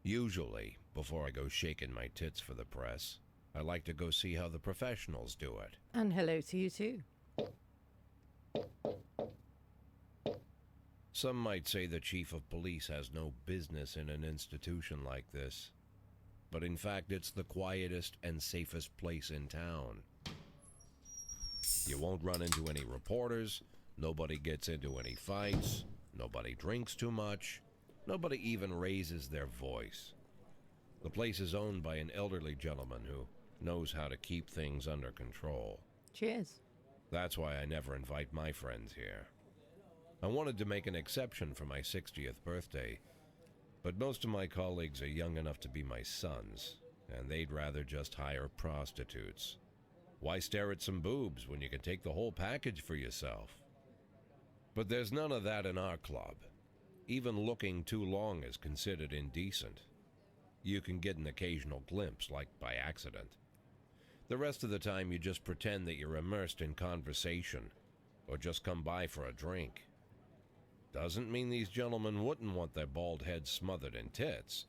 Usually, before I go shaking my tits for the press, I like to go see how the professionals do it. And hello to you too. Some might say the chief of police has no business in an institution like this, but in fact it's the quietest and safest place in town. You won't run into any reporters, nobody gets into any fights, nobody drinks too much, nobody even raises their voice. The place is owned by an elderly gentleman who knows how to keep things under control. Cheers. That's why I never invite my friends here. I wanted to make an exception for my 60th birthday, but most of my colleagues are young enough to be my sons, and they'd rather just hire prostitutes. Why stare at some boobs when you can take the whole package for yourself? But there's none of that in our club. Even looking too long is considered indecent. You can get an occasional glimpse, like by accident. The rest of the time you just pretend that you're immersed in conversation, or just come by for a drink. Doesn't mean these gentlemen wouldn't want their bald heads smothered in tits.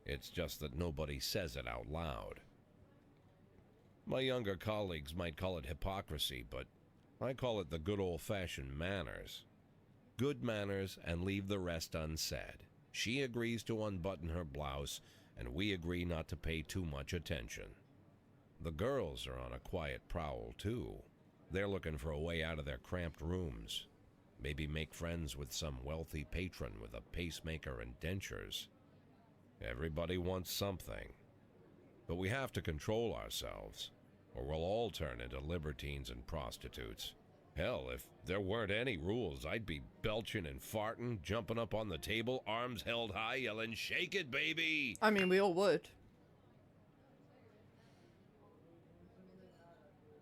It's just that nobody says it out loud. My younger colleagues might call it hypocrisy, but I call it the good old-fashioned manners. Good manners and leave the rest unsaid. She agrees to unbutton her blouse, and we agree not to pay too much attention. The girls are on a quiet prowl, too. They're looking for a way out of their cramped rooms. Maybe make friends with some wealthy patron with a pacemaker and dentures. Everybody wants something. But we have to control ourselves, or we'll all turn into libertines and prostitutes. Hell, if there weren't any rules, I'd be belching and farting, jumping up on the table, arms held high, yelling, "Shake it, baby!" I mean, we all would.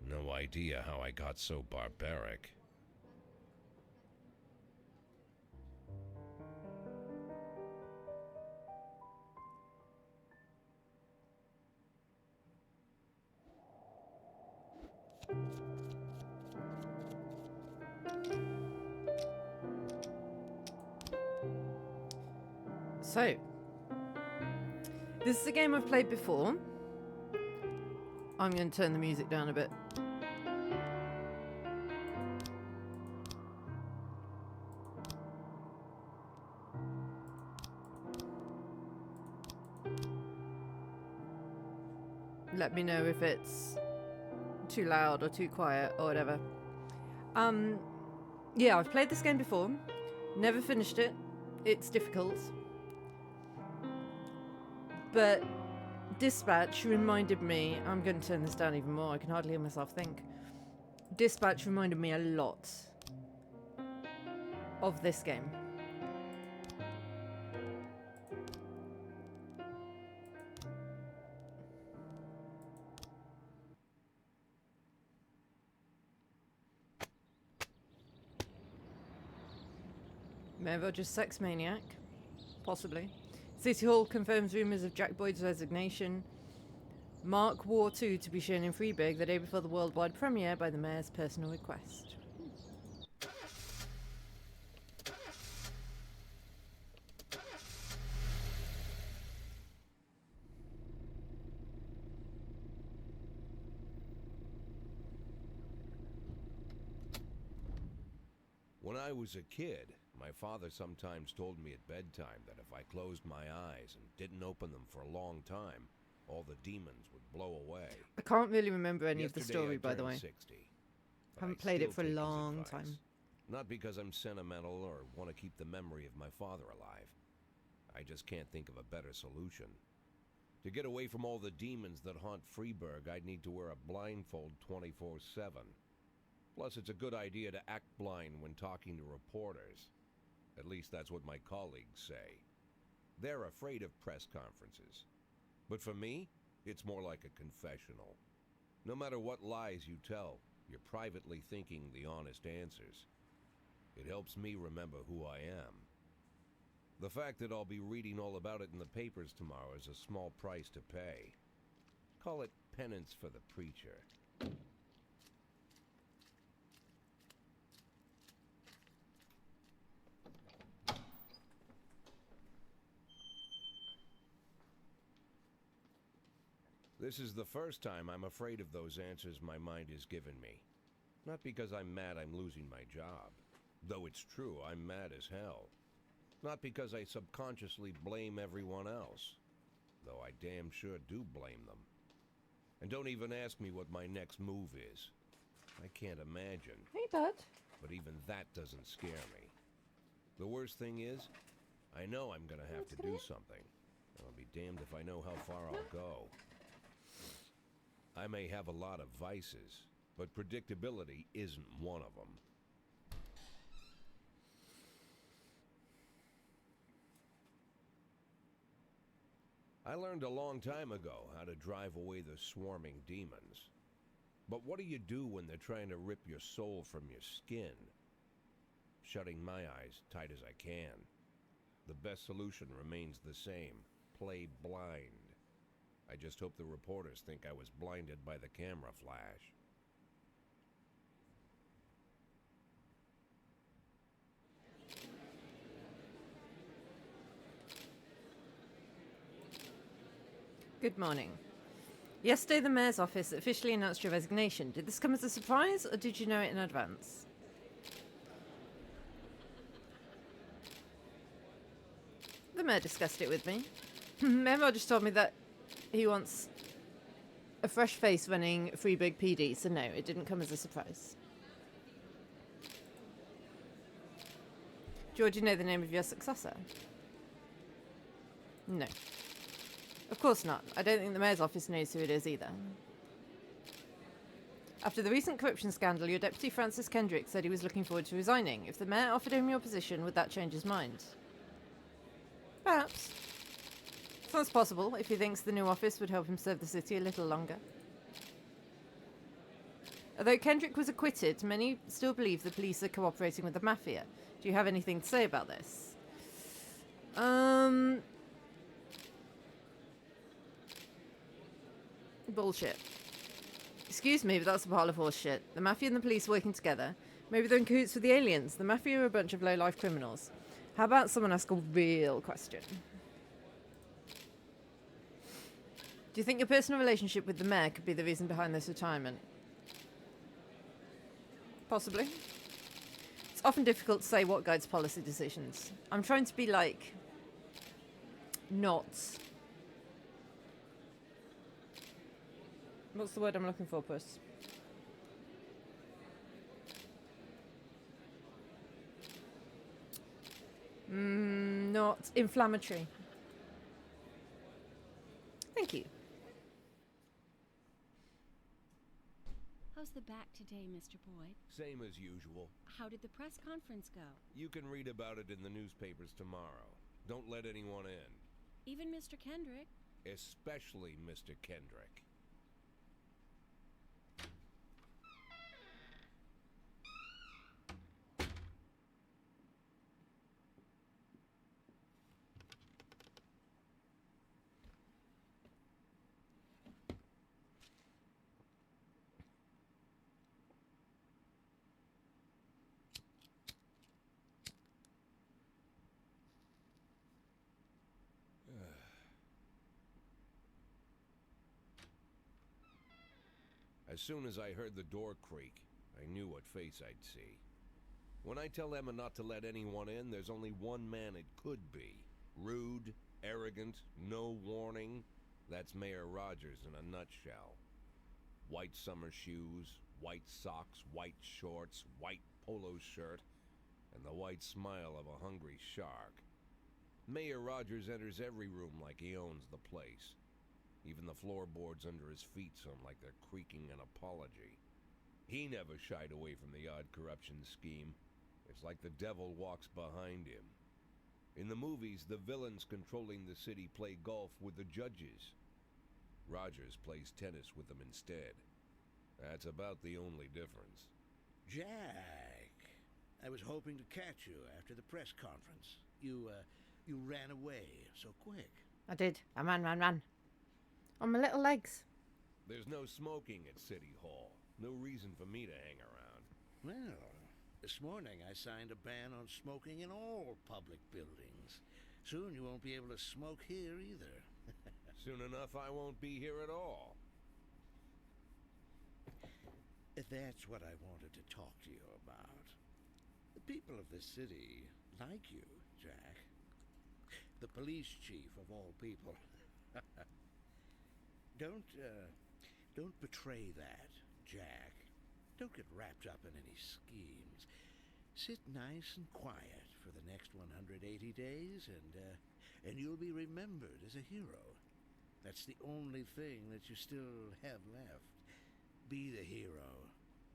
No idea how I got so barbaric. So, this is a game I've played before. I'm going to turn the music down a bit. Let me know if it's too loud or too quiet or whatever. Yeah, I've played this game before. Never finished it. It's difficult. But Dispatch reminded me... I'm going to turn this down even more. I can hardly hear myself think. Dispatch reminded me a lot of this game. Maybe just sex maniac. Possibly. City Hall confirms rumours of Jack Boyd's resignation. Mark War 2 to be shown in Freeburg the day before the worldwide premiere by the Mayor's personal request. When I was a kid, my father sometimes told me at bedtime that if I closed my eyes and didn't open them for a long time, all the demons would blow away. I can't really remember any of the Yesterday story, I by the turned way. 60, but Haven't I played it still for a take his long advice. time. Not because I'm sentimental or want to keep the memory of my father alive. I just can't think of a better solution. To get away from all the demons that haunt Freeburg, I'd need to wear a blindfold 24/7. Plus, it's a good idea to act blind when talking to reporters. At least that's what my colleagues say. They're afraid of press conferences. But for me, it's more like a confessional. No matter what lies you tell, you're privately thinking the honest answers. It helps me remember who I am. The fact that I'll be reading all about it in the papers tomorrow is a small price to pay. Call it penance for the preacher. This is the first time I'm afraid of those answers my mind has given me. Not because I'm mad I'm losing my job. Though it's true, I'm mad as hell. Not because I subconsciously blame everyone else. Though I damn sure do blame them. And don't even ask me what my next move is. I can't imagine. Hey, bud. But even that doesn't scare me. The worst thing is, I know I'm gonna have to do something. I'll be damned if I know how far I'll go. I may have a lot of vices, but predictability isn't one of them. I learned a long time ago how to drive away the swarming demons. But what do you do when they're trying to rip your soul from your skin? Shutting my eyes tight as I can. The best solution remains the same. Play blind. I just hope the reporters think I was blinded by the camera flash. Good morning. Yesterday, the mayor's office officially announced your resignation. Did this come as a surprise, or did you know it in advance? The mayor discussed it with me. Mayor Rogers told me that he wants a fresh face running Freeburg PD, so no, it didn't come as a surprise. George, you know the name of your successor? No. Of course not. I don't think the mayor's office knows who it is either. After the recent corruption scandal, your deputy Francis Kendrick said he was looking forward to resigning. If the mayor offered him your position, would that change his mind? Perhaps. Sounds possible, if he thinks the new office would help him serve the city a little longer. Although Kendrick was acquitted, many still believe the police are cooperating with the mafia. Do you have anything to say about this? Bullshit. Excuse me, but that's a pile of horse shit. The mafia and the police working together. Maybe they're in cahoots with the aliens. The mafia are a bunch of low-life criminals. How about someone ask a real question? Do you think your personal relationship with the mayor could be the reason behind this retirement? Possibly. It's often difficult to say what guides policy decisions. I'm trying to be like... not... What's the word I'm looking for, Puss? Not inflammatory. Thank you. How's the back today, Mr. Boyd? Same as usual. How did the press conference go? You can read about it in the newspapers tomorrow. Don't let anyone in. Even Mr. Kendrick? Especially Mr. Kendrick. As soon as I heard the door creak, I knew what face I'd see. When I tell Emma not to let anyone in, there's only one man it could be. Rude, arrogant, no warning. That's Mayor Rogers in a nutshell. White summer shoes, white socks, white shorts, white polo shirt, and the white smile of a hungry shark. Mayor Rogers enters every room like he owns the place. Even the floorboards under his feet sound like they're creaking an apology. He never shied away from the odd corruption scheme. It's like the devil walks behind him. In the movies, the villains controlling the city play golf with the judges. Rogers plays tennis with them instead. That's about the only difference. Jack, I was hoping to catch you after the press conference. You ran away so quick. I did. I ran. On my little legs. There's no smoking at City Hall. No reason for me to hang around. Well, this morning I signed a ban on smoking in all public buildings. Soon you won't be able to smoke here either. Soon enough, I won't be here at all. That's what I wanted to talk to you about. The people of this city like you, Jack. The police chief of all people. Don't betray that, Jack. Don't get wrapped up in any schemes. Sit nice and quiet for the next 180 days, and you'll be remembered as a hero. That's the only thing that you still have left. Be the hero.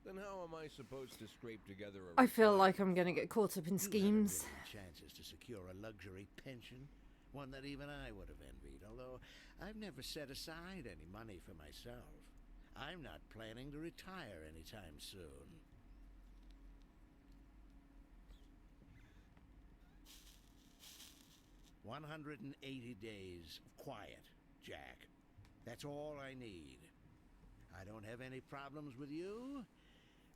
Then how am I supposed to scrape together a I feel retirement like I'm going to get caught up in You had a schemes. million chances to secure a luxury pension, one that even I would have envied, although I've never set aside any money for myself. I'm not planning to retire anytime soon. "180 days of quiet, Jack. That's all I need. I don't have any problems with you,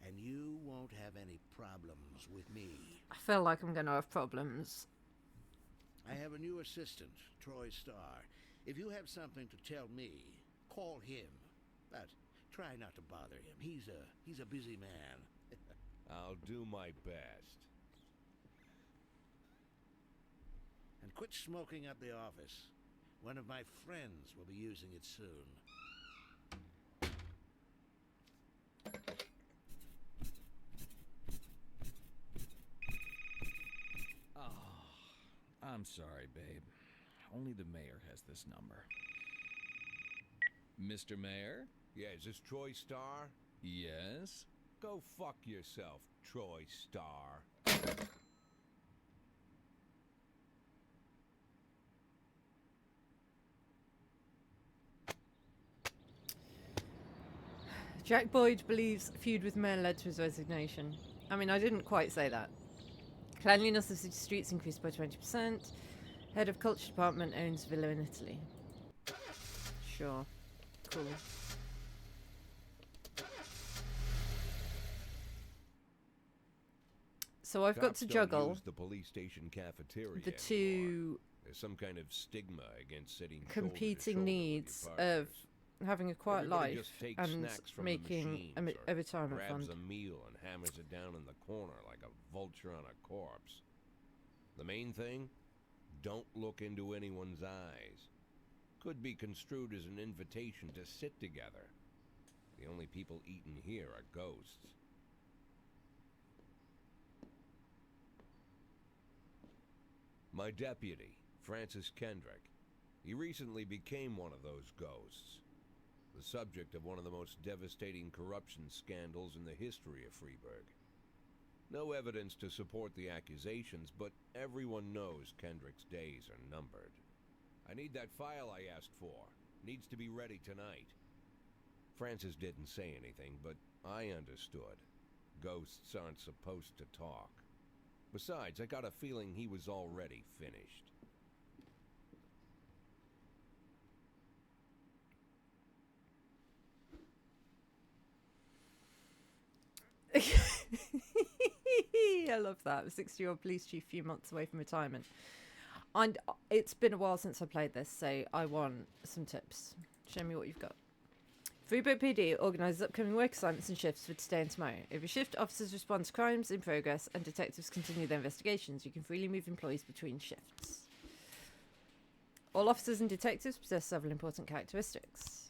and you won't have any problems with me. I feel like I'm going to have problems. I have a new assistant, Troy Starr. If you have something to tell me, call him. But try not to bother him. He's a busy man. I'll do my best. And quit smoking up the office. One of my friends will be using it soon. I'm sorry, babe. Only the mayor has this number. Mr. Mayor? Yeah, is this Troy Starr? Yes? Go fuck yourself, Troy Starr. Jack Boyd believes feud with mayor led to his resignation. I mean, I didn't quite say that. Cleanliness of city streets increased by 20%. Head of culture department owns villa in Italy. Sure. Cool. So I've got Cops to don't juggle use the police station cafeteria the anymore. two There's some kind of stigma against sitting competing shoulder to shoulder with needs your of partners. having a quiet Everybody life just takes and snacks from the making machines a or retirement grabs fund. a meal and hammers it down in the corner like a vulture on a corpse. The main thing? Don't look into anyone's eyes. Could be construed as an invitation to sit together. The only people eating here are ghosts. My deputy, Francis Kendrick. He recently became one of those ghosts. The subject of one of the most devastating corruption scandals in the history of Freeburg. No evidence to support the accusations, but everyone knows Kendrick's days are numbered. I need that file I asked for. Needs to be ready tonight. Francis didn't say anything, but I understood. Ghosts aren't supposed to talk. Besides, I got a feeling he was already finished. I love that. A 60-year-old police chief, few months away from retirement. And it's been a while since I played this, so I want some tips. Show me what you've got. Freeburg PD organises upcoming work assignments and shifts for today and tomorrow. Every shift, officers respond to crimes in progress and detectives continue their investigations. You can freely move employees between shifts. All officers and detectives possess several important characteristics.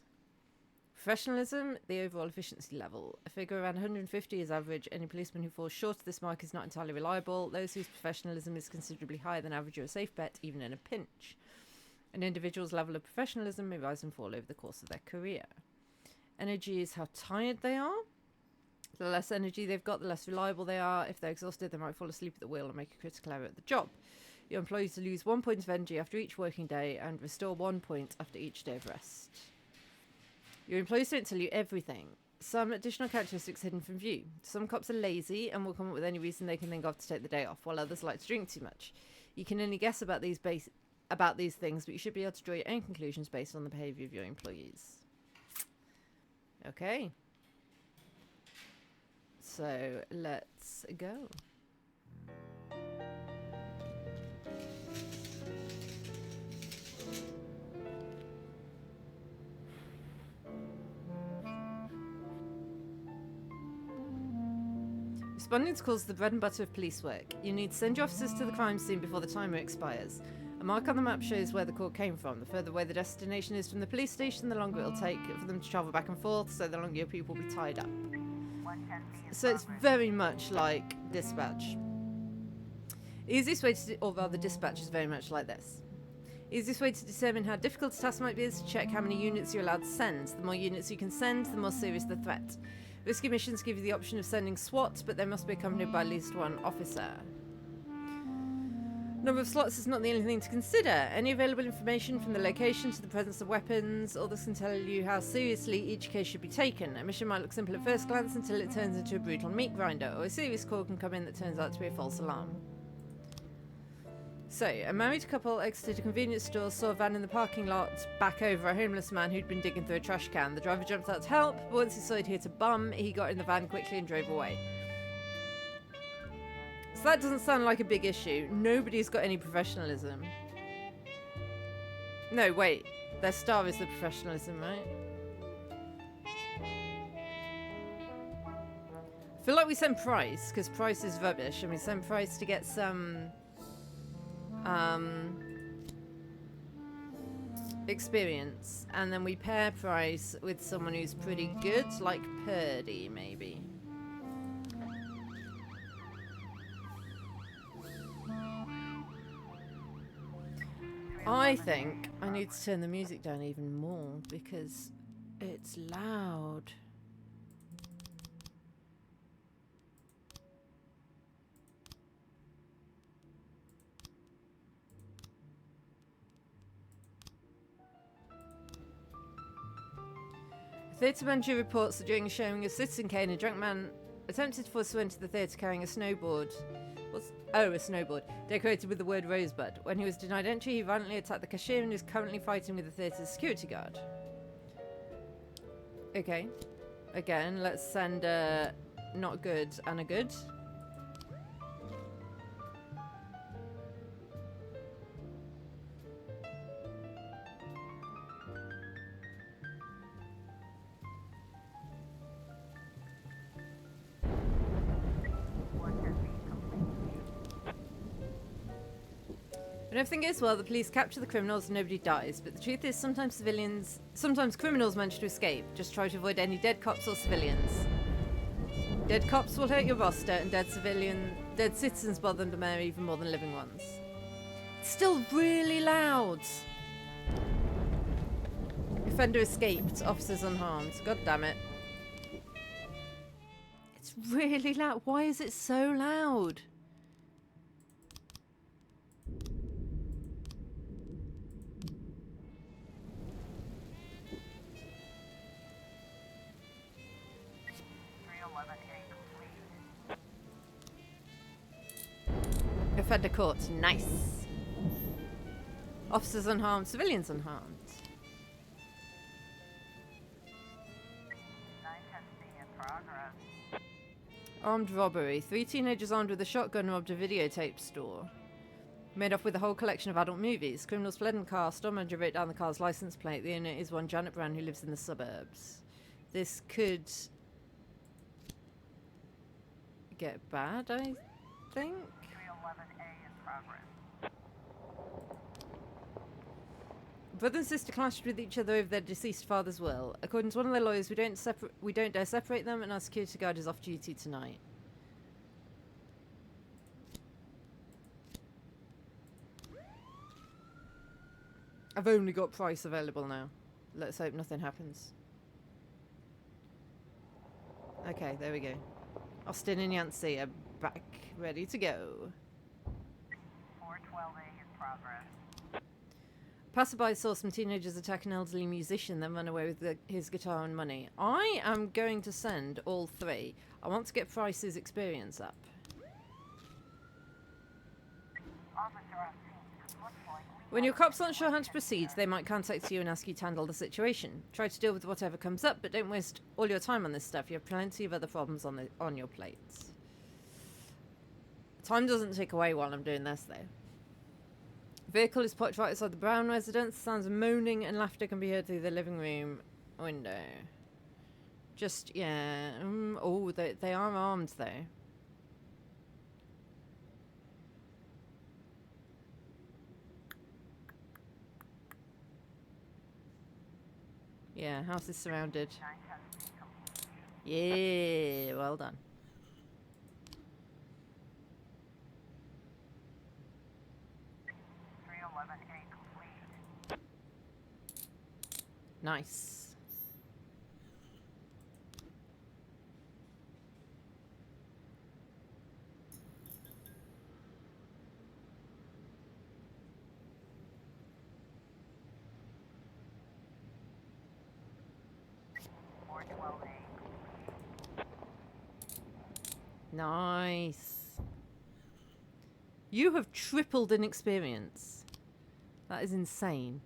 Professionalism, the overall efficiency level. A figure around 150 is average. Any policeman who falls short of this mark is not entirely reliable. Those whose professionalism is considerably higher than average are a safe bet, even in a pinch. An individual's level of professionalism may rise and fall over the course of their career. Energy is how tired they are. The less energy they've got, the less reliable they are. If they're exhausted, they might fall asleep at the wheel and make a critical error at the job. Your employees lose 1 point of energy after each working day and restore 1 point after each day of rest. Your employees don't tell you everything. Some additional characteristics hidden from view. Some cops are lazy and will come up with any reason they can think of to take the day off, while others like to drink too much. You can only guess about these things, but you should be able to draw your own conclusions based on the behaviour of your employees. Okay. So let's go. Responding to calls is the bread and butter of police work. You need to send your officers to the crime scene before the timer expires. A mark on the map shows where the call came from. The further away the destination is from the police station, the longer it'll take for them to travel back and forth, so the longer your people will be tied up. So it's very much like dispatch. Easiest way to, or rather dispatch is very much like this. Easiest way to determine how difficult a task might be is to check how many units you're allowed to send. The more units you can send, the more serious the threat. Risky missions give you the option of sending SWAT, but they must be accompanied by at least one officer. Number of slots is not the only thing to consider. Any available information from the location to the presence of weapons, all this can tell you how seriously each case should be taken. A mission might look simple at first glance until it turns into a brutal meat grinder, or a serious call can come in that turns out to be a false alarm. So, a married couple exited a convenience store, saw a van in the parking lot back over a homeless man who'd been digging through a trash can. The driver jumped out to help, but once he saw he'd hit a bum, he got in the van quickly and drove away. So that doesn't sound like a big issue. Nobody's got any professionalism. No, wait. Their star is the professionalism, right? I feel like we send Price, because Price is rubbish, and we send Price to get some experience, and then we pair Price with someone who's pretty good, like Purdy, maybe. I think I need to turn the music down even more because it's loud. Theatre manager reports that during a showing of Citizen Kane, a drunk man attempted to force her into the theatre carrying a snowboard. A snowboard, decorated with the word Rosebud. When he was denied entry, he violently attacked the cashier and is currently fighting with the theatre's security guard. Okay. Again, let's send a not good and a good. When everything goes well, the police capture the criminals and nobody dies. But the truth is, sometimes criminals manage to escape. Just try to avoid any dead cops or civilians. Dead cops will hurt your roster, and dead citizens bother the mayor even more than living ones. It's still really loud. Offender escaped, officers unharmed. God damn it. It's really loud. Why is it so loud? Offender caught. Nice. Officers unharmed, civilians unharmed. Armed robbery. 3 teenagers armed with a shotgun robbed a videotape store. Made off with a whole collection of adult movies. Criminals fled in a car. Store manager wrote down the car's license plate. The owner is one Janet Brown who lives in the suburbs. This could get bad, I think. Brother and sister clashed with each other over their deceased father's will. According to one of their lawyers, we don't dare separate them, and our security guard is off duty tonight. I've only got Price available now. Let's hope nothing happens. Okay, there we go. Austin and Yancey are back, ready to go. 412A in progress. Passerby saw some teenagers attack an elderly musician, then run away with his guitar and money. I am going to send all 3. I want to get Price's experience up. Officer on scene. Looks like When your cops aren't sure how to proceed, they might contact you and ask you to handle the situation. Try to deal with whatever comes up, but don't waste all your time on this stuff. You have plenty of other problems on your plates. Time doesn't tick away while I'm doing this, though. Vehicle is parked right outside the Brown residence. Sounds of moaning and laughter can be heard through the living room window. Just, yeah. Oh, they are armed, though. Yeah, house is surrounded. 910 feet completion. Yeah, well done. Three 311A completion. Nice. Four 412A completion. Nice. You have tripled in experience. That is insane.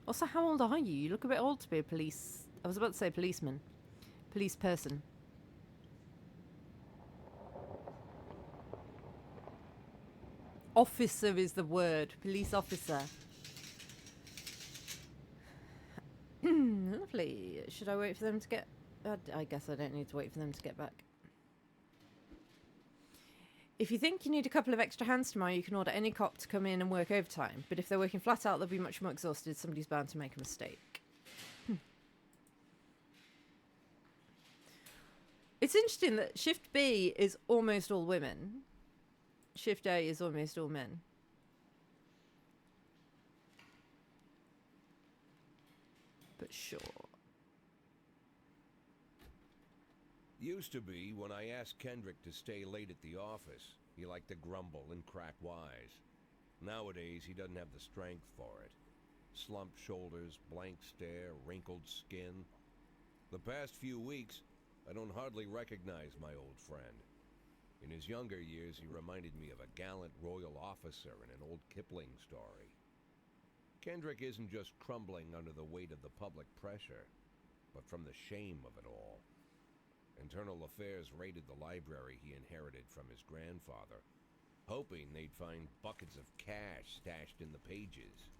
Also, how old are you? You look a bit old to be a police... I was about to say policeman. Police person. Officer is the word. Police officer. Lovely. Should I wait for them to get... I guess I don't need to wait for them to get back. If you think you need a couple of extra hands tomorrow, you can order any cop to come in and work overtime. But if they're working flat out, they'll be much more exhausted. Somebody's bound to make a mistake. It's interesting that Shift B is almost all women. Shift A is almost all men. But sure. Used to be when I asked Kendrick to stay late at the office, he liked to grumble and crack wise. Nowadays, he doesn't have the strength for it. Slumped shoulders, blank stare, wrinkled skin. The past few weeks, I don't hardly recognize my old friend. In his younger years, he reminded me of a gallant royal officer in an old Kipling story. Kendrick isn't just crumbling under the weight of the public pressure, but from the shame of it all. Internal Affairs raided the library he inherited from his grandfather, hoping they'd find buckets of cash stashed in the pages.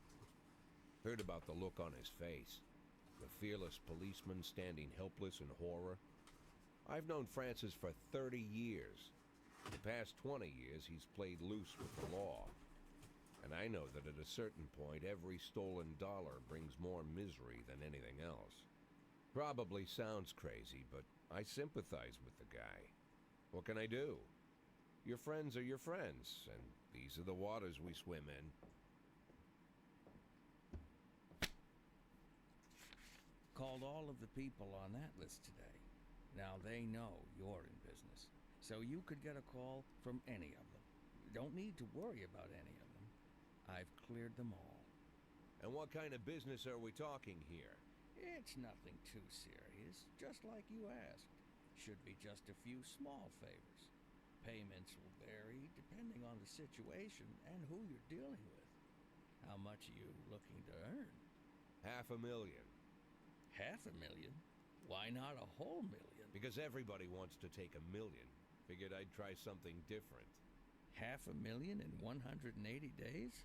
Heard about the look on his face, the fearless policeman standing helpless in horror. I've known Francis for 30 years. The past 20 years, he's played loose with the law. And I know that at a certain point, every stolen dollar brings more misery than anything else. Probably sounds crazy, but I sympathize with the guy. What can I do? Your friends are your friends, and these are the waters we swim in. Called all of the people on that list today. Now they know you're in business, so you could get a call from any of them. You don't need to worry about any of them. I've cleared them all. And what kind of business are we talking here? It's nothing too serious, just like you asked. Should be just a few small favors. Payments will vary depending on the situation and who you're dealing with. How much are you looking to earn? $500,000. $500,000? Why not a whole million? Because everybody wants to take $1 million. Figured I'd try something different. $500,000 in 180 days?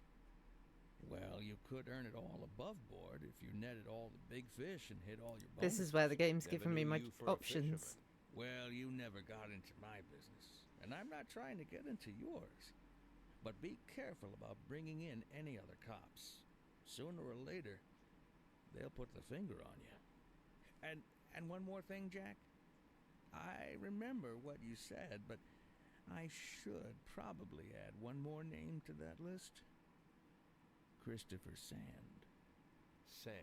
Well, you could earn it all above board if you netted all the big fish and hit all your bonuses. This is where the game's Never giving me knew my you for a options. fisherman. Well, you never got into my business, and I'm not trying to get into yours. But be careful about bringing in any other cops. Sooner or later, they'll put the finger on you. And one more thing, Jack. I remember what you said, but I should probably add one more name to that list. Christopher Sand. Sand.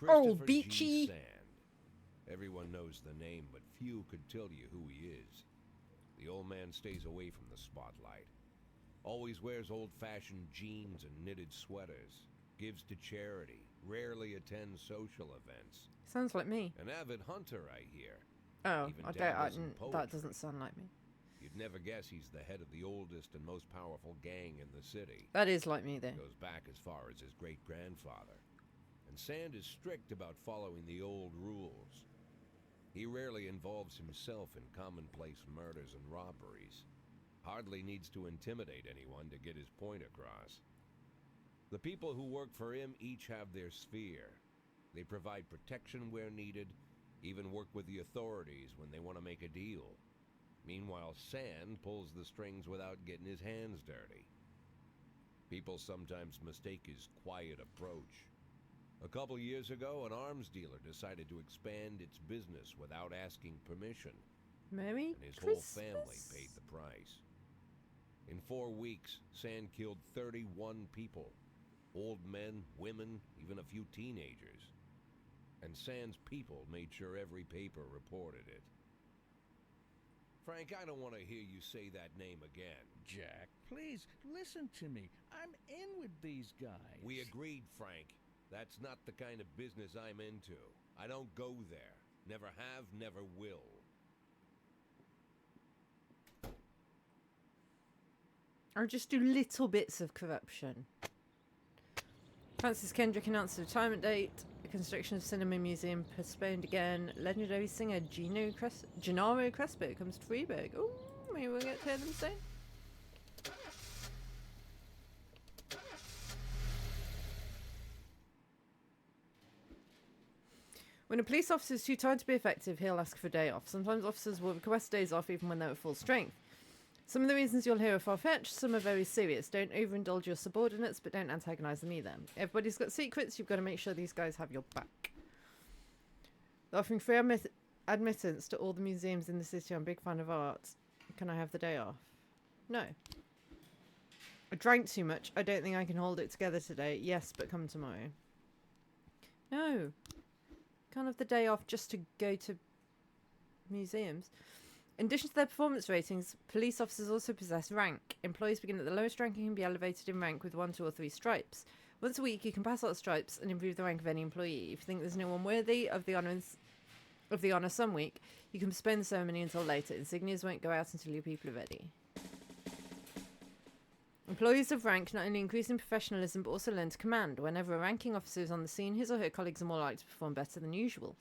Oh, Christopher Beachy. G. Sand. Everyone knows the name, but few could tell you who he is. The old man stays away from the spotlight. Always wears old-fashioned jeans and knitted sweaters. Gives to charity. Rarely attends social events. Sounds like me. An avid hunter, I hear. Oh, Even I don't, dabbles in that poetry. doesn't sound like me. You'd never guess he's the head of the oldest and most powerful gang in the city. That is like me, though. Goes back as far as his great-grandfather. And Sand is strict about following the old rules. He rarely involves himself in commonplace murders and robberies. Hardly needs to intimidate anyone to get his point across. The people who work for him each have their sphere. They provide protection where needed, even work with the authorities when they want to make a deal. Meanwhile, Sand pulls the strings without getting his hands dirty. People sometimes mistake his quiet approach. A couple years ago, an arms dealer decided to expand its business without asking permission, Merry and his Christmas. whole family paid the price. In 4 weeks, Sand killed 31 people. Old men, women, even a few teenagers. And Sand's people made sure every paper reported it. Frank, I don't want to hear you say that name again. Jack, please listen to me. I'm in with these guys. We agreed, Frank. That's not the kind of business I'm into. I don't go there. Never have, never will. Or just do little bits of corruption. Francis Kendrick announced a retirement date. The construction of Cinema Museum postponed again. Legendary singer Gennaro Crespo comes to Freeburg. Oh, maybe we'll get to hear them soon. When a police officer is too tired to be effective, he'll ask for a day off. Sometimes officers will request days off even when they're at full strength. Some of the reasons you'll hear are far-fetched, some are very serious. Don't overindulge your subordinates, but don't antagonise them either. Everybody's got secrets, you've got to make sure these guys have your back. They're offering free admittance to all the museums in the city. I'm a big fan of art. Can I have the day off? No. I drank too much. I don't think I can hold it together today. Yes, but come tomorrow. No. Can't have the day off just to go to museums. In addition to their performance ratings, police officers also possess rank. Employees begin at the lowest rank and can be elevated in rank with 1, 2 or 3 stripes. Once a week, you can pass out stripes and improve the rank of any employee. If you think there's no one worthy of the honour some week, you can postpone the ceremony until later. Insignias won't go out until your people are ready. Employees of rank not only increase in professionalism but also learn to command. Whenever a ranking officer is on the scene, his or her colleagues are more likely to perform better than usual.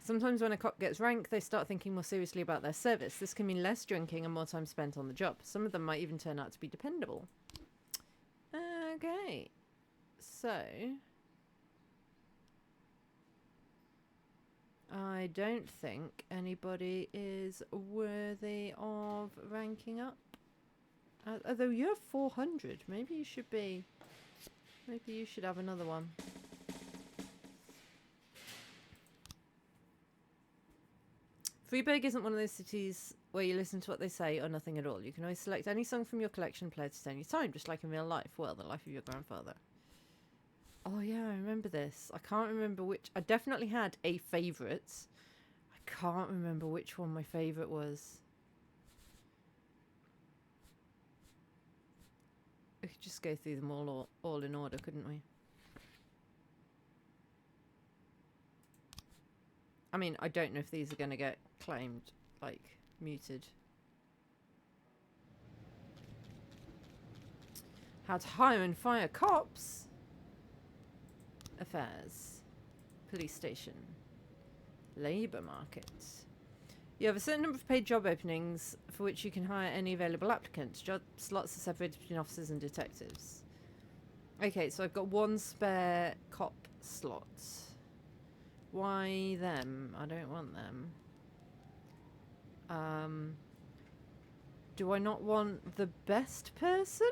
Sometimes when a cop gets rank, they start thinking more seriously about their service. This can mean less drinking and more time spent on the job. Some of them might even turn out to be dependable. Okay. So... I don't think anybody is worthy of ranking up. Although you're 400. Maybe you should be... Maybe you should have another one. Freeburg isn't one of those cities where you listen to what they say or nothing at all. You can always select any song from your collection and play it at any time, just like in real life. Well, the life of your grandfather. Oh yeah, I remember this. I can't remember which. I definitely had a favourite. I can't remember which one my favourite was. We could just go through them all in order, couldn't we? I mean, I don't know if these are going to get claimed, like, muted. How to hire and fire cops. Affairs. Police station. Labour market. You have a certain number of paid job openings for which you can hire any available applicant. Job slots are separated between officers and detectives. Okay, so I've got 1 spare cop slot. Why them? I don't want them. Do I not want the best person?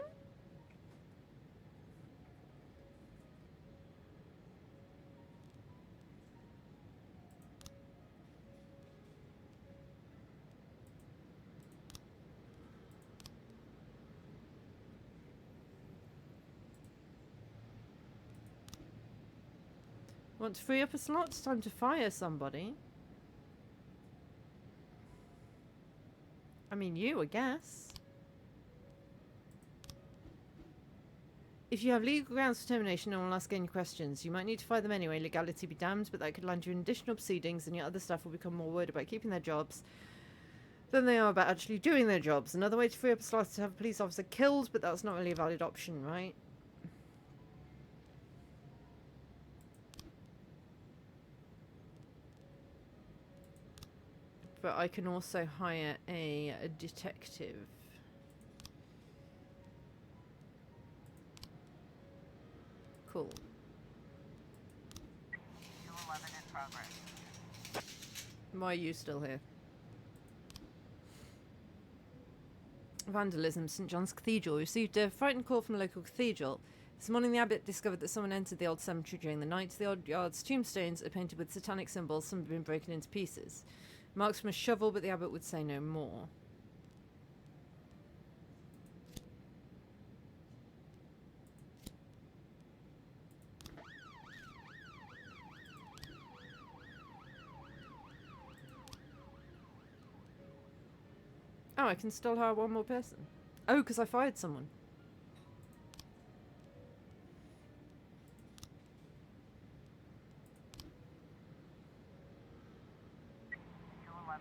Want to free up a slot? It's time to fire somebody. I mean, you, I guess. If you have legal grounds for termination, no one will ask any questions. You might need to fire them anyway, legality be damned, but that could land you in additional proceedings and your other staff will become more worried about keeping their jobs than they are about actually doing their jobs. Another way to free up a slot is to have a police officer killed, but that's not really a valid option, right? But I can also hire a detective. Cool. PC-211 in progress. Why are you still here? Vandalism, St John's Cathedral. Received a frightened call from a local cathedral. This morning, the abbot discovered that someone entered the old cemetery during the night. The odd yard's tombstones are painted with satanic symbols. Some have been broken into pieces. Marks from a shovel, but the abbot would say no more. Oh, I can still hire one more person. Oh, because I fired someone.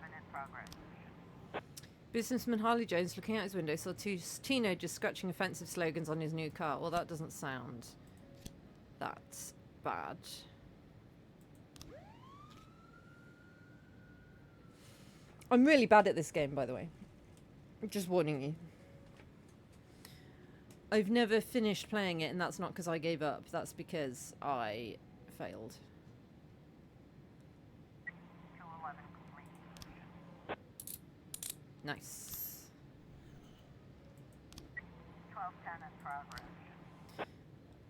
In progress. Businessman Harley Jones, looking out his window, saw two teenagers scratching offensive slogans on his new car. Well, that doesn't sound that bad. I'm really bad at this game, by the way. I'm just warning you. I've never finished playing it, and that's not because I gave up. That's because I failed. 211 complete. Nice. 1210 in progress.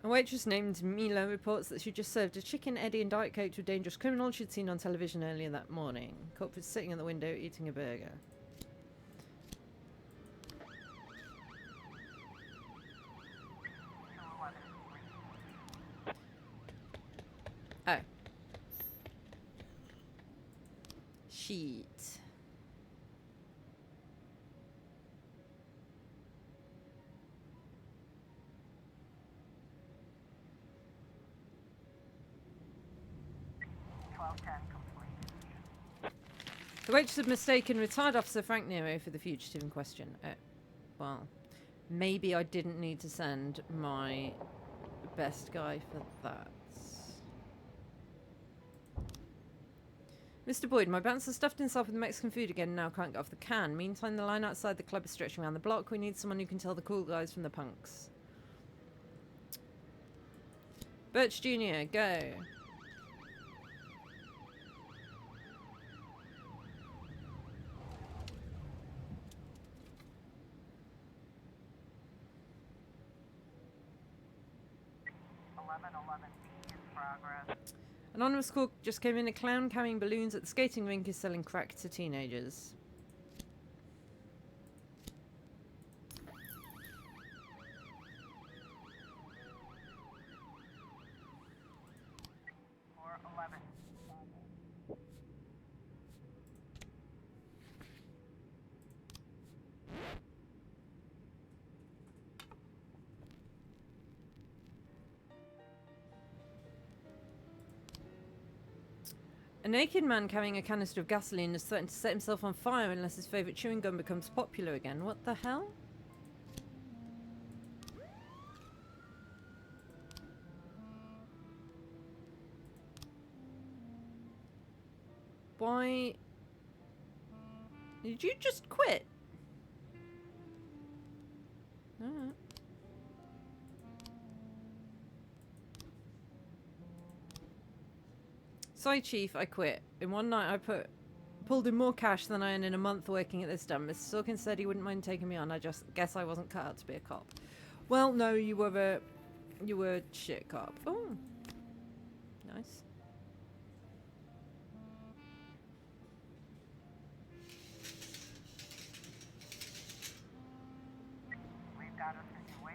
A waitress named Mila reports that she just served a chicken, Eddie, and Diet Coke to a dangerous criminal she'd seen on television earlier that morning. Culprit sitting at the window eating a burger. Oh. Sheet. The waitress had mistaken retired officer Frank Nero for the fugitive in question. Well, maybe I didn't need to send my best guy for that. Mr. Boyd, my bouncer stuffed himself with Mexican food again and now can't get off the can. Meantime, the line outside the club is stretching around the block. We need someone who can tell the cool guys from the punks. Birch Jr., go. Anonymous call just came in. A clown carrying balloons at the skating rink is selling crack to teenagers. A naked man carrying a canister of gasoline is threatened to set himself on fire unless his favourite chewing gum becomes popular again. What the hell? Why? Did you just quit? Alright. Sorry, Chief, I quit. In one night, I pulled in more cash than I earned in a month working at this dump. Mr. Sorkin said he wouldn't mind taking me on. I just guess I wasn't cut out to be a cop. Well, no, you were a shit cop. Oh, nice.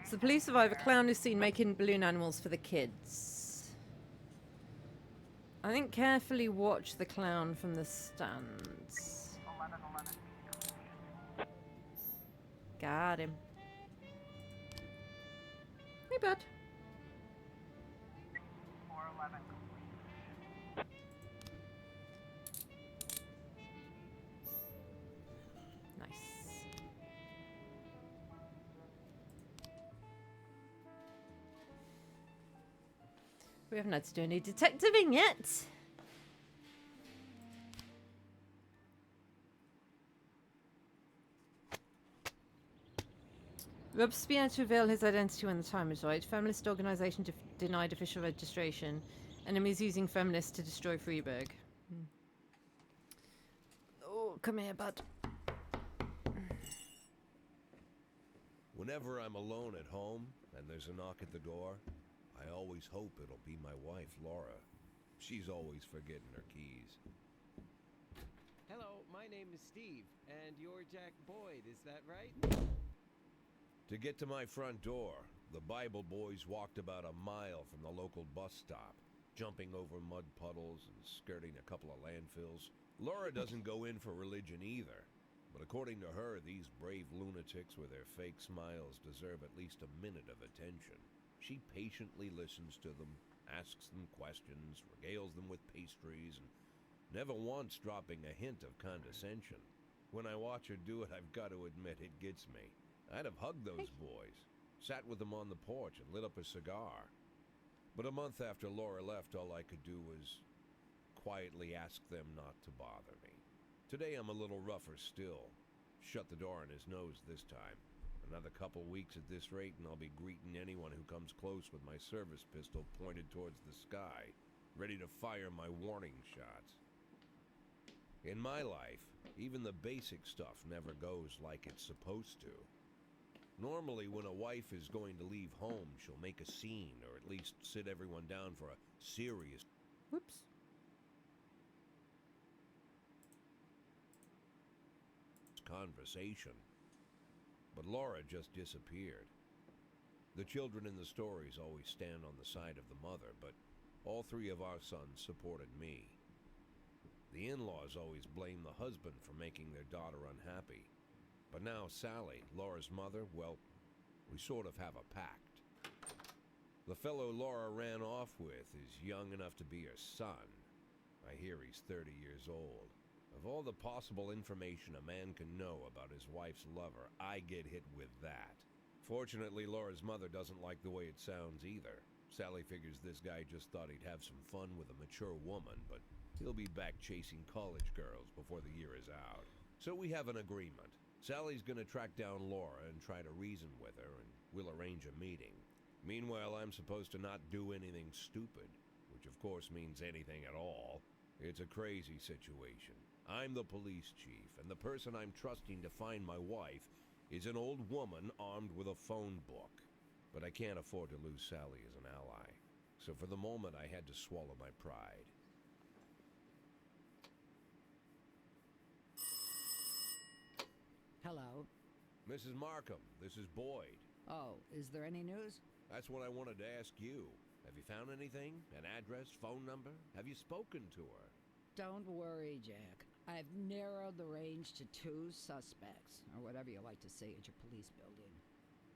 So the police survivor clown is seen making balloon animals for the kids. I think carefully watch the clown from the stands. 11. Got him. Hey, bud. 411 complete. Nice. We haven't had to do any detectiving yet. Robespierre to reveal his identity when the time is right. Feminist organisation denied official registration. Enemies using feminists to destroy Freiburg. Oh, come here, bud. Whenever I'm alone at home and there's a knock at the door, I always hope it'll be my wife, Laura. She's always forgetting her keys. Hello, my name is Steve, and you're Jack Boyd, is that right? To get to my front door, the Bible boys walked about a mile from the local bus stop, jumping over mud puddles and skirting a couple of landfills. Laura doesn't go in for religion either, but according to her, these brave lunatics with their fake smiles deserve at least a minute of attention. She patiently listens to them, asks them questions, regales them with pastries, and never once dropping a hint of condescension. When I watch her do it, I've got to admit it gets me. I'd have hugged those boys, sat with them on the porch, and lit up a cigar. But a month after Laura left, all I could do was quietly ask them not to bother me. Today I'm a little rougher still. Shut the door on his nose this time. Another couple weeks at this rate, and I'll be greeting anyone who comes close with my service pistol pointed towards the sky, ready to fire my warning shots. In my life, even the basic stuff never goes like it's supposed to. Normally, when a wife is going to leave home, she'll make a scene, or at least sit everyone down for a serious Whoops. conversation. But Laura just disappeared. The children in the stories always stand on the side of the mother, but all three of our sons supported me. The in-laws always blame the husband for making their daughter unhappy. But now Sally, Laura's mother, well, we sort of have a pact. The fellow Laura ran off with is young enough to be her son. I hear he's 30 years old. Of all the possible information a man can know about his wife's lover, I get hit with that. Fortunately, Laura's mother doesn't like the way it sounds either. Sally figures this guy just thought he'd have some fun with a mature woman, but he'll be back chasing college girls before the year is out. So we have an agreement. Sally's gonna track down Laura and try to reason with her, and we'll arrange a meeting. Meanwhile, I'm supposed to not do anything stupid, which of course means anything at all. It's a crazy situation. I'm the police chief, and the person I'm trusting to find my wife is an old woman armed with a phone book. But I can't afford to lose Sally as an ally. So for the moment, I had to swallow my pride. Hello. Mrs. Markham, this is Boyd. Oh, is there any news? That's what I wanted to ask you. Have you found anything? An address, phone number? Have you spoken to her? Don't worry, Jack. I've narrowed the range to 2 suspects, or whatever you like to say at your police building.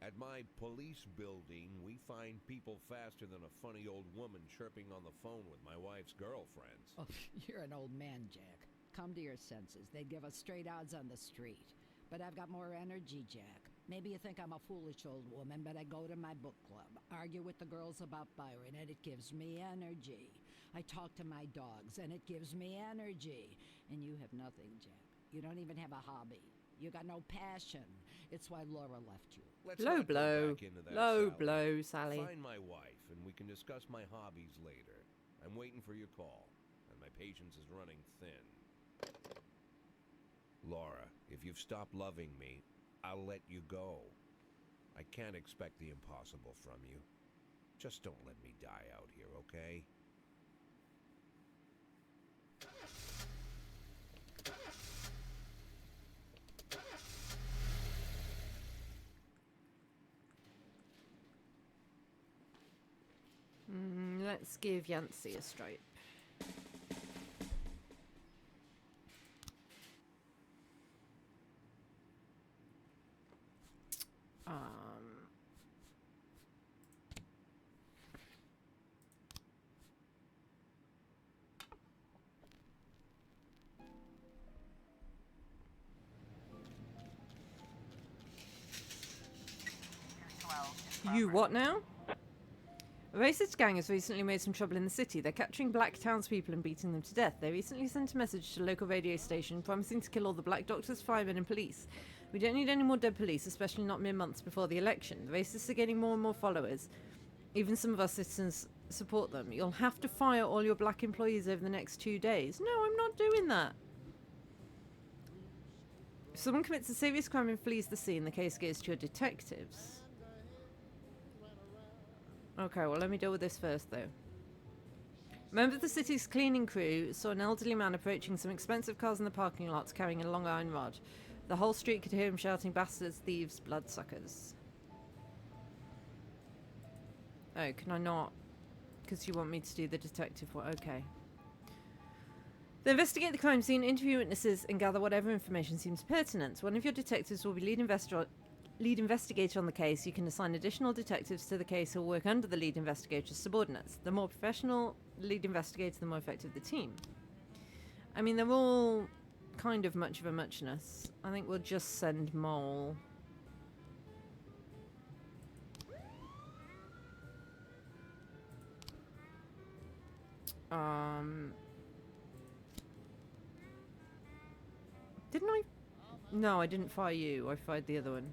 At my police building, we find people faster than a funny old woman chirping on the phone with my wife's girlfriends. Oh, you're an old man, Jack. Come to your senses. They'd give us straight odds on the street. But I've got more energy, Jack. Maybe you think I'm a foolish old woman, but I go to my book club, argue with the girls about Byron, and it gives me energy. I talk to my dogs, and it gives me energy. And you have nothing, Jack. You don't even have a hobby. You got no passion. It's why Laura left you. Let's Low not go blow. back into that, Low Sally. blow, Sally. Find my wife, and we can discuss my hobbies later. I'm waiting for your call, and my patience is running thin. Laura, if you've stopped loving me, I'll let you go. I can't expect the impossible from you. Just don't let me die out here, okay? Let's give Yancey a stripe. You what now? A racist gang has recently made some trouble in the city. They're capturing black townspeople and beating them to death. They recently sent a message to a local radio station promising to kill all the black doctors, firemen and police. We don't need any more dead police, especially not mere months before the election. The racists are getting more and more followers. Even some of our citizens support them. You'll have to fire all your black employees over the next 2 days. No, I'm not doing that. If someone commits a serious crime and flees the scene, the case goes to your detectives. Okay, well, let me deal with this first, though. A member of the city's cleaning crew saw an elderly man approaching some expensive cars in the parking lots carrying a long iron rod. The whole street could hear him shouting, "Bastards, thieves, bloodsuckers." Oh, can I not? Because you want me to do the detective one. Okay. They investigate the crime scene, interview witnesses, and gather whatever information seems pertinent. One of your detectives will be lead investigator on the case. You can assign additional detectives to the case who will work under the lead investigator's subordinates. The more professional lead investigator, the more effective the team. I mean, they're all kind of much of a muchness. I think we'll just send Mole. Didn't I? No, I didn't fire you. I fired the other one.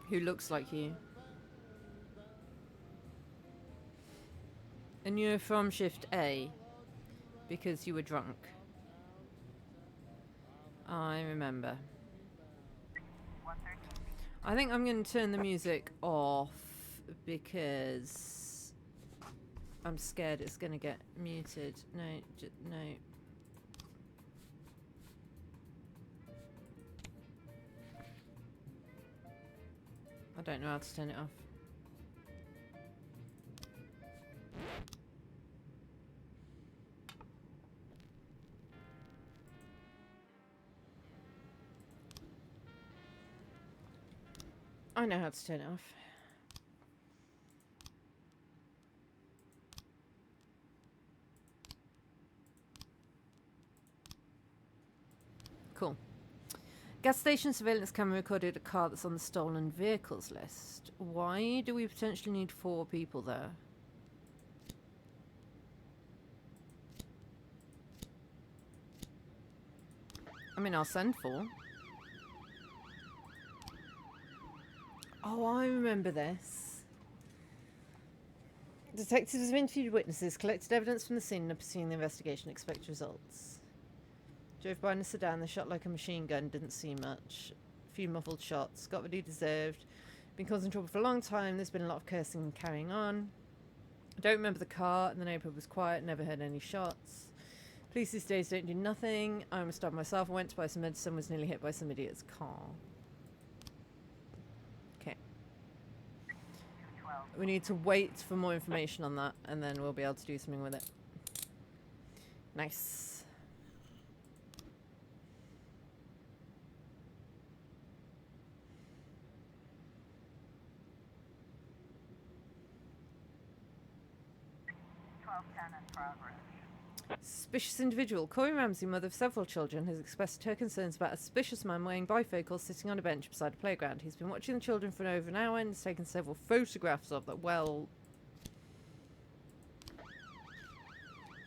Who looks like you. And you're from Shift A. Because you were drunk. I remember. 113. I think I'm going to turn the music off because I'm scared it's going to get muted. No, no. I don't know how to turn it off. I know how to turn it off. Cool. Gas station surveillance camera recorded a car that's on the stolen vehicles list. Why do we potentially need 4 people there? I mean, I'll send 4. Oh, I remember this. Detectives have interviewed witnesses, collected evidence from the scene, and are pursuing the investigation. Expect results. Drove by in a sedan, they shot like a machine gun, didn't see much. A few muffled shots, got what he deserved. Been causing trouble for a long time, there's been a lot of cursing and carrying on. I don't remember the car, and the neighbourhood was quiet, never heard any shots. Police these days don't do nothing. I almost stabbed myself, I went to buy some medicine, was nearly hit by some idiot's car. Okay. 212. We need to wait for more information on that, and then we'll be able to do something with it. Nice. Progress. Suspicious individual. Corey Ramsey, mother of several children, has expressed her concerns about a suspicious man wearing bifocals sitting on a bench beside a playground. He's been watching the children for over an hour and has taken several photographs of them. Well,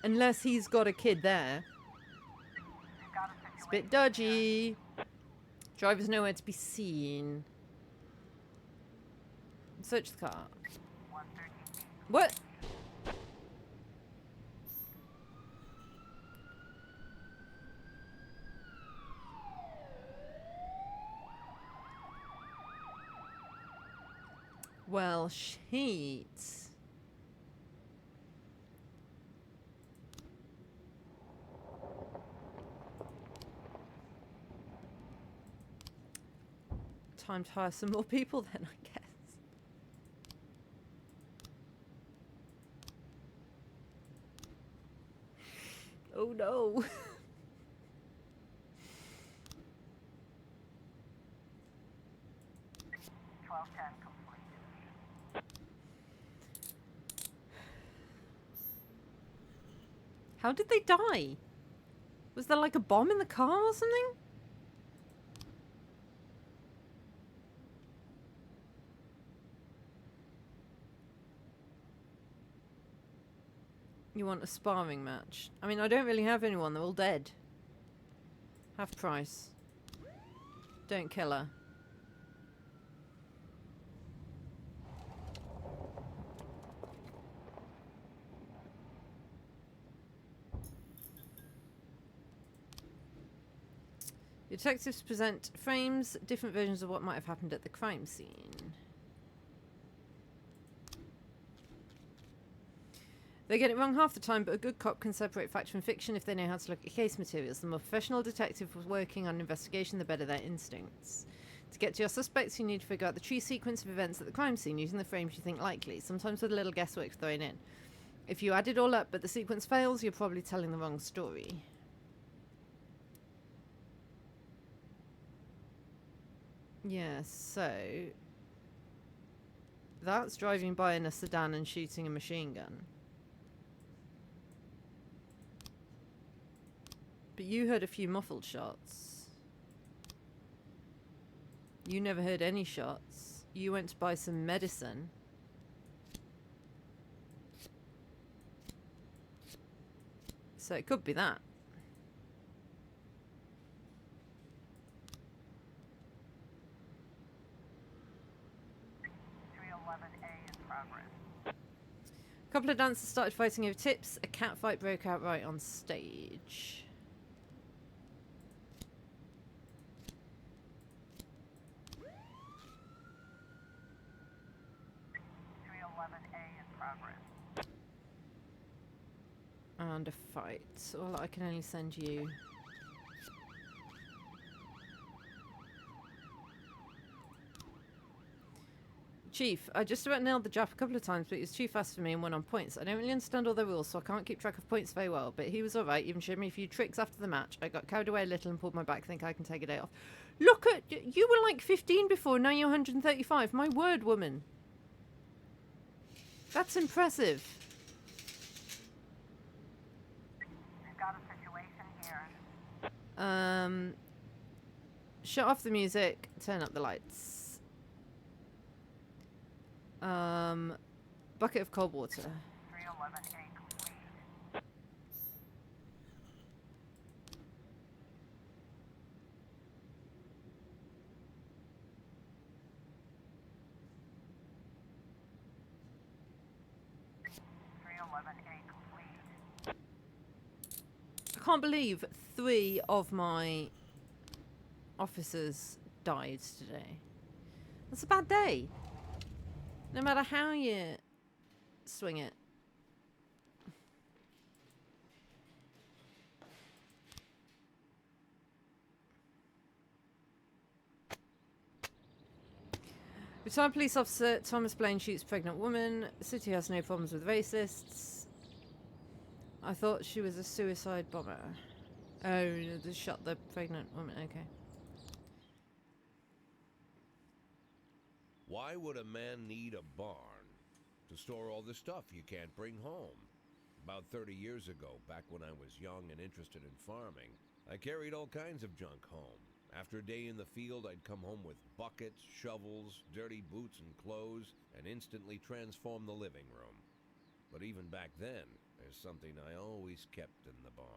unless he's got a kid there. Got a It's a bit dodgy. Driver's nowhere to be seen. Search the car. 113. What? Well, shit. Time to hire some more people then, I guess. Oh no. 1210 complete. How did they die? Was there like a bomb in the car or something? You want a sparring match? I mean, I don't really have anyone. They're all dead. Half price. Don't kill her. Detectives present frames, different versions of what might have happened at the crime scene. They get it wrong half the time, but a good cop can separate fact from fiction if they know how to look at case materials. The more professional detective was working on an investigation, the better their instincts. To get to your suspects, you need to figure out the true sequence of events at the crime scene using the frames you think likely, sometimes with a little guesswork thrown in. If you add it all up but the sequence fails, you're probably telling the wrong story. Yeah, so... that's driving by in a sedan and shooting a machine gun. But you heard a few muffled shots. You never heard any shots. You went to buy some medicine. So it could be that. A couple of dancers started fighting over tips. A cat fight broke out right on stage. And a fight. Well, I can only send you. Chief, I just about nailed the Jap a couple of times, but he was too fast for me and won on points. I don't really understand all the rules, so I can't keep track of points very well, but he was alright, even showed me a few tricks after the match. I got carried away a little and pulled my back, think I can take a day off. Look at... you were like 15 before, now you're 135. My word, woman. That's impressive. We've got a situation here. Shut off the music, turn up the lights. Bucket of cold water. 311A complete. I can't believe 3 of my officers died today. That's a bad day. No matter how you swing it. Retired police officer Thomas Blaine shoots pregnant woman. City has no problems with racists. I thought she was a suicide bomber. Oh, they shot the pregnant woman. Okay. Why would a man need a barn? To store all the stuff you can't bring home. About 30 years ago, back when I was young and interested in farming, I carried all kinds of junk home. After a day in the field, I'd come home with buckets, shovels, dirty boots and clothes, and instantly transform the living room. But even back then, there's something I always kept in the barn.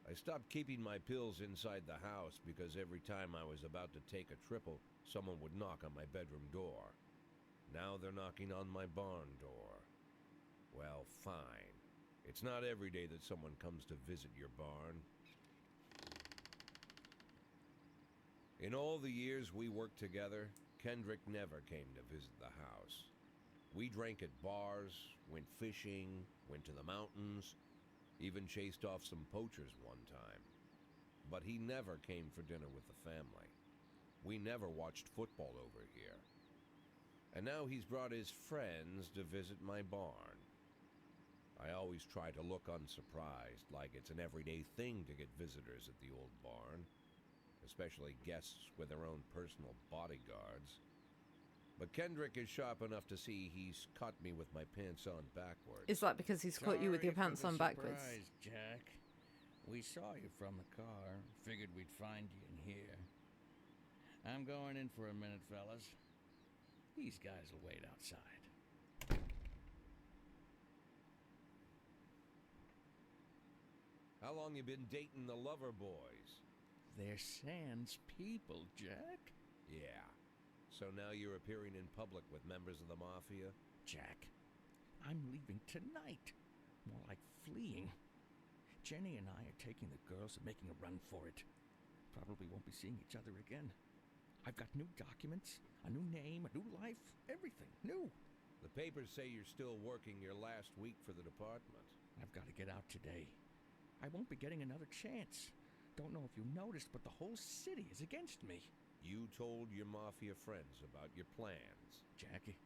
I stopped keeping my pills inside the house because every time I was about to take a triple, someone would knock on my bedroom door. Now they're knocking on my barn door. Well, fine. It's not every day that someone comes to visit your barn. In all the years we worked together, Kendrick never came to visit the house. We drank at bars, went fishing, went to the mountains, even chased off some poachers one time. But he never came for dinner with the family. We never watched football over here. And now he's brought his friends to visit my barn. I always try to look unsurprised, like it's an everyday thing to get visitors at the old barn, especially guests with their own personal bodyguards. But Kendrick is sharp enough to see he's caught me with my pants on backwards. Is that because he's caught you with your Sorry for pants the on backwards? surprise, Jack. We saw you from the car. Figured we'd find you in here. I'm going in for a minute, fellas. These guys will wait outside. How long you been dating the lover boys? They're Sans people, Jack. Yeah. So now you're appearing in public with members of the Mafia? Jack, I'm leaving tonight. More like fleeing. Jenny and I are taking the girls and making a run for it. Probably won't be seeing each other again. I've got new documents, a new name, a new life, everything new. The papers say you're still working your last week for the department. I've got to get out today. I won't be getting another chance. Don't know if you noticed, but the whole city is against me. You told your Mafia friends about your plans. Jackie,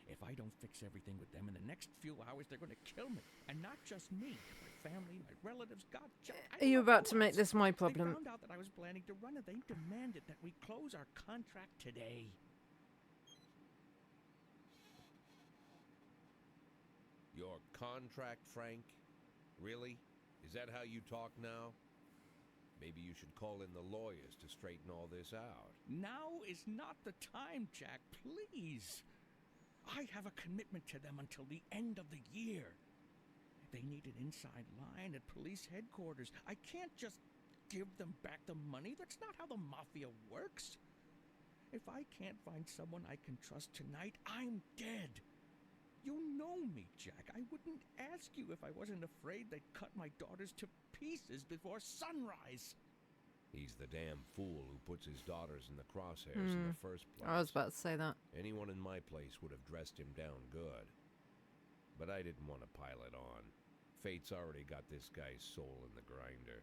if I don't fix everything with them in the next few hours, they're going to kill me. And not just me. My family, my relatives, God, Jack. Are you about to make this my They problem? found out that I was planning to run, and they demanded that we close our contract today. Your contract, Frank? Really? Is that how you talk now? Maybe you should call in the lawyers to straighten all this out. Now is not the time, Jack. Please. I have a commitment to them until the end of the year. They need an inside line at police headquarters. I can't just give them back the money. That's not how the Mafia works. If I can't find someone I can trust tonight, I'm dead. You know me, Jack. I wouldn't ask you if I wasn't afraid they'd cut my daughters to pieces before sunrise. He's the damn fool who puts his daughters in the crosshairs in the first place. I was about to say that. Anyone in my place would have dressed him down good. But I didn't want to pile it on. Fate's already got this guy's soul in the grinder.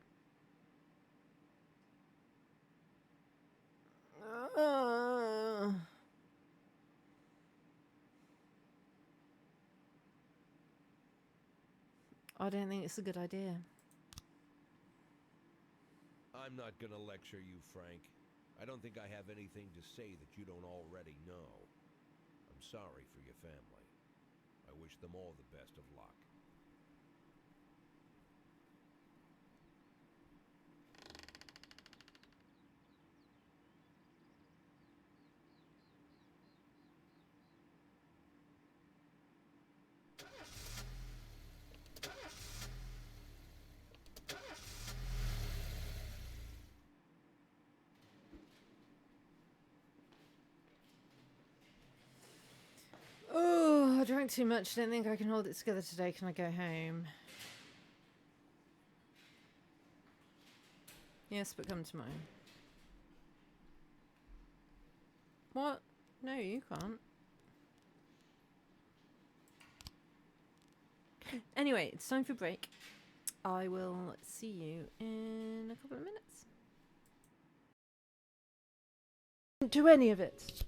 I don't think it's a good idea. I'm not gonna lecture you, Frank. I don't think I have anything to say that you don't already know. I'm sorry for your family. I wish them all the best of luck. Oh, I drank too much. Don't think I can hold it together today. Can I go home? Yes, but come tomorrow. What? No, you can't. Anyway, it's time for break. I will see you in a couple of minutes. Don't do any of it.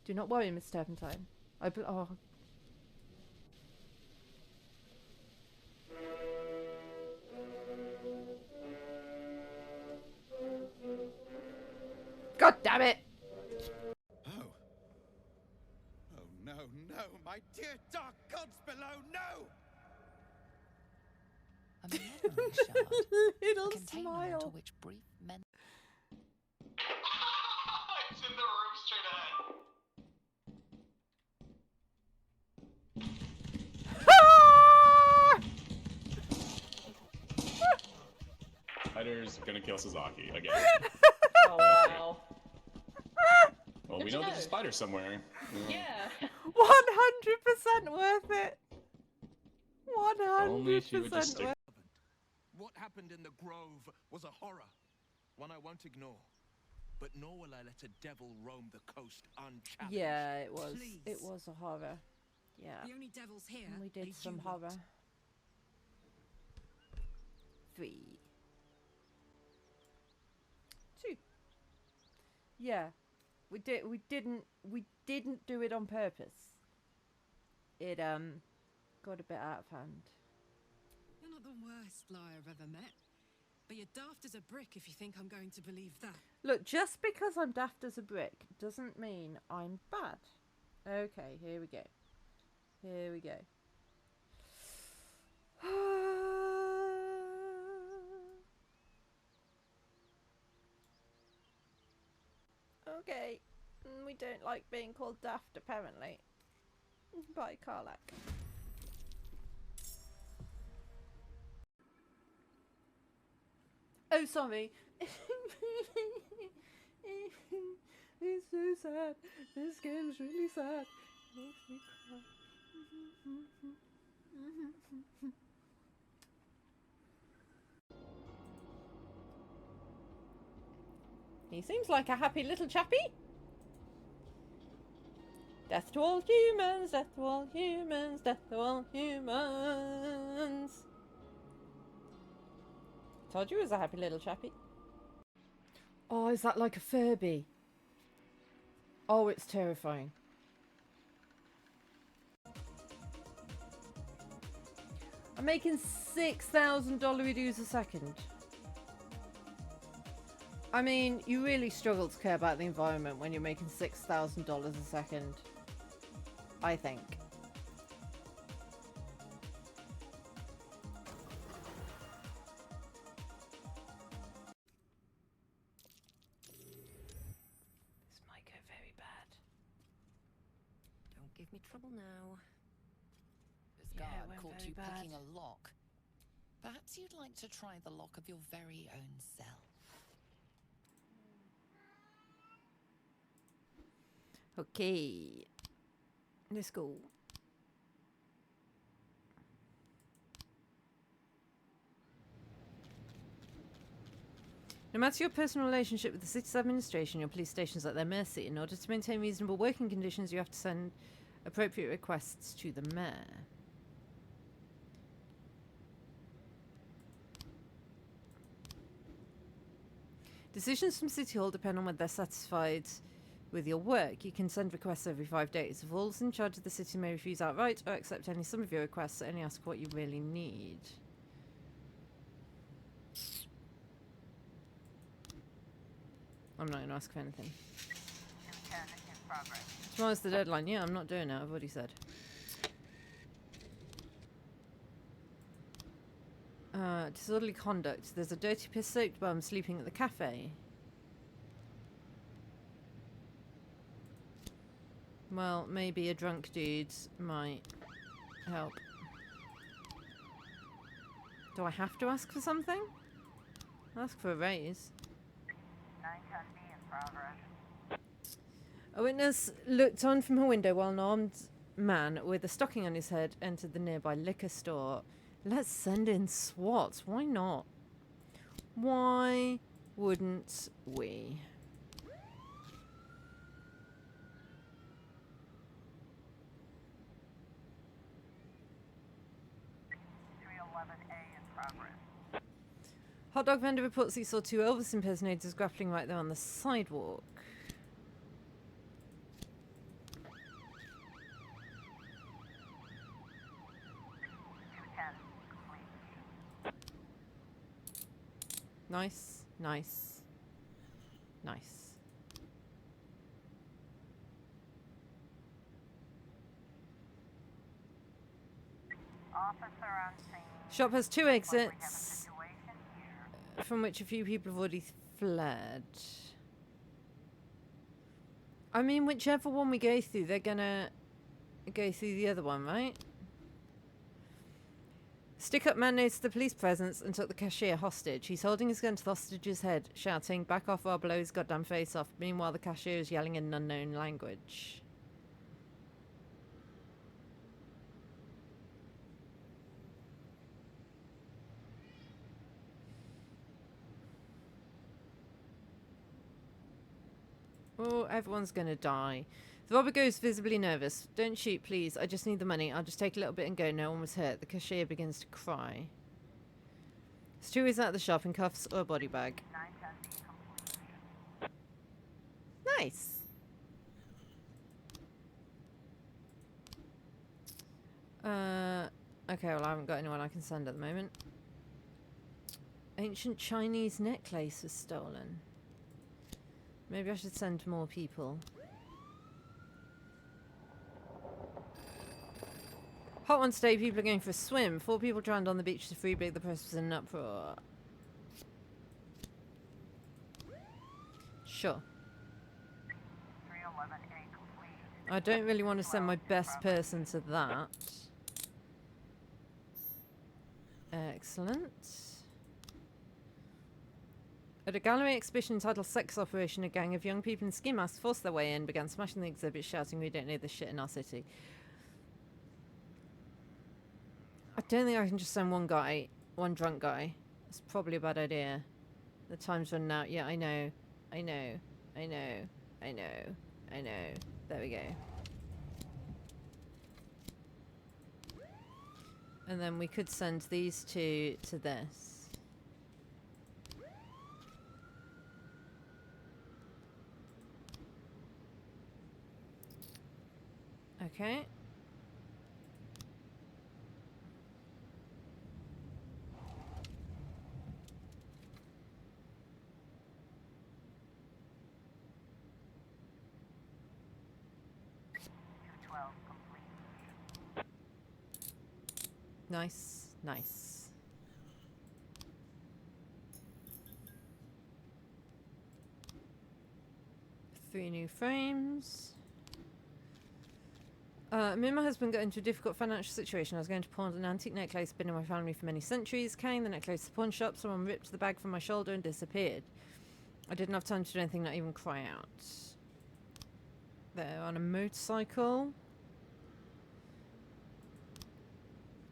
Do not worry, Miss Turpentine. Oh. God damn it! Oh. Oh no, no, my dear dark gods below, no! A mirroring shard. Little container smile. onto which brief men. It's in the room straight ahead. Spider's gonna kill Sasaki again. Oh wow. Well, we know there's a spider somewhere. Yeah. 100% worth it. Only if you would just 100% stick. worth What happened in the grove was a horror, one I won't ignore. But nor will I let a devil roam the coast unchallenged. Yeah, it was. Please. It was a horror. Yeah. The only devils here. And we did are some you horror. lot. 3. 2. Yeah. We didn't do it on purpose. It got a bit out of hand. You're not the worst liar I've ever met. But you're daft as a brick if you think I'm going to believe that. Look, just because I'm daft as a brick doesn't mean I'm bad. Okay, here we go. Here we go. Okay. We don't like being called daft, apparently. By Karlak. Oh, sorry. It's so sad. This game's really sad. It makes me cry. He seems like a happy little chappy. Death to all humans, death to all humans, death to all humans. Told you he was a happy little chappy. Oh, is that like a Furby? Oh, it's terrifying. I'm making $6,000 redos a second. I mean, you really struggle to care about the environment when you're making $6,000 a second. I think. This might go very bad. Don't give me trouble now. This Yeah, it guard went caught very you bad. picking a lock. Perhaps you'd like to try the lock of your very own self. Okay. Let's go. No matter your personal relationship with the city's administration, your police station's at their mercy. In order to maintain reasonable working conditions, you have to send appropriate requests to the mayor. Decisions from City Hall depend on whether they're satisfied with your work. You can send requests every 5 days. If all's in charge of the city may refuse outright or accept only some of your requests, only ask what you really need. I'm not going to ask for anything. 210 in progress. Tomorrow's the deadline. Yeah, I'm not doing it. I've already said. Disorderly conduct. There's a dirty piss-soaked bum sleeping at the cafe. Well, maybe a drunk dude might help. Do I have to ask for something? Ask for a raise. 910B in progress. A witness looked on from her window while an armed man with a stocking on his head entered the nearby liquor store. Let's send in SWAT. Why not? Why wouldn't we? Hot dog vendor reports he saw two Elvis impersonators grappling right there on the sidewalk. Nice, nice, nice. Officer on scene. Shop has two We have a exits, situation here. from which a few people have already fled. I mean, whichever one we go through, they're gonna go through the other one, right? Stick-up man noticed the police presence and took the cashier hostage. He's holding his gun to the hostage's head, shouting, "Back off or I'll blow his goddamn face off." Meanwhile, the cashier is yelling in an unknown language. Oh, everyone's gonna die. The robber goes visibly nervous. "Don't shoot, please. I just need the money. I'll just take a little bit and go. No one was hurt." The cashier begins to cry. Stu is out of the shop in cuffs or a body bag. 910B complete. Nice. Okay, well, I haven't got anyone I can send at the moment. Ancient Chinese necklace was stolen. Maybe I should send more people. Hot one today, people are going for a swim. 4 people drowned on the beach to Freebig. The press was in an uproar. Sure. 311A complete. I don't really want to send my best person to that. Excellent. At a gallery exhibition entitled Sex Operation, a gang of young people in ski masks forced their way in, began smashing the exhibit, shouting, "We don't need this shit in our city." I don't think I can just send one drunk guy. It's probably a bad idea. The time's running out. Yeah, I know. There we go. And then we could send these two to this. Okay. Nice, nice. Three new frames. Me and my husband got into a difficult financial situation. I was going to pawn an antique necklace been in my family for many centuries. Carrying the necklace to the pawn shop, someone ripped the bag from my shoulder and disappeared. I didn't have time to do anything, not even cry out. They're on a motorcycle.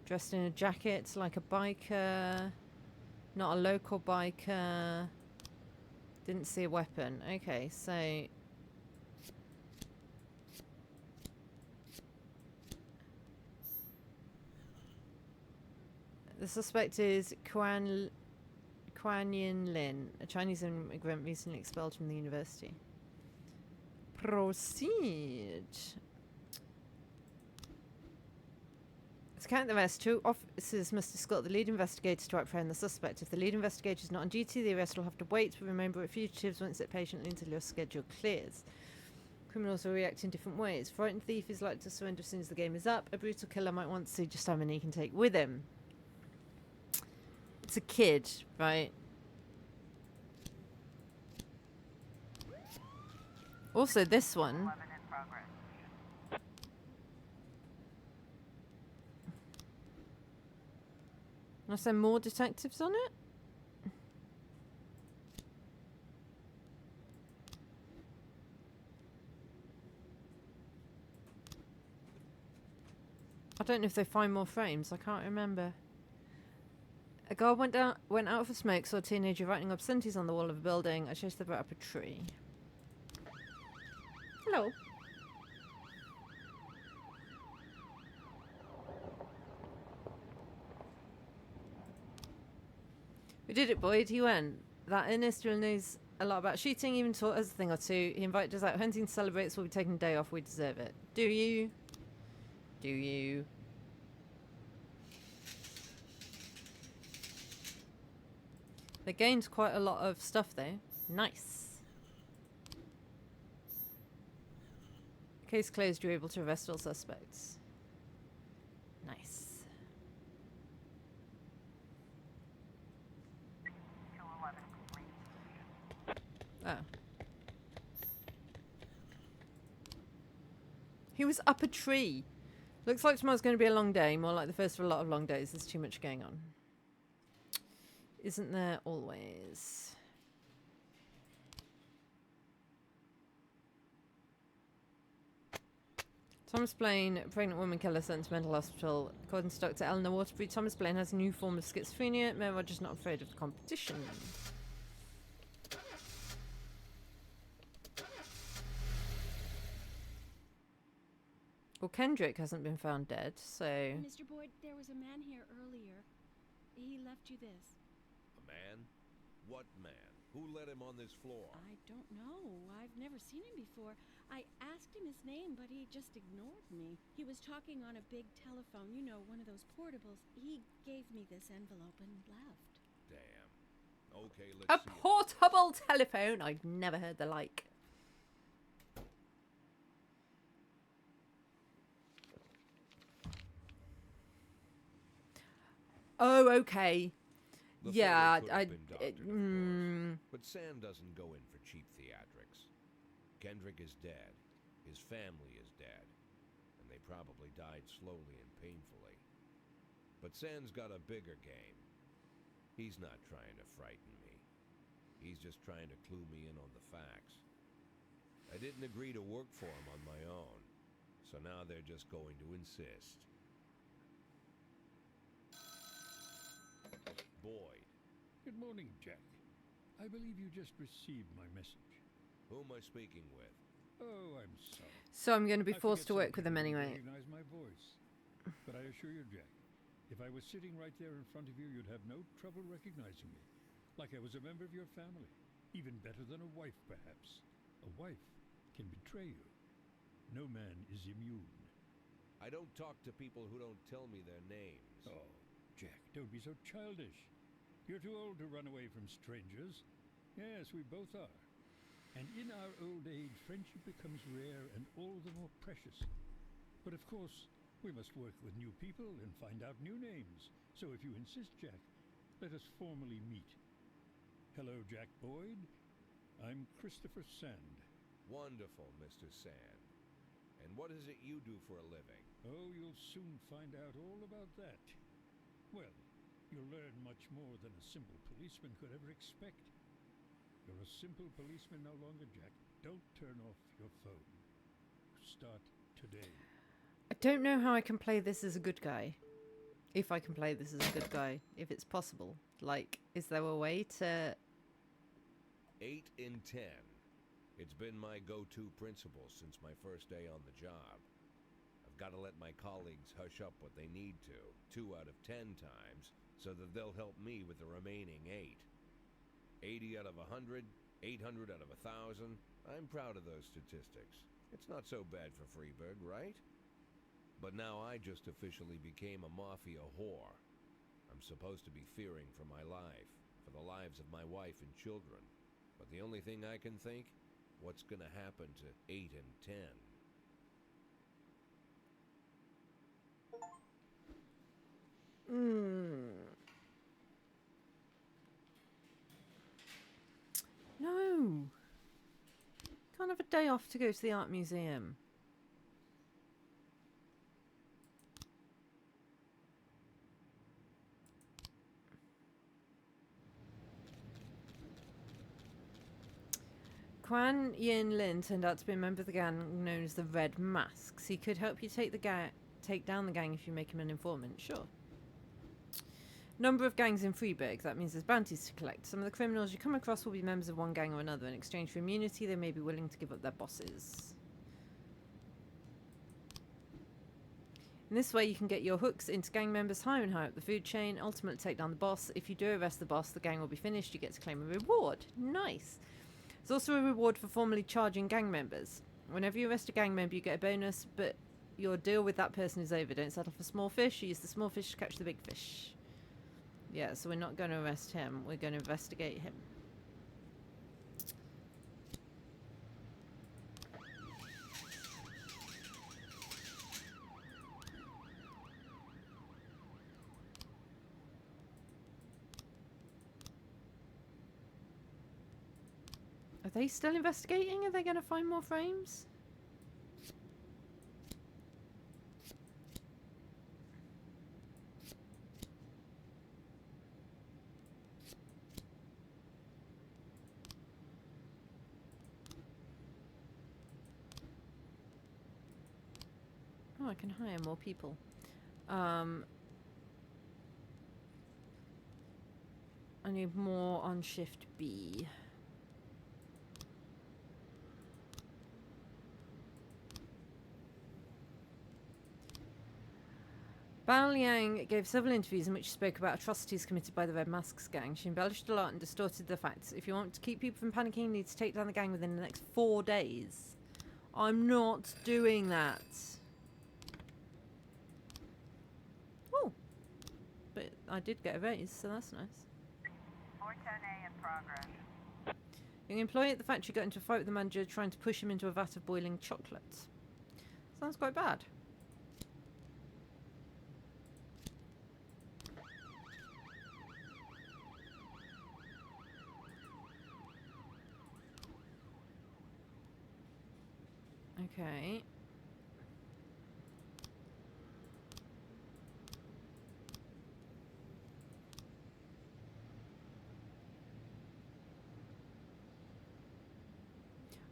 Dressed in a jacket like a biker. Not a local biker. Didn't see a weapon. Okay, so... the suspect is Kuan Yin Lin, a Chinese immigrant recently expelled from the university. Proceed. To count the rest, two officers must escort the lead investigator to apprehend the suspect. If the lead investigator is not on duty, the arrest will have to wait. But remember, at fugitives won't sit patiently until your schedule clears. Criminals will react in different ways. Frightened thief is likely to surrender as soon as the game is up. A brutal killer might want to see just how many he can take with him. It's a kid, right? Also, this one. Unless there are more detectives on it? I don't know if they find more frames. I can't remember. A guard went out for smoke, saw a teenager writing obscenities on the wall of a building. I chased the rat up a tree. Hello. We did it, Boyd. He went. That Ernest really knows a lot about shooting, even taught us a thing or two. He invited us out hunting to celebrate, so we'll be taking a day off. We deserve it. Do you? Do you? They gained quite a lot of stuff, though. Nice. Case closed. You're able to arrest all suspects. Nice. Oh. He was up a tree. Looks like tomorrow's going to be a long day. More like the first of a lot of long days. There's too much going on. Isn't there always? Thomas Blaine, a pregnant woman killer sent to mental hospital. According to Dr. Eleanor Waterbury, Thomas Blaine has a new form of schizophrenia. Mayor Roger's not afraid of the competition. Well, Kendrick hasn't been found dead, so... Mr. Boyd, there was a man here earlier. He left you this. A man? What man? Who let him on this floor? I don't know. I've never seen him before. I asked him his name, but he just ignored me. He was talking on a big telephone, you know, one of those portables. He gave me this envelope and left. Damn. Okay, let's a see portable telephone? I've never heard the like. Oh, okay. The Yeah, photo could have been doctored, of course, but Sam doesn't go in for cheap theatrics. Kendrick is dead. His family is dead. And they probably died slowly and painfully. But Sam's got a bigger game. He's not trying to frighten me. He's just trying to clue me in on the facts. I didn't agree to work for him on my own, so now they're just going to insist. Boyd. Good morning, Jack. I believe you just received my message. Who am I speaking with? Oh, I'm sorry. So I'm going to be I forced to forget work with some him people anyway. Recognize my voice. But I assure you, Jack, if I was sitting right there in front of you, you'd have no trouble recognizing me. Like I was a member of your family. Even better than a wife, perhaps. A wife can betray you. No man is immune. I don't talk to people who don't tell me their names. Oh, Jack, don't be so childish. You're too old to run away from strangers. Yes, we both are. And in our old age, friendship becomes rare and all the more precious. But of course, we must work with new people and find out new names. So if you insist, Jack, let us formally meet. Hello, Jack Boyd. I'm Christopher Sand. Wonderful, Mr. Sand. And what is it you do for a living? Oh, you'll soon find out all about that. Well, you'll learn much more than a simple policeman could ever expect. You're a simple policeman no longer, Jack. Don't turn off your phone. Start today. I don't know how I can play this as a good guy. If I can play this as a good guy, if it's possible. Like, is there a way to... 8 in 10. It's been my go-to principle since my first day on the job. I've got to let my colleagues hush up what they need to, 2 out of 10 times, so that they'll help me with the remaining 8. 80 out of 100, 800 out of 1,000. I'm proud of those statistics. It's not so bad for Freeburg, right? But now I just officially became a mafia whore. I'm supposed to be fearing for my life, for the lives of my wife and children. But the only thing I can think, what's gonna happen to 8 and 10? No. Can't have a day off to go to the art museum. Quan Yin Lin turned out to be a member of the gang known as the Red Masks. He could help you take down the gang if you make him an informant. Sure. Number of gangs in Freeburg. That means there's bounties to collect. Some of the criminals you come across will be members of one gang or another. In exchange for immunity, they may be willing to give up their bosses. In this way, you can get your hooks into gang members higher and higher up the food chain, ultimately take down the boss. If you do arrest the boss, the gang will be finished. You get to claim a reward. Nice. There's also a reward for formally charging gang members. Whenever you arrest a gang member, you get a bonus, but your deal with that person is over. Don't settle for small fish. Use the small fish to catch the big fish. Yeah, so we're not going to arrest him. We're going to investigate him. Are they still investigating? Are they going to find more frames? Oh, I can hire more people. I need more on shift B. Bao Liang gave several interviews in which she spoke about atrocities committed by the Red Masks gang. She embellished a lot and distorted the facts. If you want to keep people from panicking, you need to take down the gang within the next 4 days. I'm not doing that. Oh, but I did get a raise, so that's nice. 410A in progress. Young employee at the factory got into a fight with the manager, trying to push him into a vat of boiling chocolate. Sounds quite bad. Okay.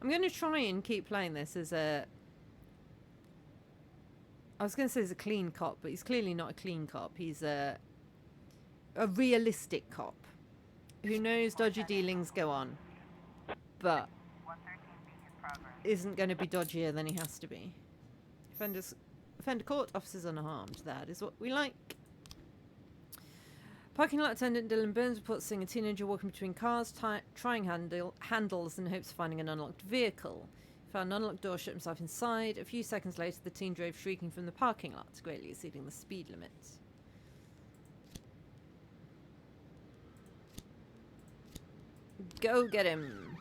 I'm going to try and keep playing this as a... I was going to say as a clean cop, but he's clearly not a clean cop. He's a realistic cop who knows dodgy dealings go on, but isn't going to be dodgier than he has to be. Offender caught, officers unharmed. That is what we like. Parking lot attendant Dylan Burns reports seeing a teenager walking between cars, trying handles in hopes of finding an unlocked vehicle. He found an unlocked door, shut himself inside. A few seconds later, the teen drove shrieking from the parking lot, greatly exceeding the speed limit. Go get him.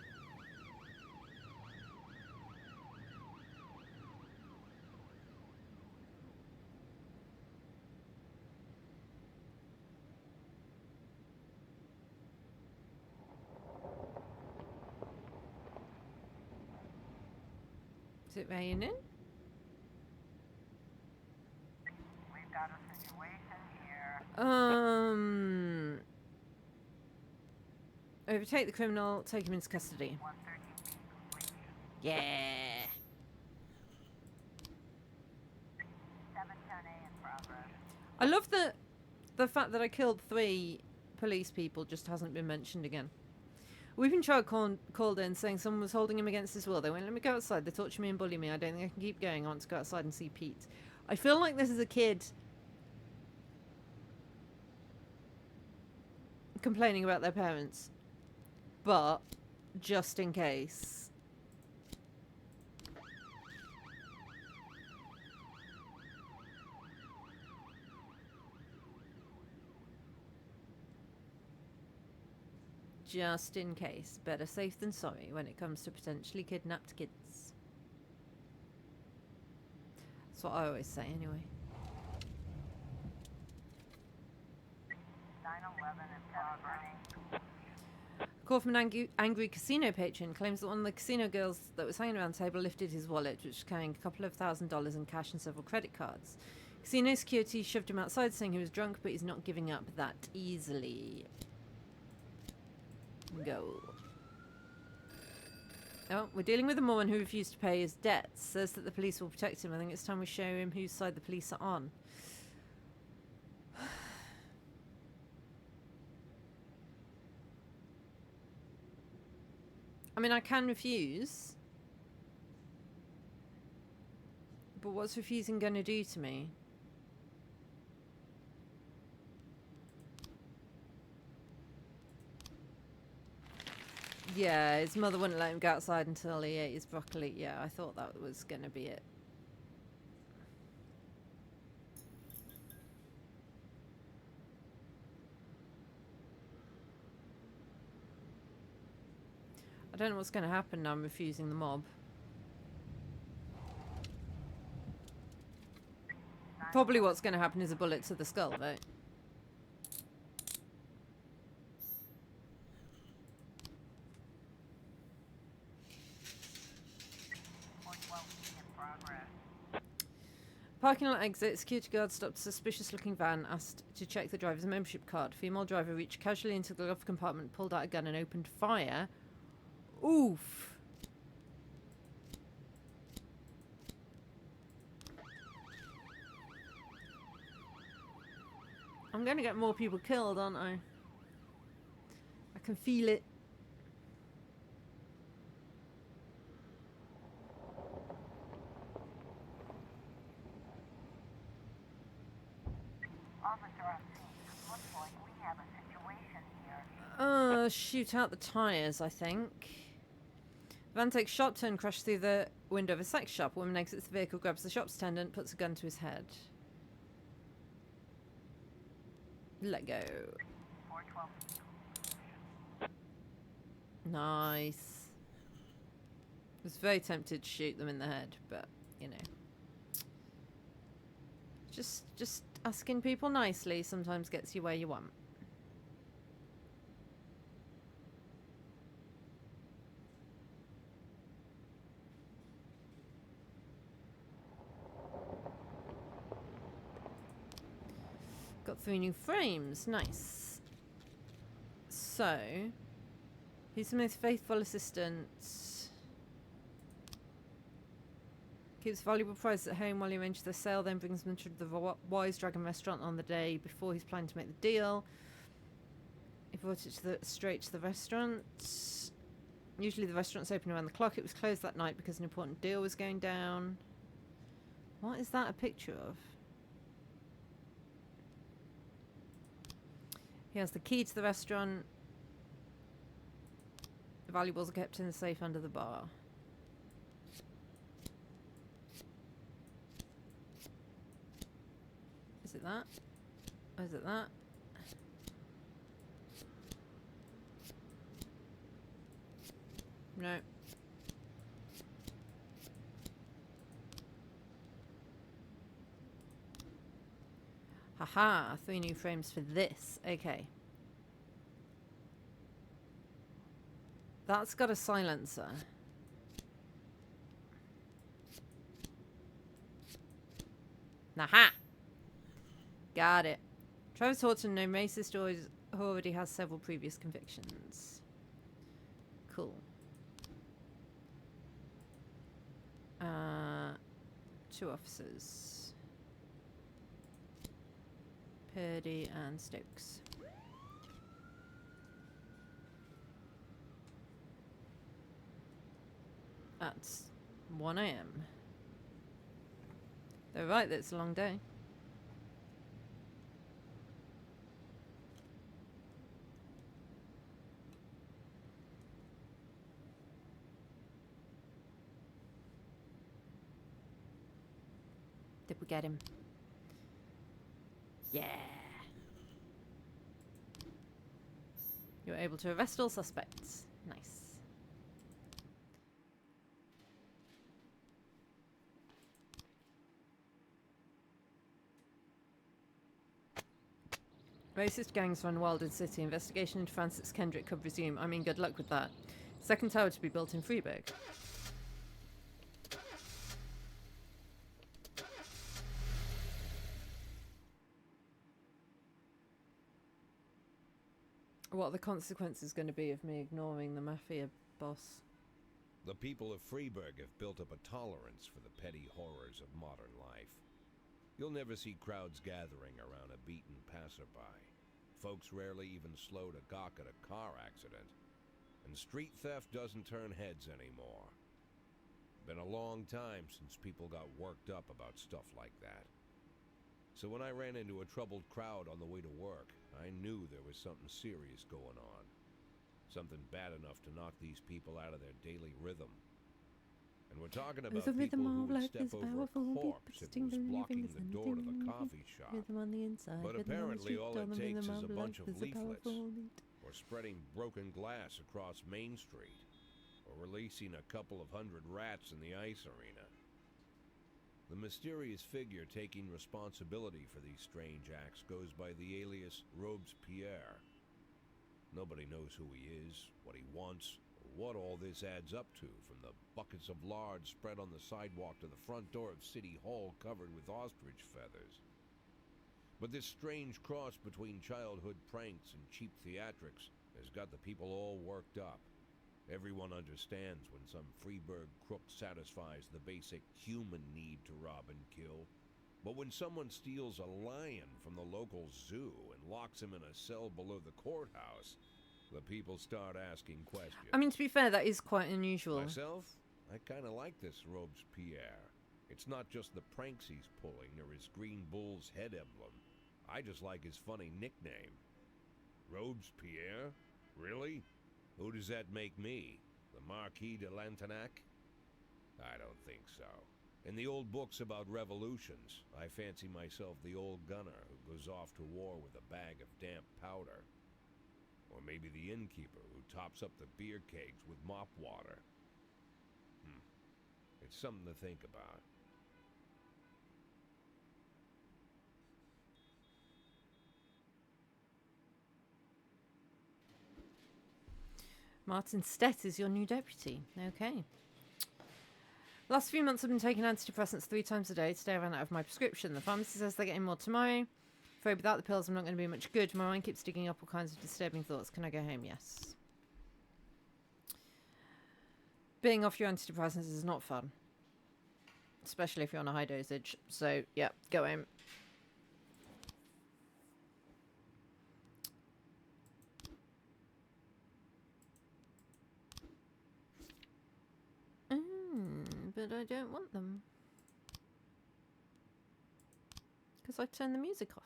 Is it raining? We've got a situation here. Overtake the criminal, take him into custody. Yeah. 710A in progress. I love the fact that I killed 3 police people just hasn't been mentioned again. Weeping Child called in saying someone was holding him against his will. They went, let me go outside. They torture me and bully me. I don't think I can keep going. I want to go outside and see Pete. I feel like this is a kid complaining about their parents. But, just in case. Just in case. Better safe than sorry when it comes to potentially kidnapped kids. That's what I always say anyway. 911 in progress. A call from an angry casino patron claims that one of the casino girls that was hanging around the table lifted his wallet, which was carrying a couple of $1,000 in cash and several credit cards. Casino security shoved him outside saying he was drunk, but he's not giving up that easily. Go. Oh, we're dealing with a woman who refused to pay his debts. Says that the police will protect him. I think it's time we show him whose side the police are on. I mean, I can refuse. But what's refusing going to do to me? Yeah, his mother wouldn't let him go outside until he ate his broccoli. Yeah, I thought that was going to be it. I don't know what's going to happen now I'm refusing the mob. Probably what's going to happen is a bullet to the skull, though. Parking lot exit, security guard stopped a suspicious-looking van, asked to check the driver's membership card. Female driver reached casually into the glove compartment, pulled out a gun and opened fire. Oof. I'm going to get more people killed, aren't I? I can feel it. Shoot out the tyres, I think. Van takes sharp turn, crashes through the window of a sex shop. Woman exits the vehicle, grabs the shop's attendant, puts a gun to his head. Let go. Nice. I was very tempted to shoot them in the head, but, you know. Just asking people nicely sometimes gets you where you want. Got 3 new frames. Nice. So, who's the most faithful assistant? Keeps valuable prizes at home while he arranges the sale, then brings them to the Wise Dragon restaurant on the day before he's planning to make the deal. He brought it straight to the restaurant. Usually the restaurant's open around the clock. It was closed that night because an important deal was going down. What is that a picture of? He has the key to the restaurant. The valuables are kept in the safe under the bar. Is it that? Or is it that? No. Haha, 3 new frames for this. Okay. That's got a silencer. Naha! Got it. Travis Horton, no racist, who already has several previous convictions. Cool. 2 officers. Purdy and Stokes. That's 1 AM. They're right, that's a long day. Did we get him? Yeah. You're able to arrest all suspects. Nice. Racist gangs run wild in city. Investigation into Francis Kendrick could resume. I mean, good luck with that. Second tower to be built in Freeburg. What are the consequences going to be of me ignoring the mafia boss? The people of Freeburg have built up a tolerance for the petty horrors of modern life. You'll never see crowds gathering around a beaten passerby. Folks rarely even slow to gawk at a car accident. And street theft doesn't turn heads anymore. Been a long time since people got worked up about stuff like that. So when I ran into a troubled crowd on the way to work, I knew there was something serious going on. Something bad enough to knock these people out of their daily rhythm. And we're talking about people who would step over a corpse if it was blocking the door to the coffee shop. But apparently all it takes is a bunch of leaflets, or spreading broken glass across Main Street, or releasing a couple of 100 rats in the ice arena. The mysterious figure taking responsibility for these strange acts goes by the alias Robespierre. Nobody knows who he is, what he wants, or what all this adds up to, from the buckets of lard spread on the sidewalk to the front door of City Hall covered with ostrich feathers. But this strange cross between childhood pranks and cheap theatrics has got the people all worked up. Everyone understands when some Freeburg crook satisfies the basic human need to rob and kill. But when someone steals a lion from the local zoo and locks him in a cell below the courthouse, the people start asking questions. I mean, to be fair, that is quite unusual. Myself, I kind of like this Robespierre. It's not just the pranks he's pulling or his Green Bull's head emblem. I just like his funny nickname. Robespierre? Really? Who does that make me? The Marquis de Lantenac? I don't think so. In the old books about revolutions, I fancy myself the old gunner who goes off to war with a bag of damp powder. Or maybe the innkeeper who tops up the beer kegs with mop water. It's something to think about. Martin Stett is your new deputy. Okay. Last few months I've been taking antidepressants 3 times a day. Today I ran out of my prescription. The pharmacy says they're getting more tomorrow. Afraid without the pills I'm not going to be much good. My mind keeps digging up all kinds of disturbing thoughts. Can I go home? Yes. Being off your antidepressants is not fun. especially if you're on a high dosage. So, yeah, go in. But I don't want them. Because I turned the music off.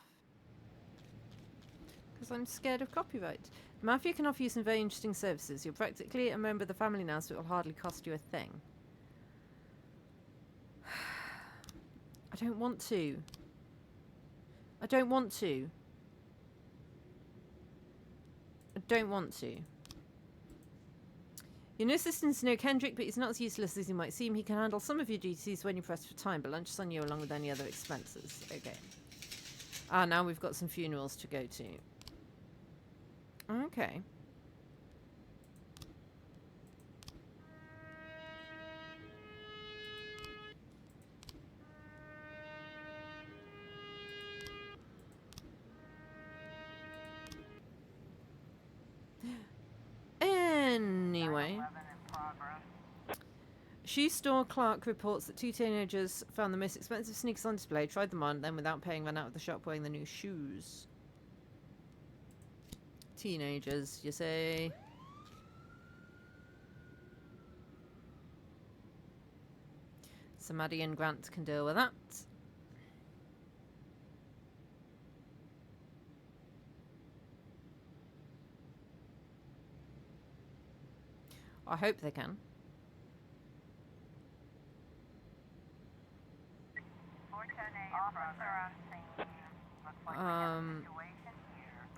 Because I'm scared of copyright. Mafia can offer you some very interesting services. You're practically a member of the family now, so it will hardly cost you a thing. I don't want to. I don't want to. I don't want to. Your new assistant's no Kendrick, but he's not as useless as he might seem. He can handle some of your duties when you press for time, but lunch is on you along with any other expenses. Okay. Ah, now we've got some funerals to go to. Okay. Anyway. Shoe store clerk reports that 2 teenagers found the most expensive sneakers on display, tried them on, then without paying ran out of the shop wearing the new shoes. Teenagers, you say? So Maddie and Grant can deal with that. I hope they can.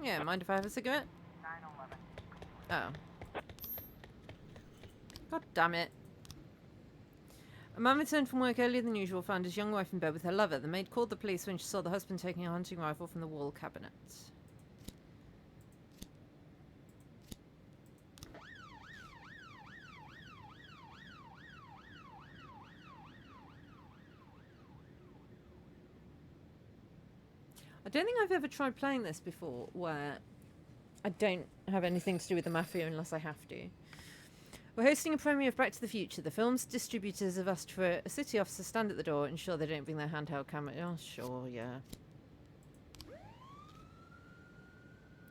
Yeah, mind if I have a cigarette? Oh. God damn it. A man returned from work earlier than usual, found his young wife in bed with her lover. The maid called the police when she saw the husband taking a hunting rifle from the wall cabinet. I don't think I've ever tried playing this before, where I don't have anything to do with the Mafia unless I have to. We're hosting a premiere of Back to the Future. The film's distributors have asked for a city officer stand at the door and ensure they don't bring their handheld camera. Oh, sure, yeah.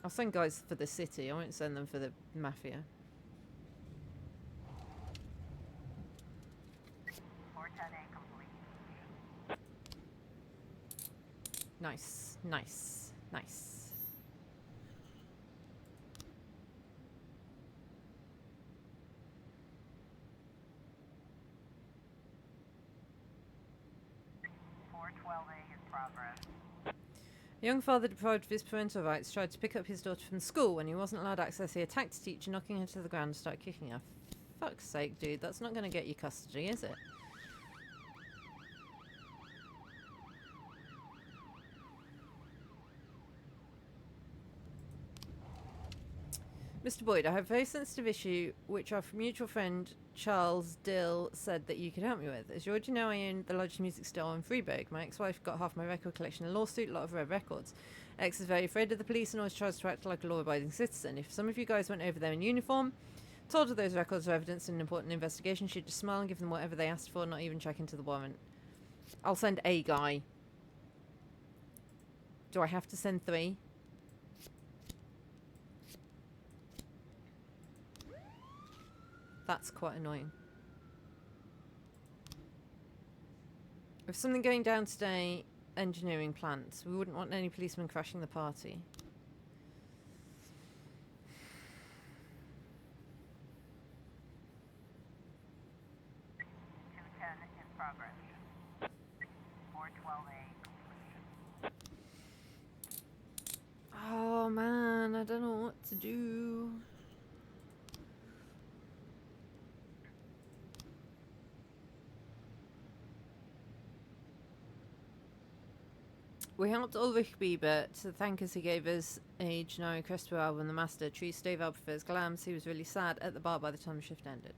I'll send guys for the city. I won't send them for the Mafia. Nice, nice, nice. A young father deprived of his parental rights tried to pick up his daughter from school. When he wasn't allowed access, he attacked the teacher, knocking her to the ground and started kicking her. Fuck's sake, dude, that's not going to get you custody, is it? Mr. Boyd, I have a very sensitive issue which our mutual friend Charles Dill said that you could help me with. As you already know, I own the largest music store in Freeburg. My ex-wife got half my record collection in a lawsuit, a lot of red records. Ex is very afraid of the police and always tries to act like a law-abiding citizen. If some of you guys went over there in uniform, told her those records are evidence in an important investigation, she'd just smile and give them whatever they asked for, not even check into the warrant. I'll send a guy. Do I have to send 3? That's quite annoying. If something going down today, engineering plant, we wouldn't want any policemen crashing the party. Oh man, I don't know what to do. We helped Ulrich Bieber to thank us. He gave us a Gennaro Crespo album, The Master. Tree Stave out prefers glams. He was really sad at the bar by the time the shift ended.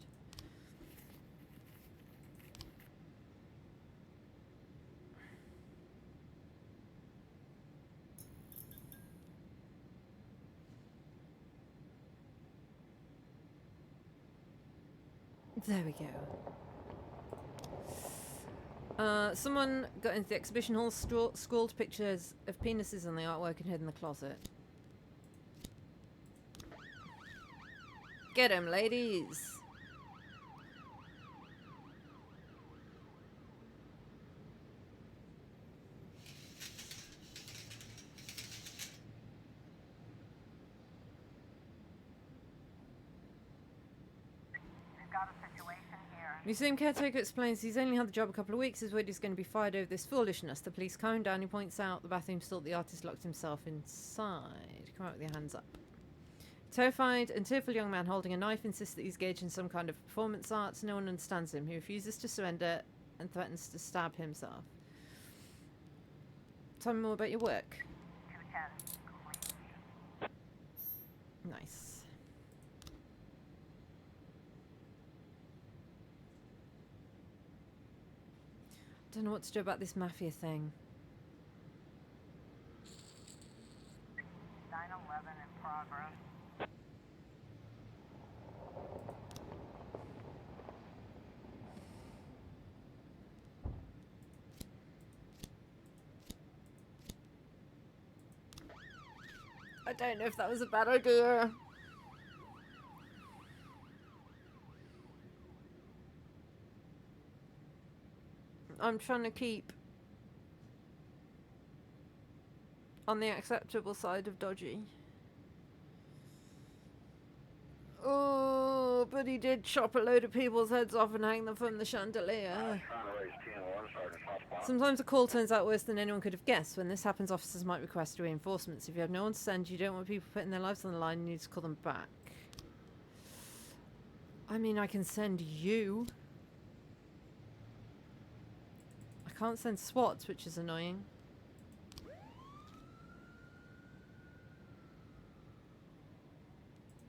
There we go. Someone got into the exhibition hall, scrawled pictures of penises on the artwork and hid in the closet. Get 'em, ladies! We've got a situation here. Museum caretaker explains he's only had the job a couple of weeks. He's worried he's going to be fired over this foolishness. The police calm down. He points out the bathroom stall. The artist locked himself inside. Come out with your hands up. Terrified and tearful young man holding a knife insists that he's engaged in some kind of performance art. No one understands him. He refuses to surrender and threatens to stab himself. Tell me more about your work. 210, complete. Nice. Don't know what to do about this mafia thing. 911 in progress. I don't know if that was a bad idea. I'm trying to keep on the acceptable side of dodgy. Oh, but he did chop a load of people's heads off and hang them from the chandelier. Sometimes a call turns out worse than anyone could have guessed. When this happens, officers might request reinforcements. If you have no one to send, you don't want people putting their lives on the line, you need to call them back. I mean, I can send you. I can't send SWAT, which is annoying.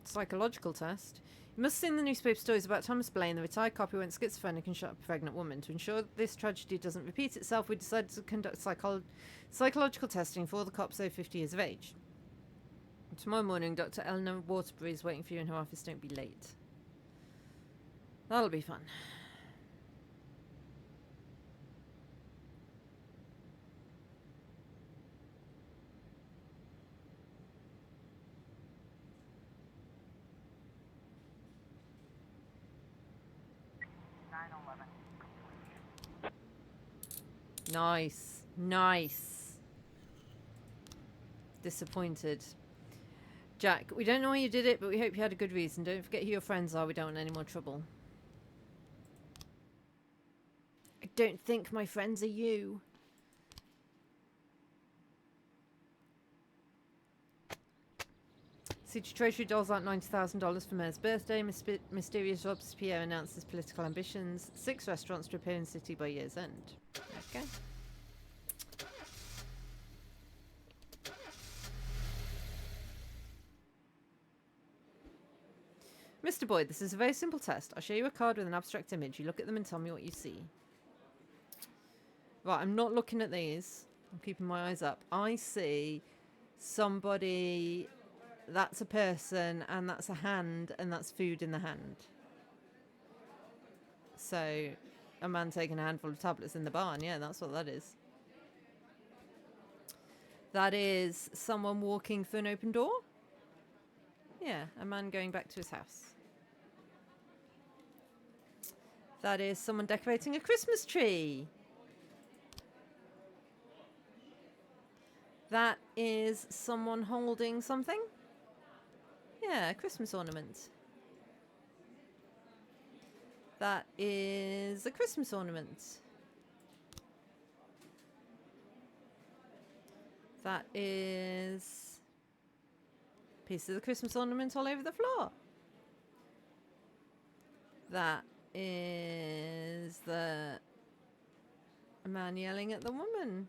Psychological test. You must have seen the newspaper stories about Thomas Blaine, the retired cop who went schizophrenic and shot a pregnant woman. To ensure this tragedy doesn't repeat itself, we decided to conduct psychological testing for all the cops over 50 years of age. Tomorrow morning, Dr. Eleanor Waterbury is waiting for you in her office. Don't be late. That'll be fun. Nice. Nice. Disappointed. Jack, we don't know why you did it, but we hope you had a good reason. Don't forget who your friends are. We don't want any more trouble. I don't think my friends are you. City Treasury doles out $90,000 for Mayor's birthday. Mysterious Robespierre announces political ambitions. 6 restaurants to appear in city by year's end. Okay. Mr. Boyd, this is a very simple test. I'll show you a card with an abstract image. You look at them and tell me what you see. Right, I'm not looking at these. I'm keeping my eyes up. I see somebody... That's a person, and that's a hand, and that's food in the hand. So, a man taking a handful of tablets in the barn. Yeah, that's what that is. That is someone walking through an open door. Yeah, a man going back to his house. That is someone decorating a Christmas tree. That is someone holding something. Yeah, a Christmas ornament. That is a Christmas ornament. That is a piece of the Christmas ornament all over the floor. That is a man yelling at the woman.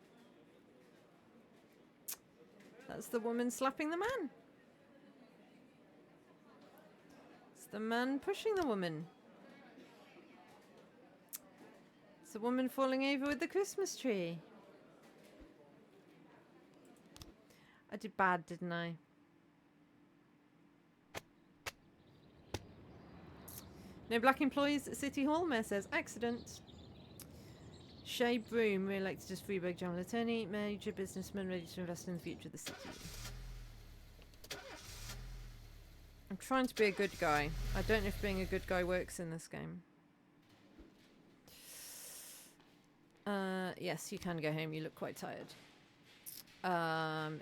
That's the woman slapping the man. It's the man pushing the woman. It's the woman falling over with the Christmas tree. I did bad, didn't I? No black employees at City Hall, Mayor says. Accident. Shay Broom, re-elected as Freeburg General Attorney, major businessman ready to invest in the future of the city. I'm trying to be a good guy. I don't know if being a good guy works in this game. Yes, you can go home. You look quite tired.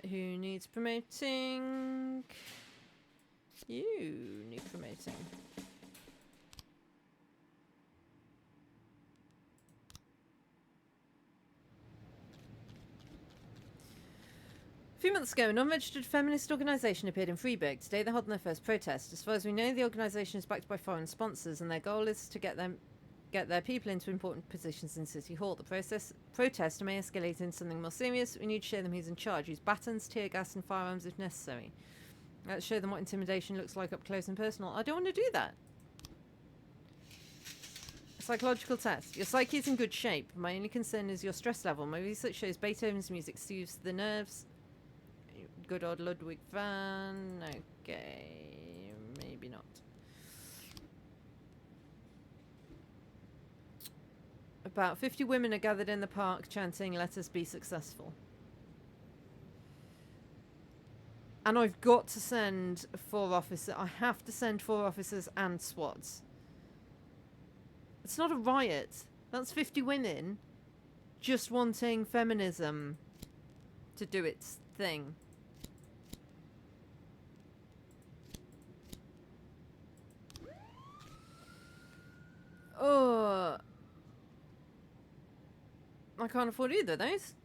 Who needs promoting? You need promoting. A few months ago, a non-registered feminist organisation appeared in Freiburg. Today they're holding their first protest. As far as we know, the organisation is backed by foreign sponsors, and their goal is to get their people into important positions in City Hall. The protest may escalate into something more serious. We need to show them who's in charge. Use batons, tear gas and firearms if necessary. Let's show them what intimidation looks like up close and personal. I don't want to do that. Psychological test. Your psyche is in good shape. My only concern is your stress level. My research shows Beethoven's music soothes the nerves. Good old Ludwig van. Okay, maybe not. About 50 women are gathered in the park chanting, "Let us be successful." And I've got to send 4 officers. I have to send 4 officers and SWATs. It's not a riot. That's 50 women just wanting feminism to do its thing. Oh, I can't afford either of those.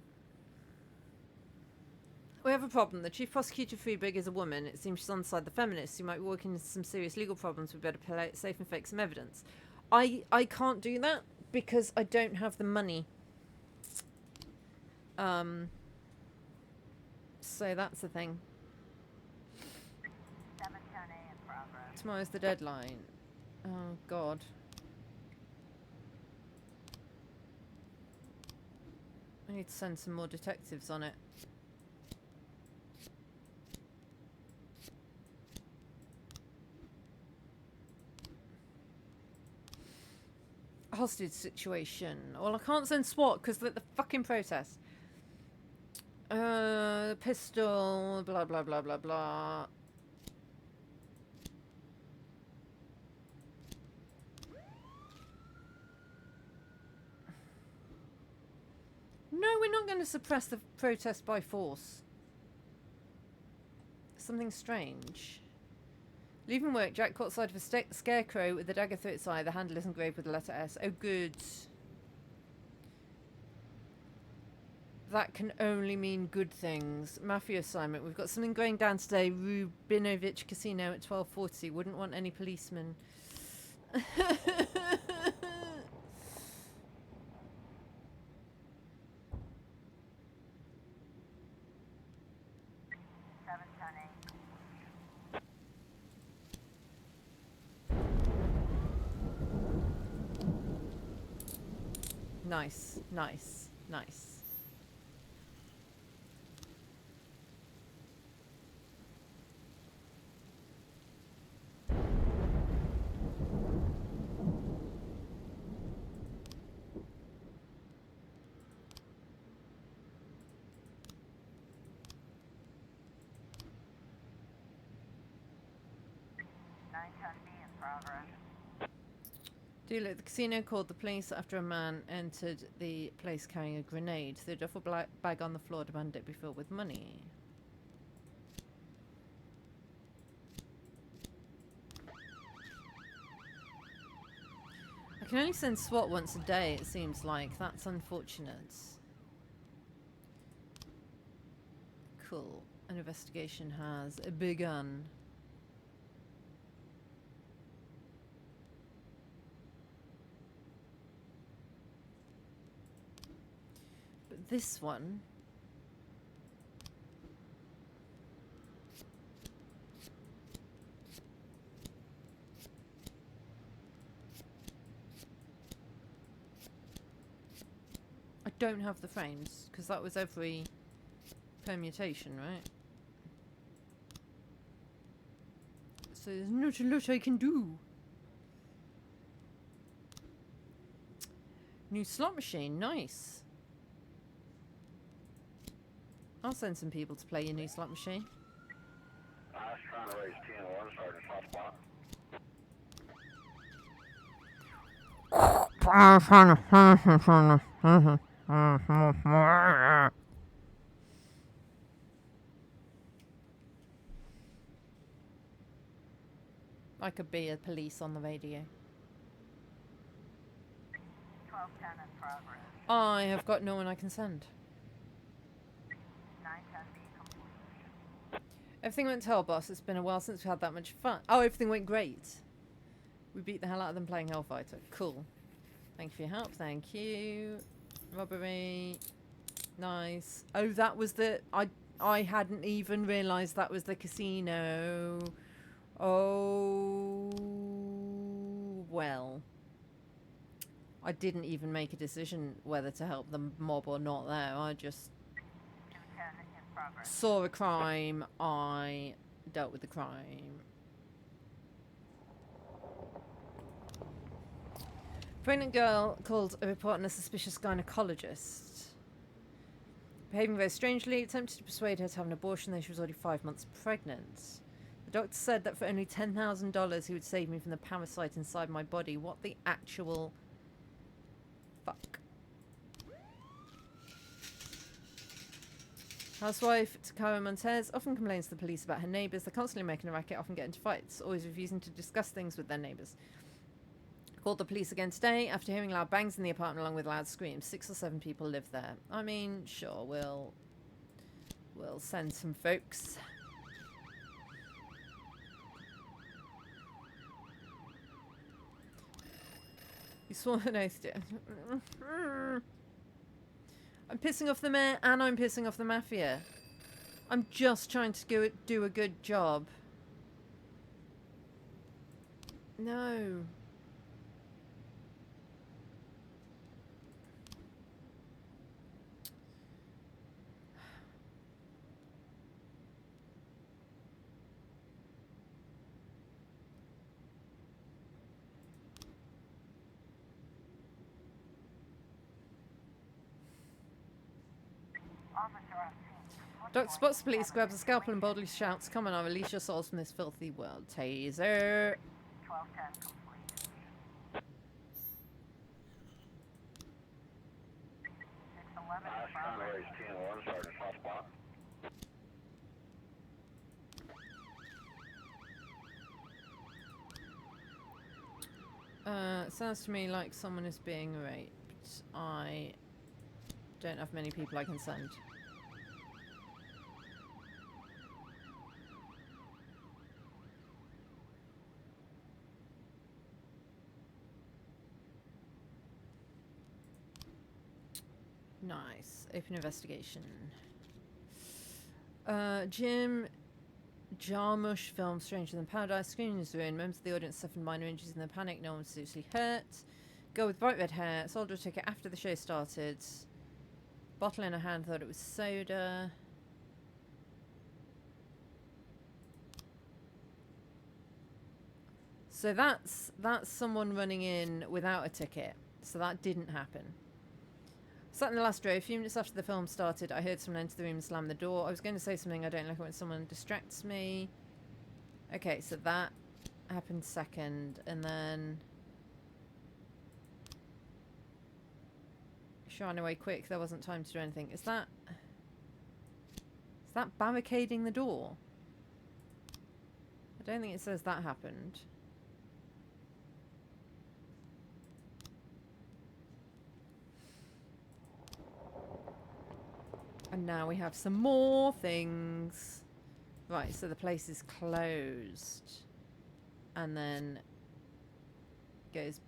We have a problem. The chief prosecutor of Freiburg is a woman. It seems she's on the side of the feminists. You might be walking into some serious legal problems. We better play it safe and fake some evidence. I can't do that because I don't have the money. So that's the thing. 710A in progress. Tomorrow's the deadline. Oh God. I need to send some more detectives on it. Hostage situation. Well, I can't send SWAT because the fucking protest. Pistol, blah blah blah blah blah. No, we're not going to suppress the protest by force. Something strange. Leaving work, Jack caught sight of a scarecrow with a dagger through its eye. The handle is engraved with the letter S. Oh, good. That can only mean good things. Mafia assignment. We've got something going down today. Rubinovich Casino at 12:40. Wouldn't want any policemen. 710A. Nice, nice, nice. Dealer at the casino called the police after a man entered the place carrying a grenade. The duffel bag on the floor demanded it be filled with money. I can only send SWAT once a day, it seems like. That's unfortunate. Cool. An investigation has begun. This one. I don't have the frames because that was every permutation, right? So there's not a lot I can do. New slot machine, nice. I'll send some people to play your new slot machine. I was trying to raise 10-1, Sergeant Hotspot. I could be a police on the radio. 1210 in progress. I have got no one I can send. 910B complete. Everything went to hell, boss. It's been a while since we had that much fun. Oh, everything went great. We beat the hell out of them playing Hellfighter. Cool. Thank you for your help. Thank you. Robbery. Nice. Oh, that was the... I hadn't even realised that was the casino. Oh... Well. I didn't even make a decision whether to help the mob or not there. I just... 210 in progress. saw a crime. I dealt with the crime. Pregnant girl called a report on a suspicious gynecologist. Behaving very strangely, attempted to persuade her to have an abortion, though she was already 5 months pregnant. The doctor said that for only $10,000 he would save me from the parasite inside my body. What the actual fuck? Housewife Takara Montez often complains to the police about her neighbours. They're constantly making a racket, often get into fights, always refusing to discuss things with their neighbours. Called the police again today after hearing loud bangs in the apartment along with loud screams. 6 or 7 people live there. I mean, sure, we'll send some folks. You swore an oath to. I'm pissing off the mayor and I'm pissing off the mafia. I'm just trying to do a good job. No. Doctor spots the police, grabs a scalpel and boldly shouts, "Come on, I'll release your souls from this filthy world." Taser. 1210 complete. 611 I was trying to raise 10-1, Sergeant Hotspot. Sounds to me like someone is being raped. I don't have many people I can send. Nice. Open investigation. Jim Jarmusch film Stranger Than Paradise. Screening is ruined. Members of the audience suffered minor injuries in the panic. No one was seriously hurt. Girl with bright red hair. Sold her a ticket after the show started. Bottle in her hand. Thought it was soda. So that's someone running in without a ticket. So that didn't happen. Sat in the last row. A few minutes after the film started, I heard someone enter the room and slam the door. I was going to say something. I don't like it when someone distracts me. Okay, so that happened second. And then... she ran away quick. There wasn't time to do anything. Is that barricading the door? I don't think it says that happened. And now we have some more things. Right, so the place is closed. And then goes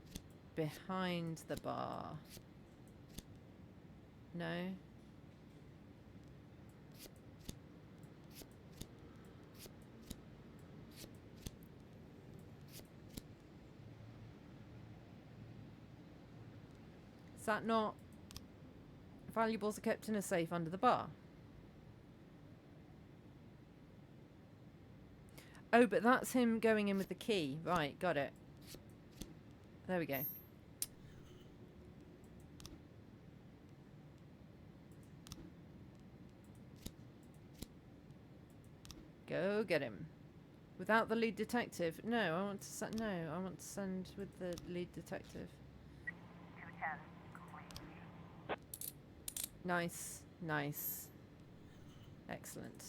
behind the bar. No? Is that not... valuables are kept in a safe under the bar? Oh, but that's him going in with the key. Right, got it. There we go. Go get him. Without the lead detective. No, I want to send. No, I want to send with the lead detective. 210 complete. Nice, nice, excellent.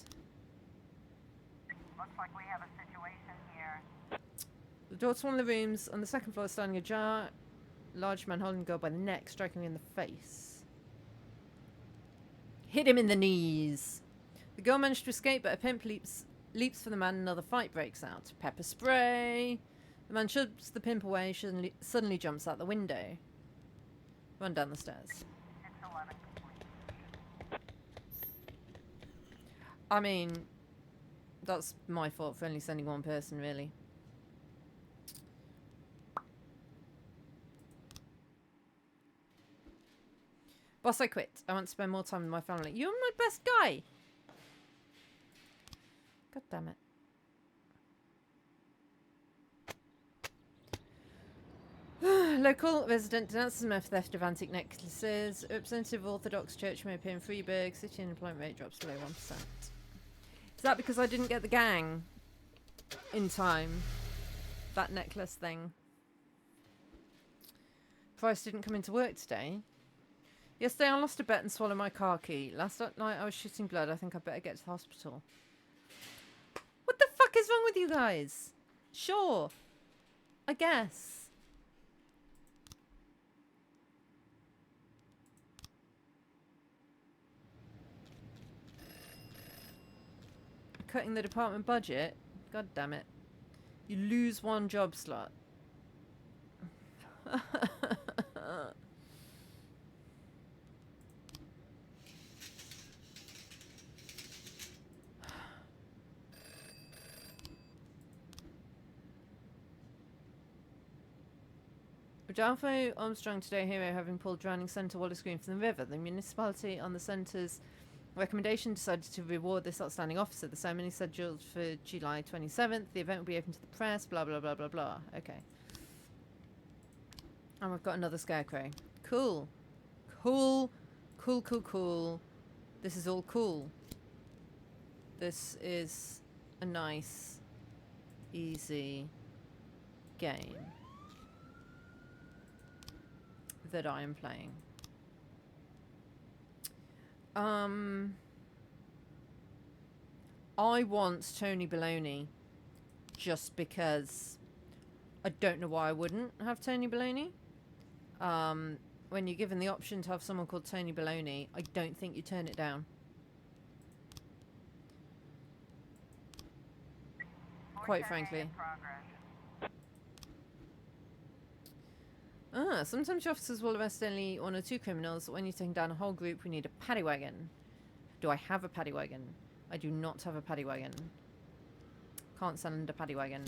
Looks like we have a situation here. The door to one of the rooms on the second floor is standing ajar. Large man holding a girl by the neck, striking her in the face. Hit him in the knees. The girl managed to escape, but a pimp leaps for the man and another fight breaks out. Pepper spray. The man shoves the pimp away, suddenly jumps out the window. Run down the stairs. 611 complete. I mean, that's my fault for only sending one person, really. Boss, I quit. I want to spend more time with my family. You're my best guy! God damn it. Local resident denounces him for theft of antique necklaces. Representative of Orthodox Church may appear in Freiburg. City unemployment rate drops below 1%. Is that because I didn't get the gang in time? That necklace thing. Price didn't come into work today. Yesterday I lost a bet and swallowed my car key. Last night I was shitting blood. I think I better get to the hospital. What the fuck is wrong with you guys? Sure. I guess. Cutting the department budget? God damn it. You lose one job slot. Rodolfo Armstrong today, hero, having pulled drowning Senator Wallace Green from the river. The municipality, on the Senator's recommendation, decided to reward this outstanding officer. The ceremony is scheduled for July 27th. The event will be open to the press, blah, blah, blah, blah, blah. Okay. And we've got another scarecrow. Cool. Cool. Cool, cool, cool. This is all cool. This is a nice, easy game that I am playing. I want Tony Baloney just because I don't know why I wouldn't have Tony Baloney. When you're given the option to have someone called Tony Baloney, I don't think you turn it down. Quite frankly. Sometimes your officers will arrest only one or two criminals. When you're taking down a whole group, we need a paddy wagon. Do I have a paddy wagon? I do not have a paddy wagon. Can't send a paddy wagon.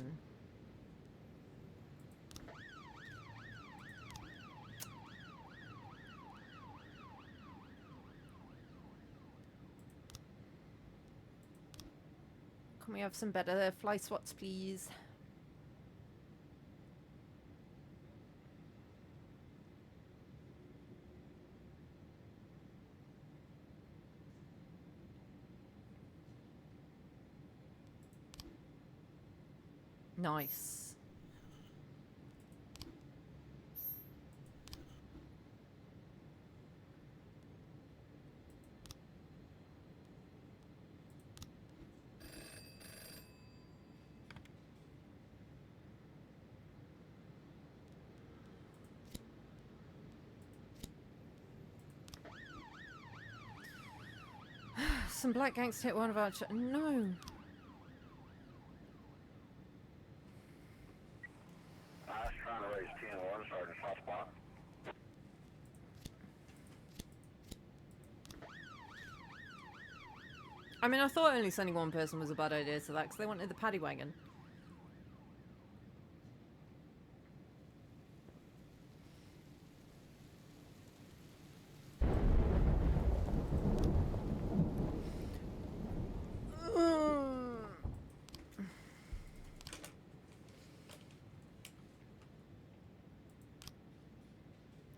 Can we have some better fly swats, please? Nice. Some black gangster hit one of our no. Trying to raise 10-1, Sergeant Southpaw. I mean, I thought only sending one person was a bad idea to that because they wanted the paddy wagon.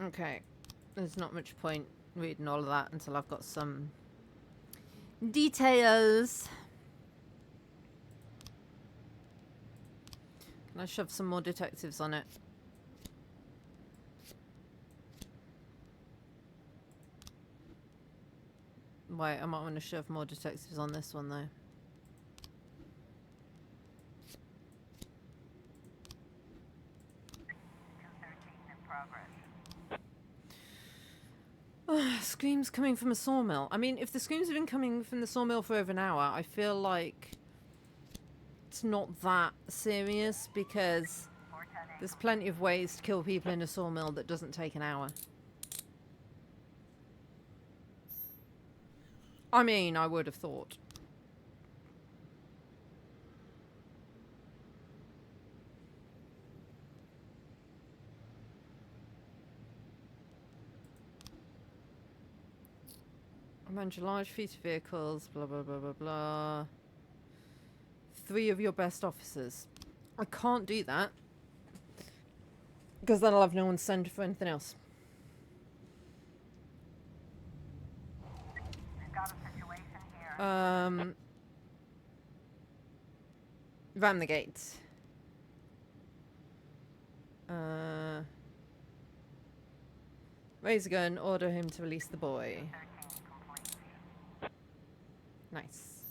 Okay, there's not much point reading all of that until I've got some details. Can I shove some more detectives on it? Wait, I might want to shove more detectives on this one though. Screams coming from a sawmill. I mean, if the screams have been coming from the sawmill for over an hour, I feel like it's not that serious because there's plenty of ways to kill people in a sawmill that doesn't take an hour. I mean, I would have thought. Arrange a large fleet of vehicles, blah, blah, blah, blah, blah. 3 of your best officers. I can't do that. Because then I'll have no one to send for anything else. We've got a situation here. Ram the gates. Raise a gun, order him to release the boy. Nice.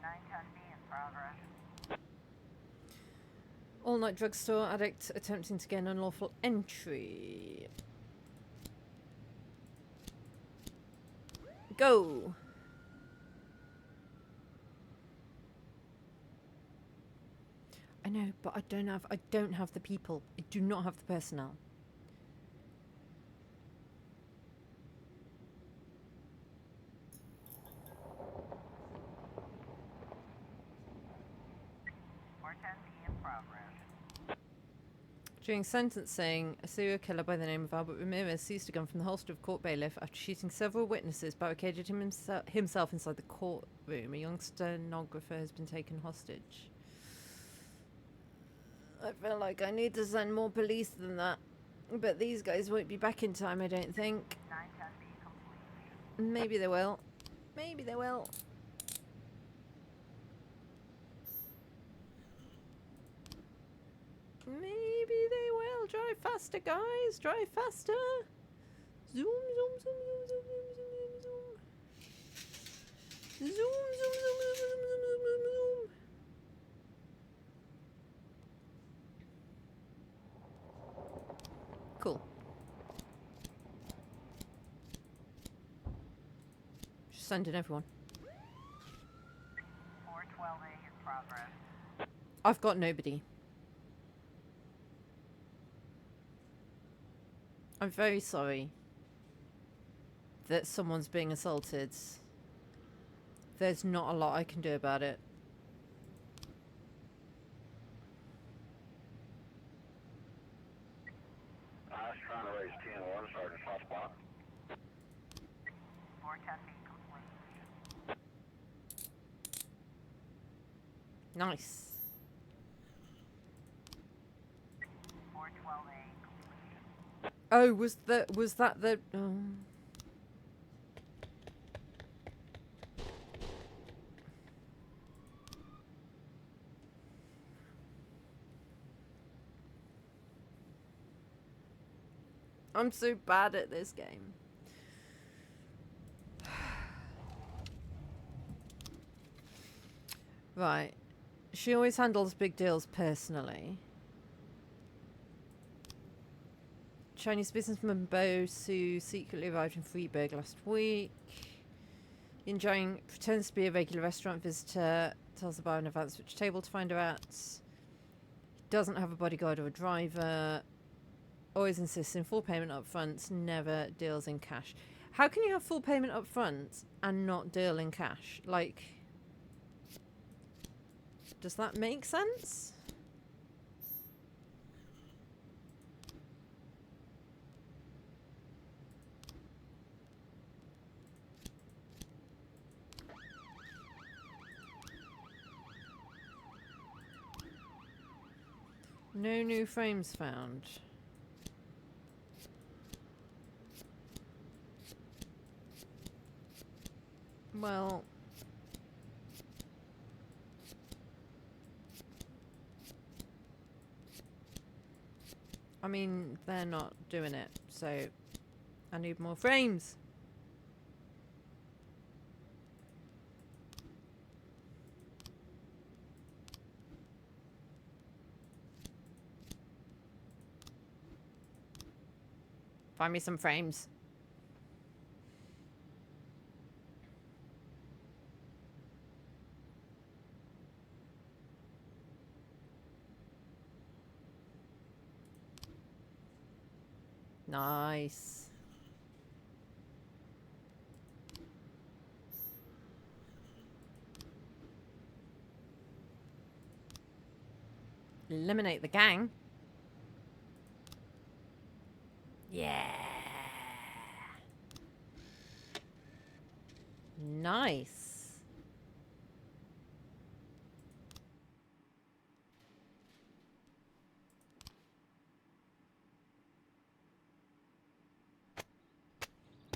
910B in progress. All-night drugstore addict attempting to gain unlawful entry. Go! I know, but I don't have the people. I do not have the personnel. During sentencing, a serial killer by the name of Albert Ramirez seized a gun from the holster of court bailiff after shooting several witnesses, barricaded himself inside the courtroom. A young stenographer has been taken hostage. I feel like I need to send more police than that. But these guys won't be back in time, I don't think. Maybe they will. Maybe they will. Maybe they will. Drive faster, guys. Drive faster. Zoom, zoom, zoom, zoom, zoom, zoom, zoom, zoom. Zoom, zoom, zoom, zoom, zoom, zoom, zoom, zoom. Cool. Just sending everyone. 412A in progress. I've got nobody. I'm very sorry that someone's being assaulted. There's not a lot I can do about it. I was trying to raise 10-1, Sergeant Hotspot. 410B complete. Nice. 412A. Oh, was that the... I'm so bad at this game. Right. She always handles big deals personally. Chinese businessman Bo Su secretly arrived in Freiburg last week. Yin Jiang pretends to be a regular restaurant visitor, tells the bar in advance which table to find her at. Doesn't have a bodyguard or a driver. Always insists in full payment up front, never deals in cash. How can you have full payment up front and not deal in cash? Like, does that make sense? No new frames found. Well, I mean, they're not doing it, so I need more frames. Find me some frames. Nice. Eliminate the gang. Yeah. Nice.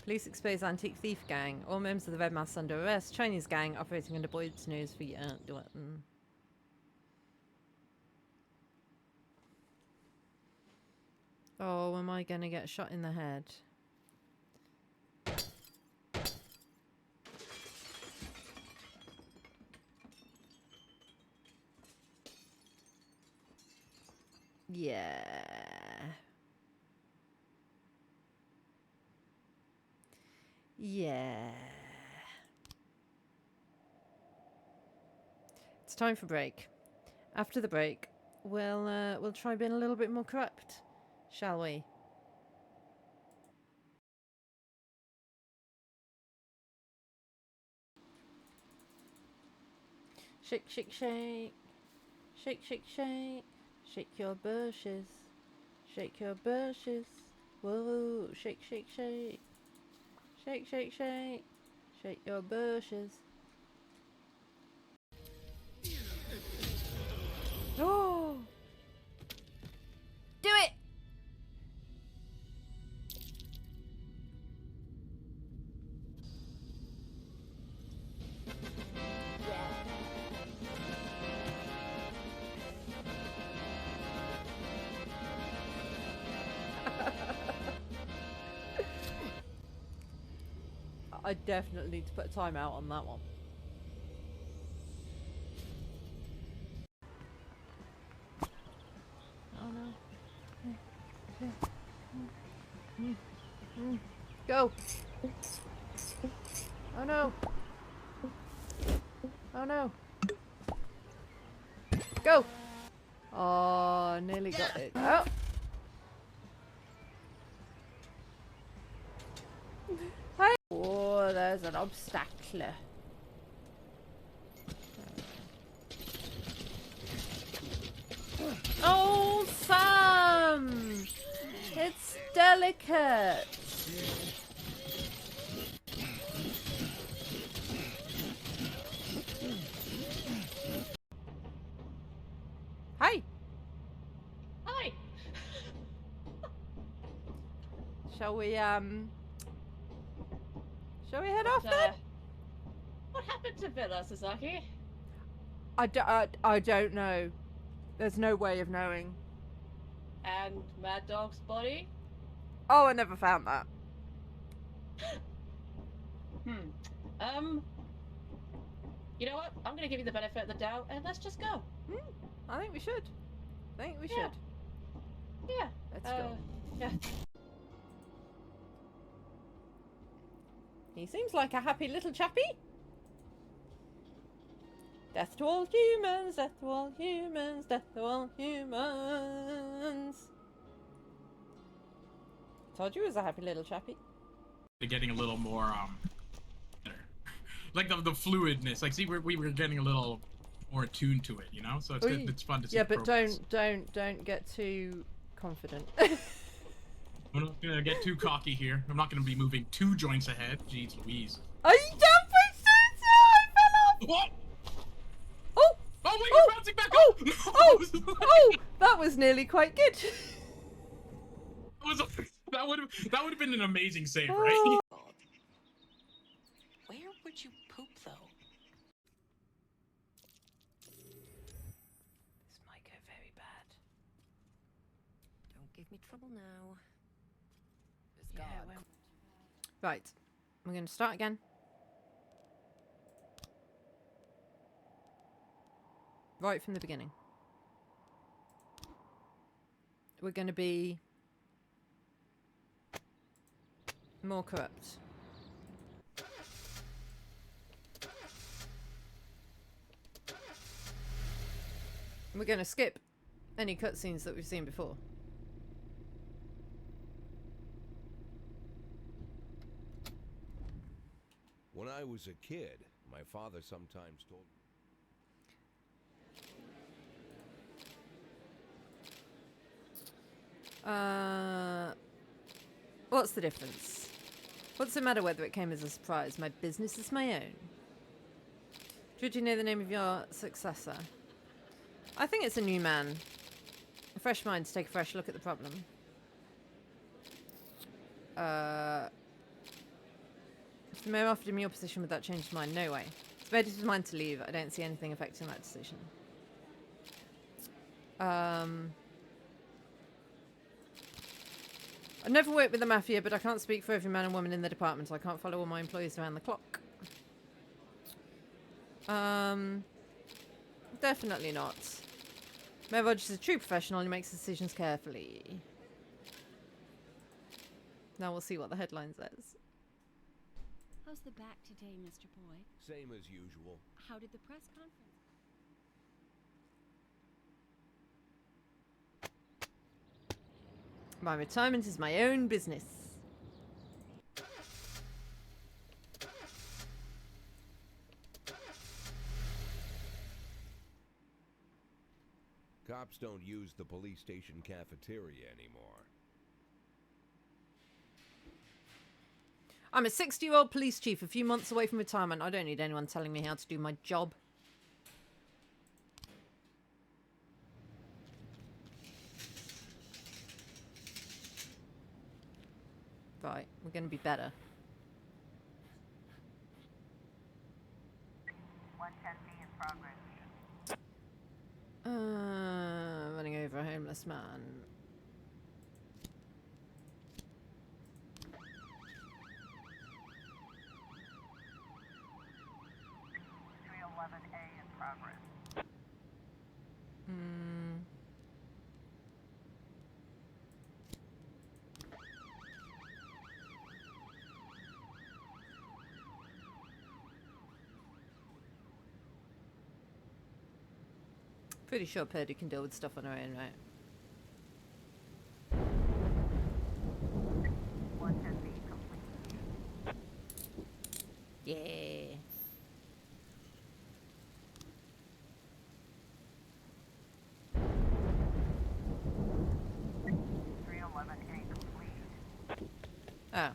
Police expose antique thief gang. All members of the Red Mass under arrest. Chinese gang operating under Boyd's news for Oh, am I gonna get shot in the head? Yeah. Yeah. It's time for break. After the break, we'll try being a little bit more corrupt, shall we? Shake, shake, shake. Shake, shake, shake. Shake your bushes. Shake your bushes. Whoa, shake, shake, shake. Shake, shake, shake. Shake your bushes. Oh! Do it! I definitely need to put a timeout on that one. Oh no. Go! Oh no! Oh no! Go! Oh, nearly got it. Oh! Hi! Oh, there's an obstacle. Oh, Sam! It's delicate. Hi. Hi. Shall we head off then? What happened to Villa, Sasaki? I don't know. There's no way of knowing. And Mad Dog's body? Oh, I never found that. You know what? I'm gonna give you the benefit of the doubt and let's just go. I think we should. Yeah. Let's go. Yeah. He seems like a happy little chappy. Death to all humans, death to all humans, death to all humans. Told you he was a happy little chappy. They're getting a little more better. Like the fluidness. Like, see, we were getting a little more attuned to it, you know. So it's good. It's fun to see. Yeah, but progress. don't get too confident. I'm not gonna get too cocky here. I'm not gonna be moving 2 joints ahead. Jeez Louise. Are you jumping so I fell off? What? Oh! Oh wait, you're bouncing back up! No. Oh! That was nearly quite good. That would have been an amazing save, Oh. right? Where would you poop, though? This might go very bad. Don't get me trouble now. This Yeah, guard. well, Right. We're going to start again. Right from the beginning. We're going to be more corrupt. We're going to skip any cutscenes that we've seen before. When I was a kid, my father sometimes told me. What's the difference? What's the matter whether it came as a surprise? My business is my own. Should you know the name of your successor? I think it's a new man. A fresh mind to take a fresh look at the problem. If the mayor offered him your position, would that change his mind? No way. It's made his mind to leave. I don't see anything affecting that decision. I've never worked with the mafia, but I can't speak for every man and woman in the department. So I can't follow all my employees around the clock. Definitely not. Mayor Rogers is a true professional. He makes decisions carefully. Now we'll see what the headline says. How's the back today, Mr. Boyd? Same as usual. How did the press conference? My retirement is my own business. Cops don't use the police station cafeteria anymore. I'm a 60-year-old police chief, a few months away from retirement. I don't need anyone telling me how to do my job. Right, we're going to be better. 110B in progress. Running over a homeless man. A in progress. Pretty sure Purdy can deal with stuff on her own, right? 110B complete. Yeah. Oh.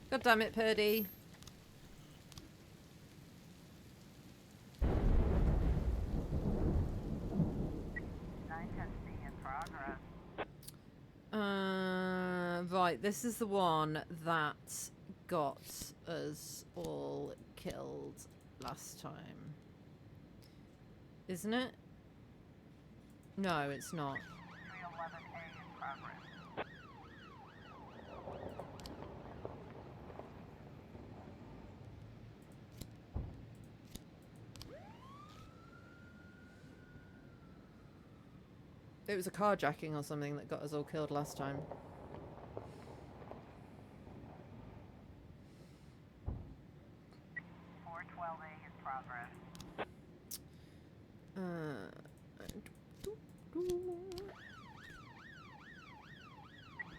God damn it, Purdy. Right, this is the one that got us all killed last time. Isn't it? No, it's not. 311A in progress. It was a carjacking or something that got us all killed last time. in progress.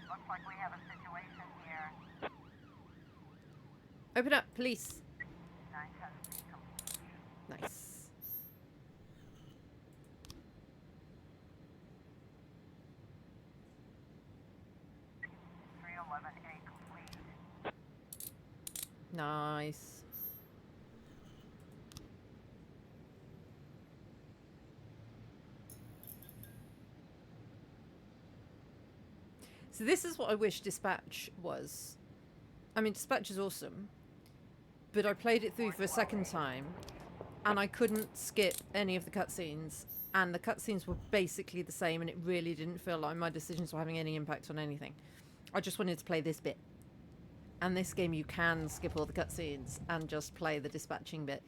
Looks like we have a situation here. Open up, police. 910B complete. Nice. Nice. So this is what I wish Dispatch was. I mean, Dispatch is awesome, but I played it through for a second time, and I couldn't skip any of the cutscenes and the cutscenes were basically the same, and it really didn't feel like my decisions were having any impact on anything. I just wanted to play this bit. And this game, you can skip all the cutscenes and just play the dispatching bit.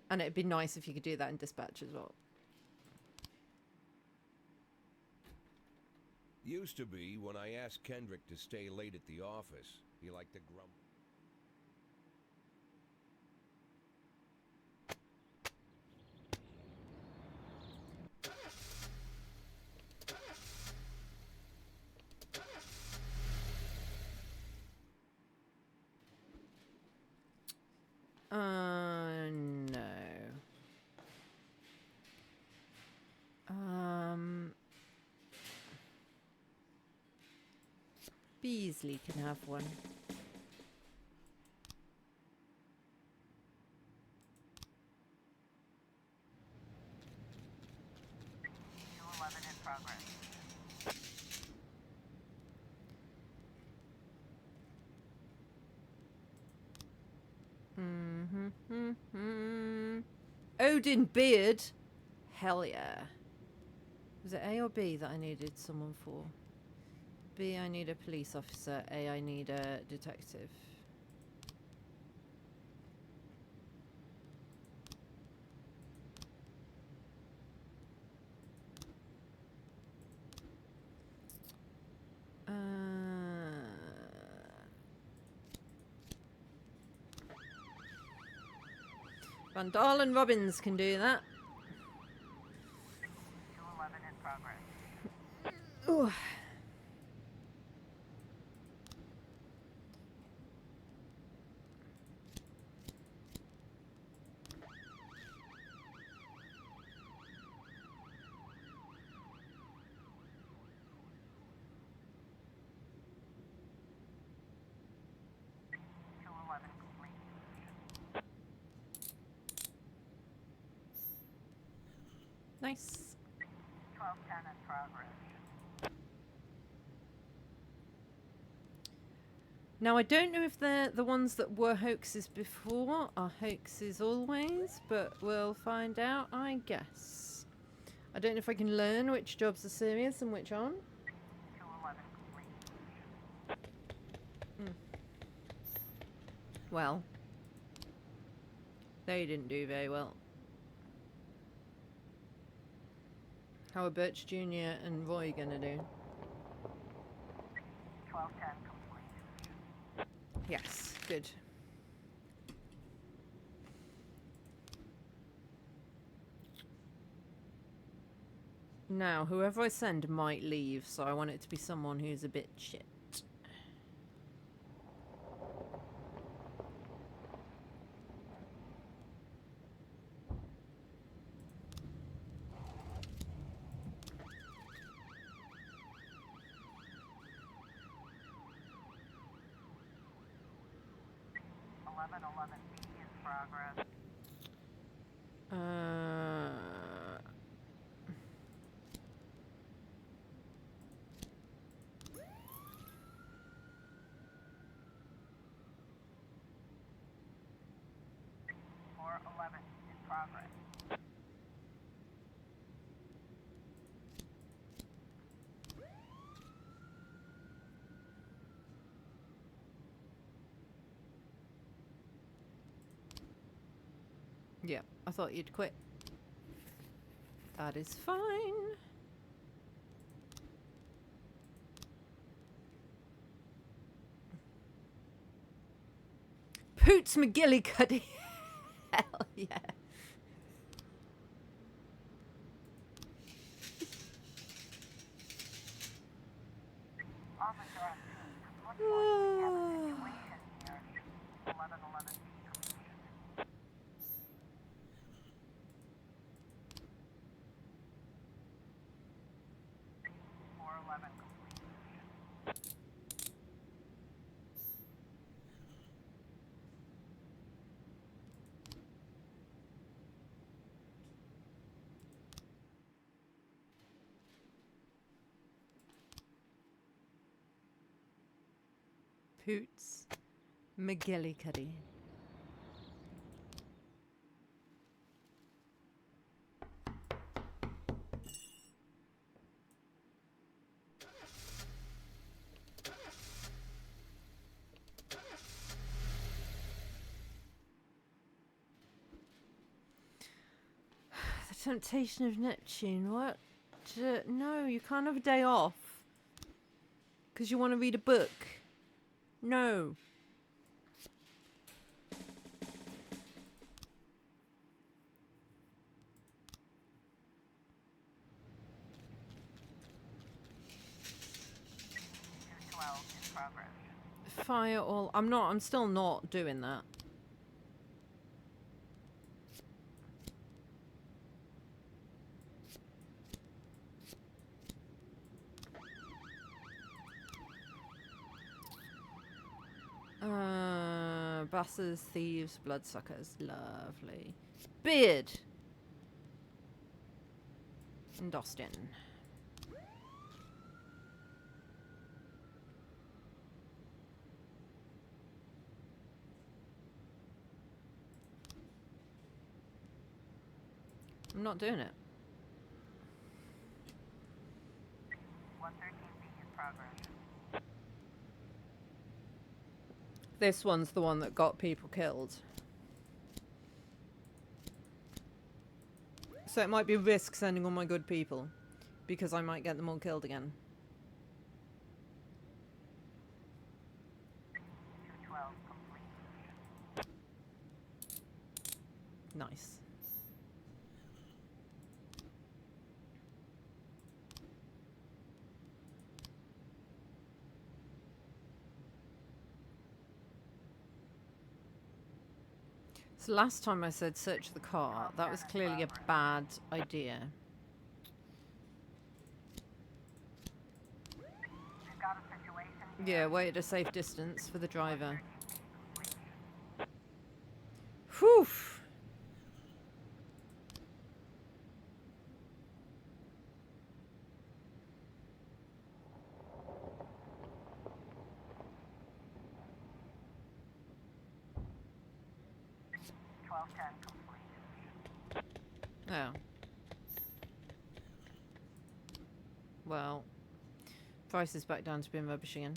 And it'd be nice if you could do that in Dispatch as well. Used to be when I asked Kendrick to stay late at the office, he liked to grumble. No. Beasley can have one. Q11 in progress. Odin Beard. Hell yeah. Was it A or B that I needed someone for? B, I need a police officer. A, I need a detective. Van Dalen Robbins can do that. Q11 in progress. Ooh. Q11 complete. Nice. 1210 in progress. Now I don't know if the ones that were hoaxes before are hoaxes always, but we'll find out, I guess. I don't know if I can learn which jobs are serious and which aren't. Q11 complete. Well, they didn't do very well. How are Birch Jr. and Roy gonna do? 1210 complete. Yes, good. Now, whoever I send might leave, so I want it to be someone who's a bit shit. B in progress. Floor 11 in progress. Yeah, I thought you'd quit. That is fine. Poots McGillicuddy. Hell yeah. Officer on scene. Looks like we have a situation here. 1111 B completion. Floor 11 complete. Poots McGillicuddy. Temptation of Neptune. What? No, you can't have a day off. Because you want to read a book. No. Fire all. I'm still not doing that. Bastards, thieves, bloodsuckers. Lovely. Beard. And Austin. I'm not doing it. 113B in progress. This one's the one that got people killed. So it might be a risk sending all my good people, because I might get them all killed again. 212 complete. Nice. So last time I said search the car, that was clearly a bad idea. We've got a situation here. Yeah, wait at a safe distance for the driver. Whew! Oh. Well, Price is back down to being rubbish again.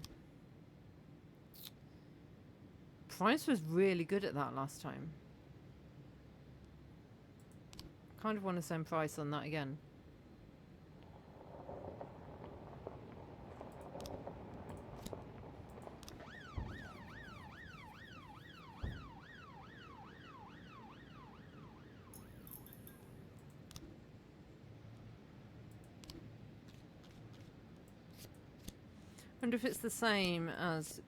Price was really good at that last time. Kind of want to send Price on that again. Wonder if it's the same as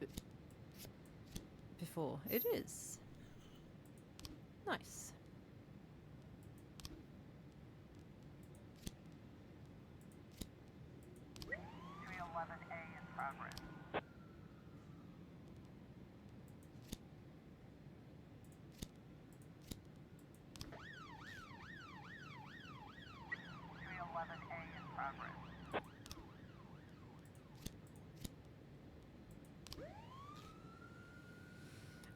before. It is. Nice. A in progress. 311A in progress.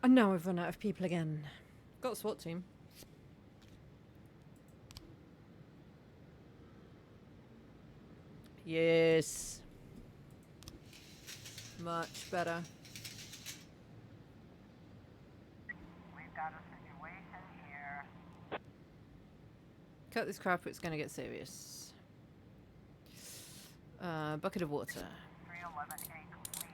And now I've run out of people again. Got a SWAT team. Yes. Much better. We've got a situation here. Cut this crap or it's gonna get serious. Bucket of water. 311A complete.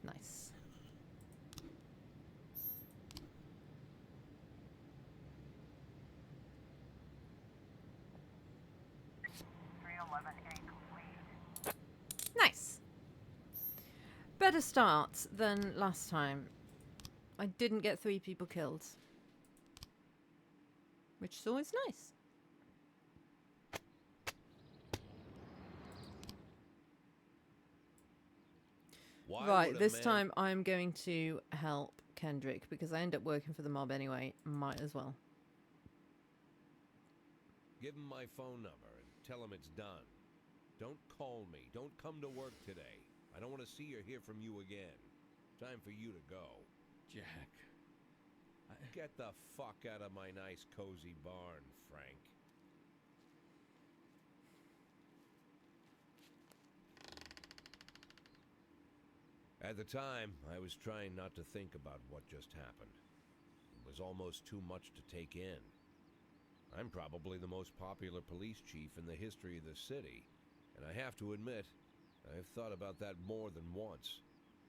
Nice. Nice. Better start than last time. I didn't get 3 people killed, which is always nice. Why Right, would a this man- time I'm going to help Kendrick because I end up working for the mob anyway. Might as well. Give him my phone number and tell him it's done. Don't call me. Don't come to work today. I don't want to see or hear from you again. Time for you to go. Jack. Get the fuck out of my nice cozy barn, Frank. At the time, I was trying not to think about what just happened. It was almost too much to take in. I'm probably the most popular police chief in the history of the city, and I have to admit, I've thought about that more than once.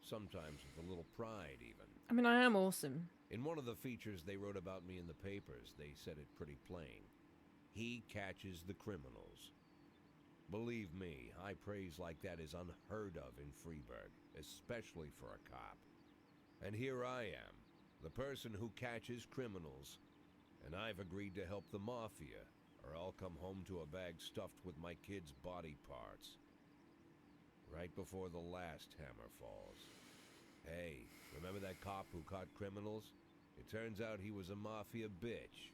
Sometimes with a little pride, even. I mean, I am awesome. In one of the features they wrote about me in the papers, they said it pretty plain. He catches the criminals. Believe me, high praise like that is unheard of in Freeburg, especially for a cop. And here I am, the person who catches criminals, and I've agreed to help the Mafia, or I'll come home to a bag stuffed with my kids' body parts. Right before the last hammer falls. Hey, remember that cop who caught criminals? It turns out he was a Mafia bitch.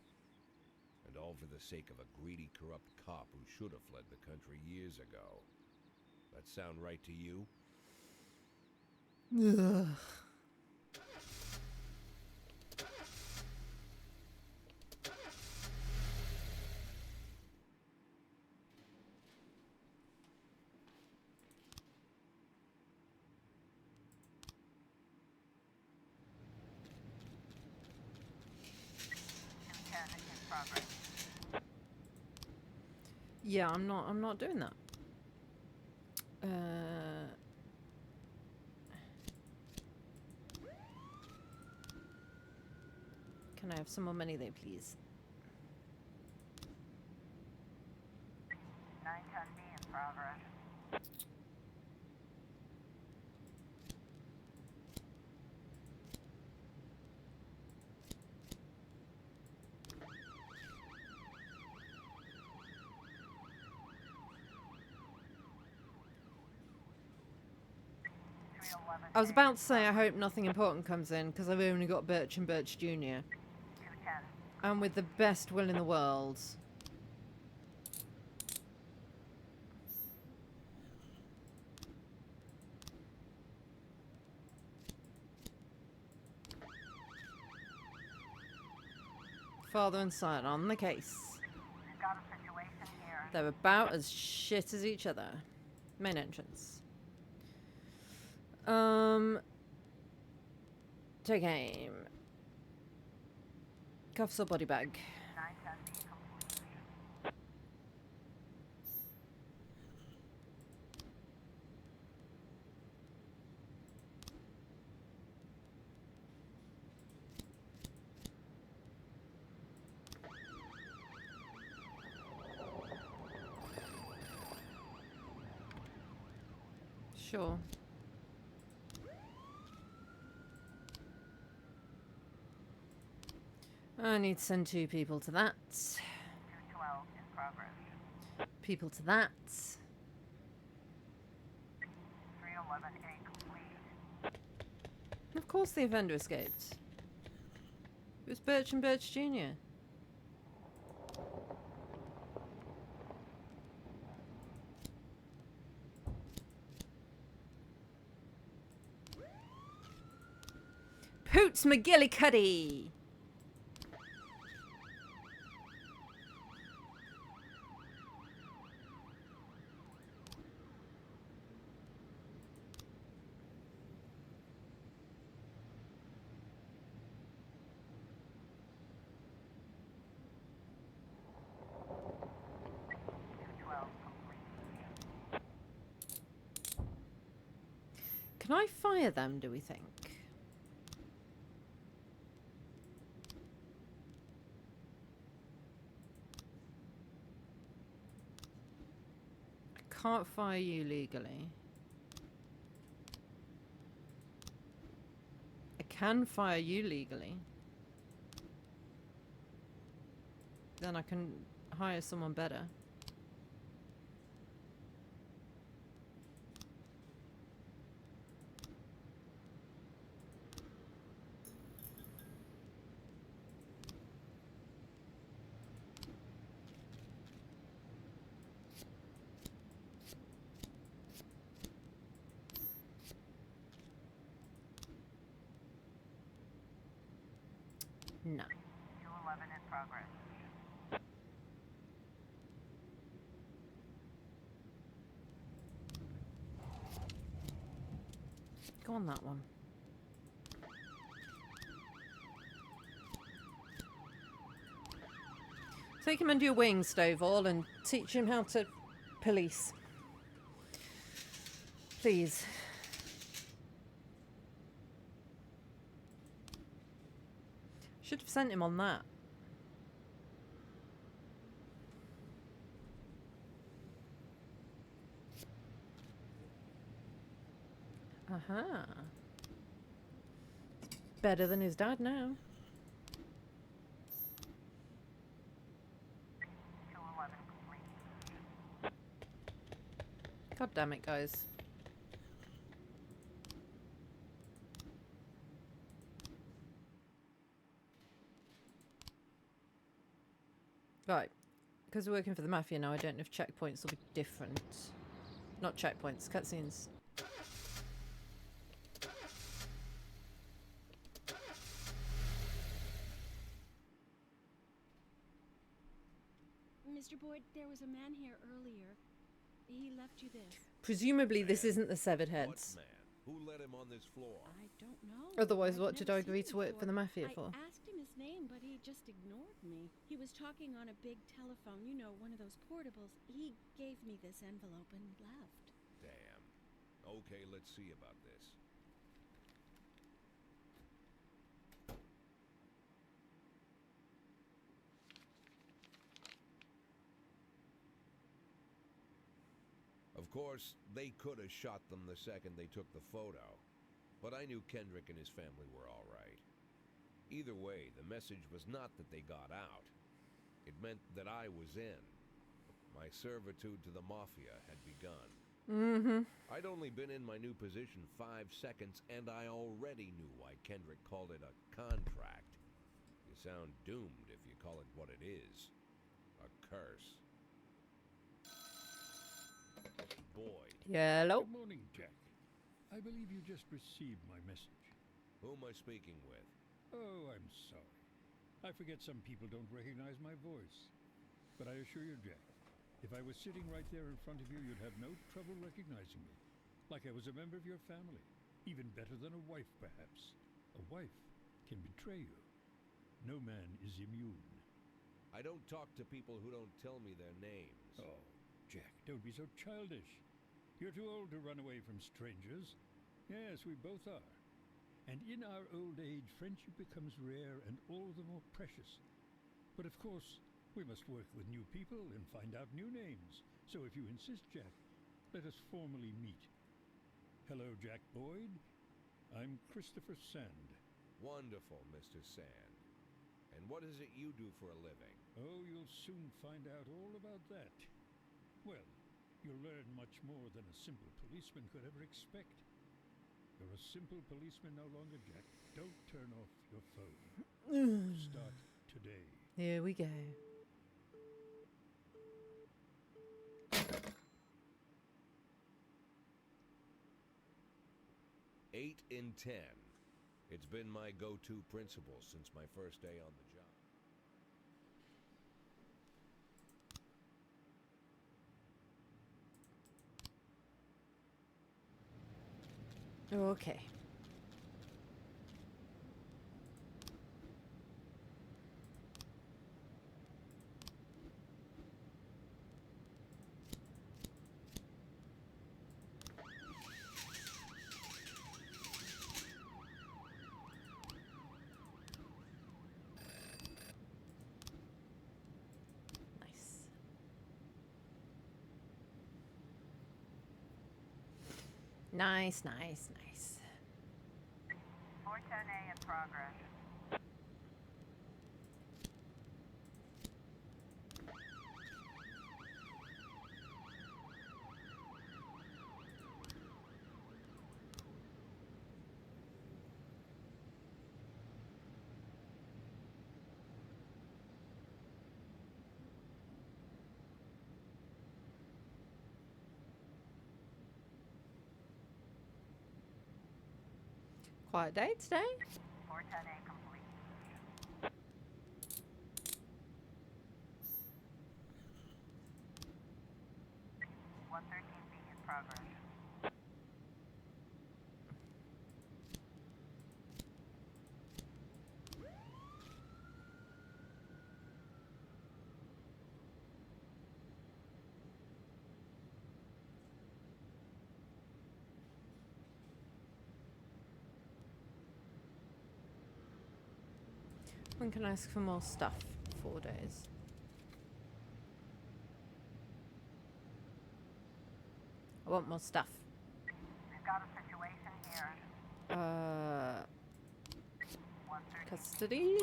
And all for the sake of a greedy, corrupt cop who should have fled the country years ago. That sound right to you? Ugh. Yeah, I'm not doing that. Can I have some more money though, please? 910B in progress. I was about to say I hope nothing important comes in because I've only got Birch and Birch Jr. And with the best will in the world. Father and son on the case. Got a situation here. They're about as shit as each other. Main entrance. Take aim. Cuffs or body bag? 910B complete. Sure. I need to send 2 people to that. 212 in progress. People to that. 311A complete. Of course the offender escaped. It was Birch and Birch Jr. Poots McGillicuddy! Can I fire them, do we think? I can't fire you legally. I can fire you legally. Then I can hire someone better. No. 211 in progress. Go on that one. Take him under your wing, Stovall, and teach him how to police. Please. Should have sent him on that. Aha. Better than his dad now. 211 complete. God damn it, guys. Right. Because we're working for the Mafia now, I don't know if checkpoints will be different. Not checkpoints, cutscenes. Mr. Boyd, there was a man here earlier. He left you this. Presumably this isn't the severed heads. What man? Who let him on this floor? I don't know. Otherwise, I've what did never I agree seen to work him for the Mafia before. for? I asked him his name, but he just ignored me. He was talking on a big telephone, you know, one of those portables. He gave me this envelope and left. Damn. Okay, let's see about this. Of course, they could have shot them the second they took the photo, but I knew Kendrick and his family were all right. Either way, the message was not that they got out. It meant that I was in. My servitude to the Mafia had begun. Mm-hmm. I'd only been in my new position 5 seconds, and I already knew why Kendrick called it a contract. You sound doomed if you call it what it is. A curse. Boyd. Hello. Good morning, Jack. I believe you just received my message. Who am I speaking with? Oh, I'm sorry. I forget some people don't recognize my voice. But I assure you, Jack, if I was sitting right there in front of you, you'd have no trouble recognizing me. Like I was a member of your family. Even better than a wife, perhaps. A wife can betray you. No man is immune. I don't talk to people who don't tell me their names. Oh, Jack, don't be so childish. You're too old to run away from strangers. Yes, we both are. And in our old age, friendship becomes rare and all the more precious. But of course, we must work with new people and find out new names. So if you insist, Jack, let us formally meet. Hello, Jack Boyd. I'm Christopher Sand. Wonderful, Mr. Sand. And what is it you do for a living? Oh, you'll soon find out all about that. Well, you'll learn much more than a simple policeman could ever expect. You're a simple policeman no longer, Jack. Don't turn off your phone. Start today. Here we go. Eight in 10. It's been my go-to principle since my first day on the job. Okay. Nice, nice, nice. 410A in progress. Quiet day today. 410A complete. .113B in progress. When can I ask for more stuff? 4 days. I want more stuff. We've got a situation here. Custody.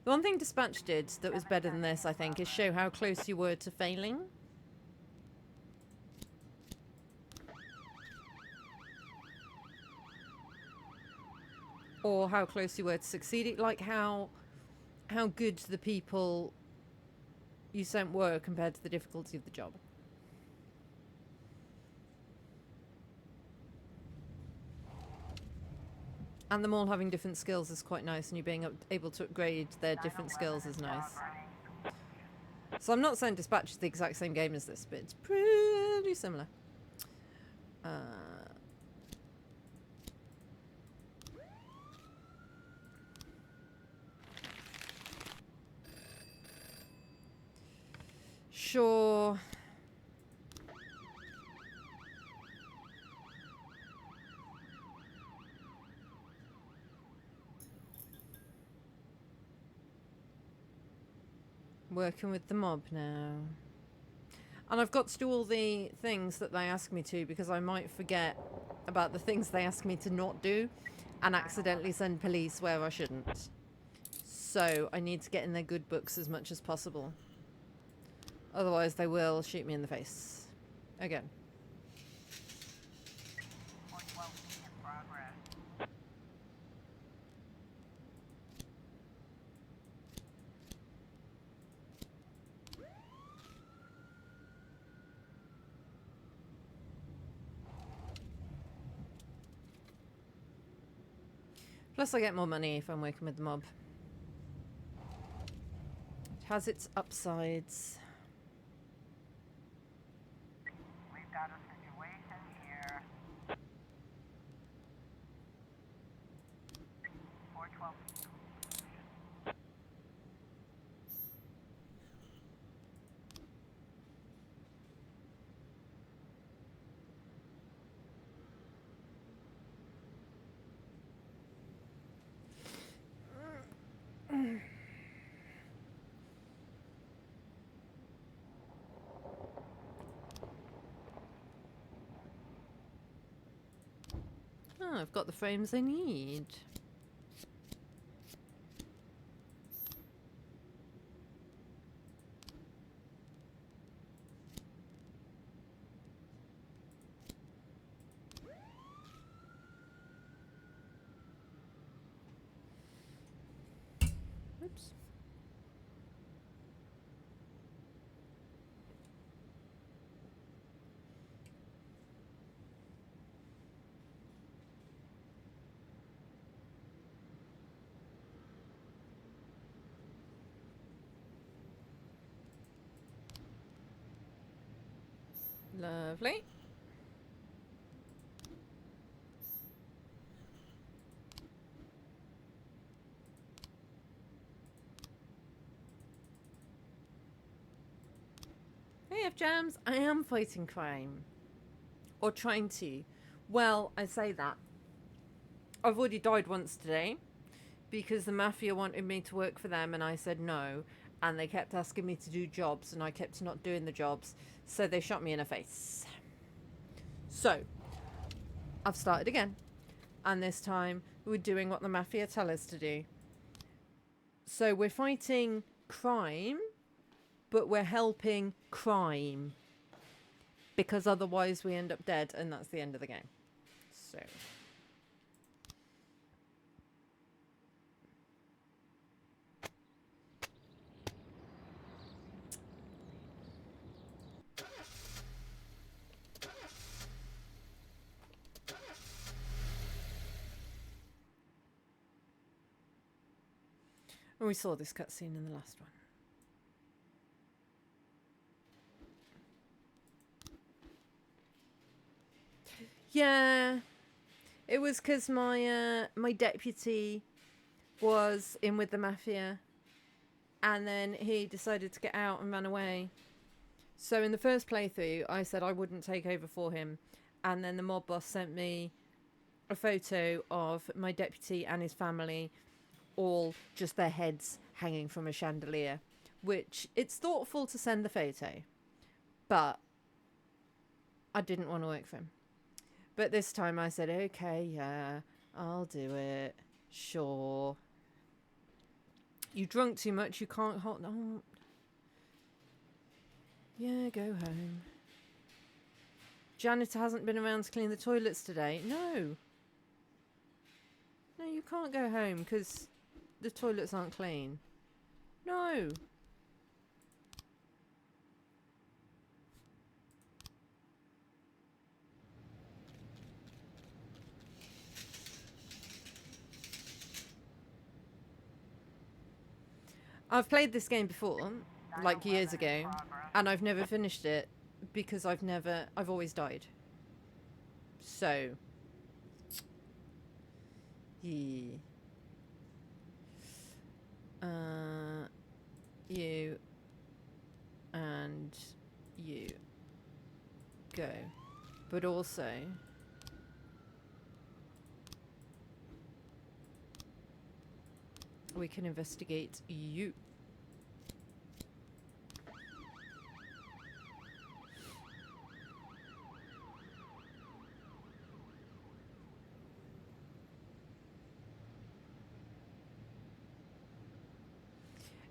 The one thing Dispatch did that was better than this, I think, is show how close you were to failing. Or how close you were to succeeding. Like how good the people you sent were compared to the difficulty of the job. And them all having different skills is quite nice, and you being able to upgrade their different skills is nice. So I'm not saying Dispatch is the exact same game as this, but it's pretty similar. Sure. Working with the mob now. And I've got to do all the things that they ask me to, because I might forget about the things they ask me to not do and accidentally send police where I shouldn't. So I need to get in their good books as much as possible. Otherwise they will shoot me in the face. Again. Plus I get more money if I'm working with the mob. It has its upsides. We've got a situation here. 412. Oh, I've got the frames I need. Oops. Lovely. Hey, F-Jams, I am fighting crime. Or trying to. Well, I say that. I've already died once today because the Mafia wanted me to work for them and I said no. And they kept asking me to do jobs and I kept not doing the jobs. So they shot me in the face. So, I've started again. And this time, we're doing what the Mafia tell us to do. So we're fighting crime, but we're helping crime. Because otherwise we end up dead and that's the end of the game. So... And we saw this cutscene in the last one. Yeah, it was because my my deputy was in with the Mafia, and then he decided to get out and ran away. So in the first playthrough, I said I wouldn't take over for him, and then the mob boss sent me a photo of my deputy and his family, all just their heads hanging from a chandelier, which it's thoughtful to send the photo, but I didn't want to work for him. But this time I said, okay, yeah, I'll do it. Sure. You drunk too much, you can't hold... Oh. Yeah, go home. Janitor hasn't been around to clean the toilets today. No. No, you can't go home because the toilets aren't clean. No. I've played this game before, like years ago, and I've never finished it because I've always died. So, yeah. You and you go, but also we can investigate you.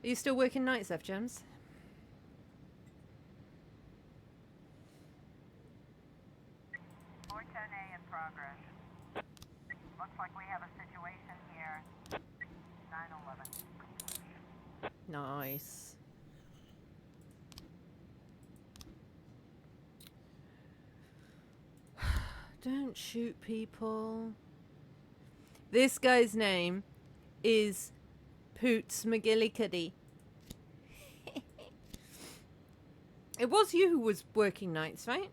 Are you still working nights, F Gems? A in progress. Looks like we have a situation here. 911. Nice. Don't shoot people. This guy's name is Poots McGillicuddy. It was you who was working nights, right?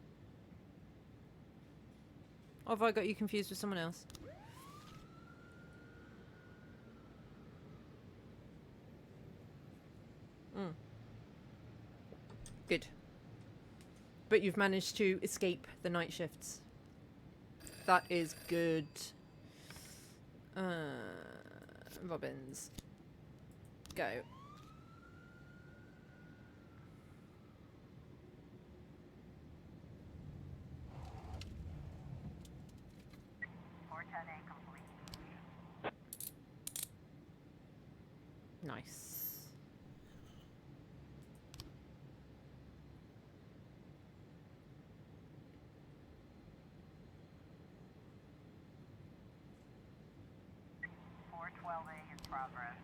Or have I got you confused with someone else? Good. But you've managed to escape the night shifts. That is good. Robbins. Go. Nice. A in progress.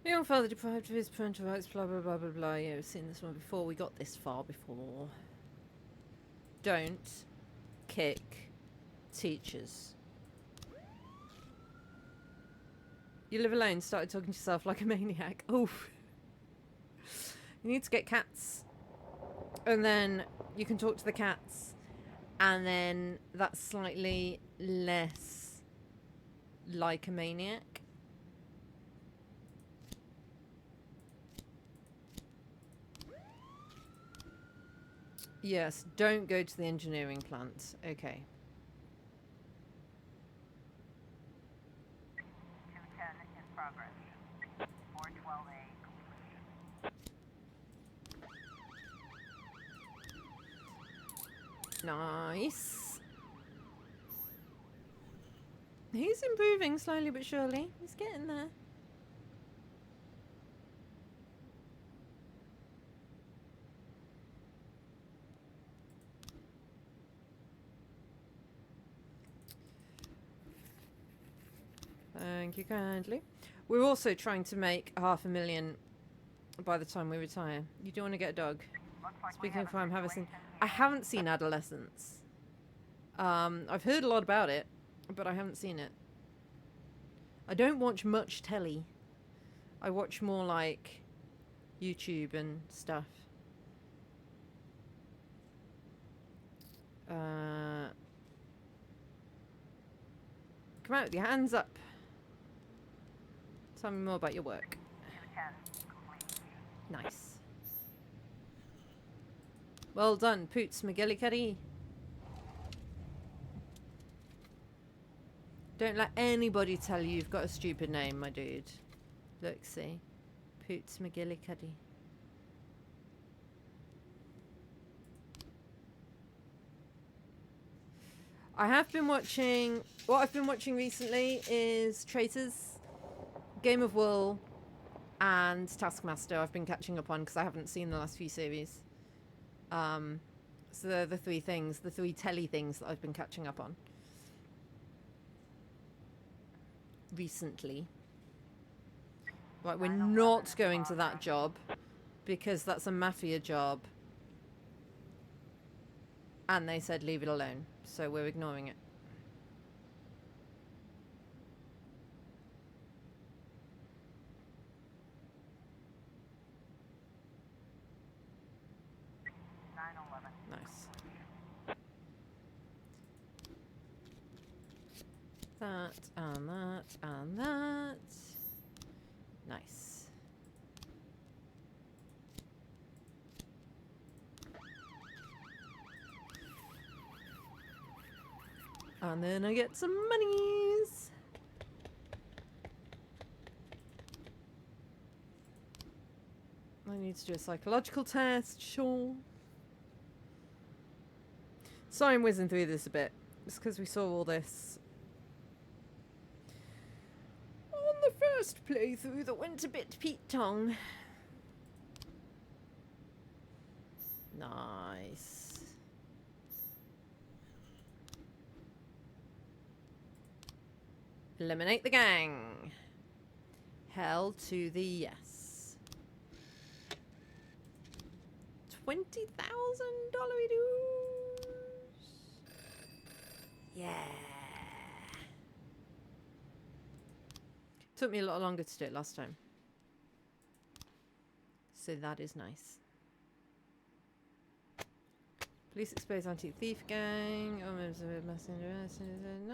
Young father deprived of his parental rights, blah blah blah blah blah. Yeah, we've seen this one before. We got this far before. Don't kick teachers. You live alone, started talking to yourself like a maniac. Oof. You need to get cats. And then you can talk to the cats. And then that's slightly less like a maniac. Yes, don't go to the engineering plant. Okay. 210 in progress. 412A completion. Nice. He's improving slowly but surely. He's getting there. Thank you kindly. We're also trying to make 500,000 by the time we retire. You do want to get a dog? Speaking of crime, I haven't seen Adolescence. I've heard a lot about it, but I haven't seen it. I don't watch much telly. I watch more like YouTube and stuff. Come out with your hands up. Tell me more about your work. 210 complete. Nice. Well done, Poots McGillicuddy. Don't let anybody tell you you've got a stupid name, my dude. Look, see. Poots McGillicuddy. I have been watching... What I've been watching recently is Traitors, Game of Wool, and Taskmaster. I've been catching up on because I haven't seen the last few series. So they're the three things, the three telly things that I've been catching up on. Recently. Right, we're not going to that job because that's a mafia job. And they said leave it alone, so we're ignoring it. Nice. That and that and that. Nice. And then I get some monies. I need to do a psychological test, sure. Sorry I'm whizzing through this a bit. It's because we saw all this on the first playthrough that went a bit Pete Tong. Nice. Eliminate the gang. Hell to the yes. $20,000 dues. Yeah. Took me a lot longer to do it last time. So that is nice. Police expose antique thief gang. Oh, messenger. No.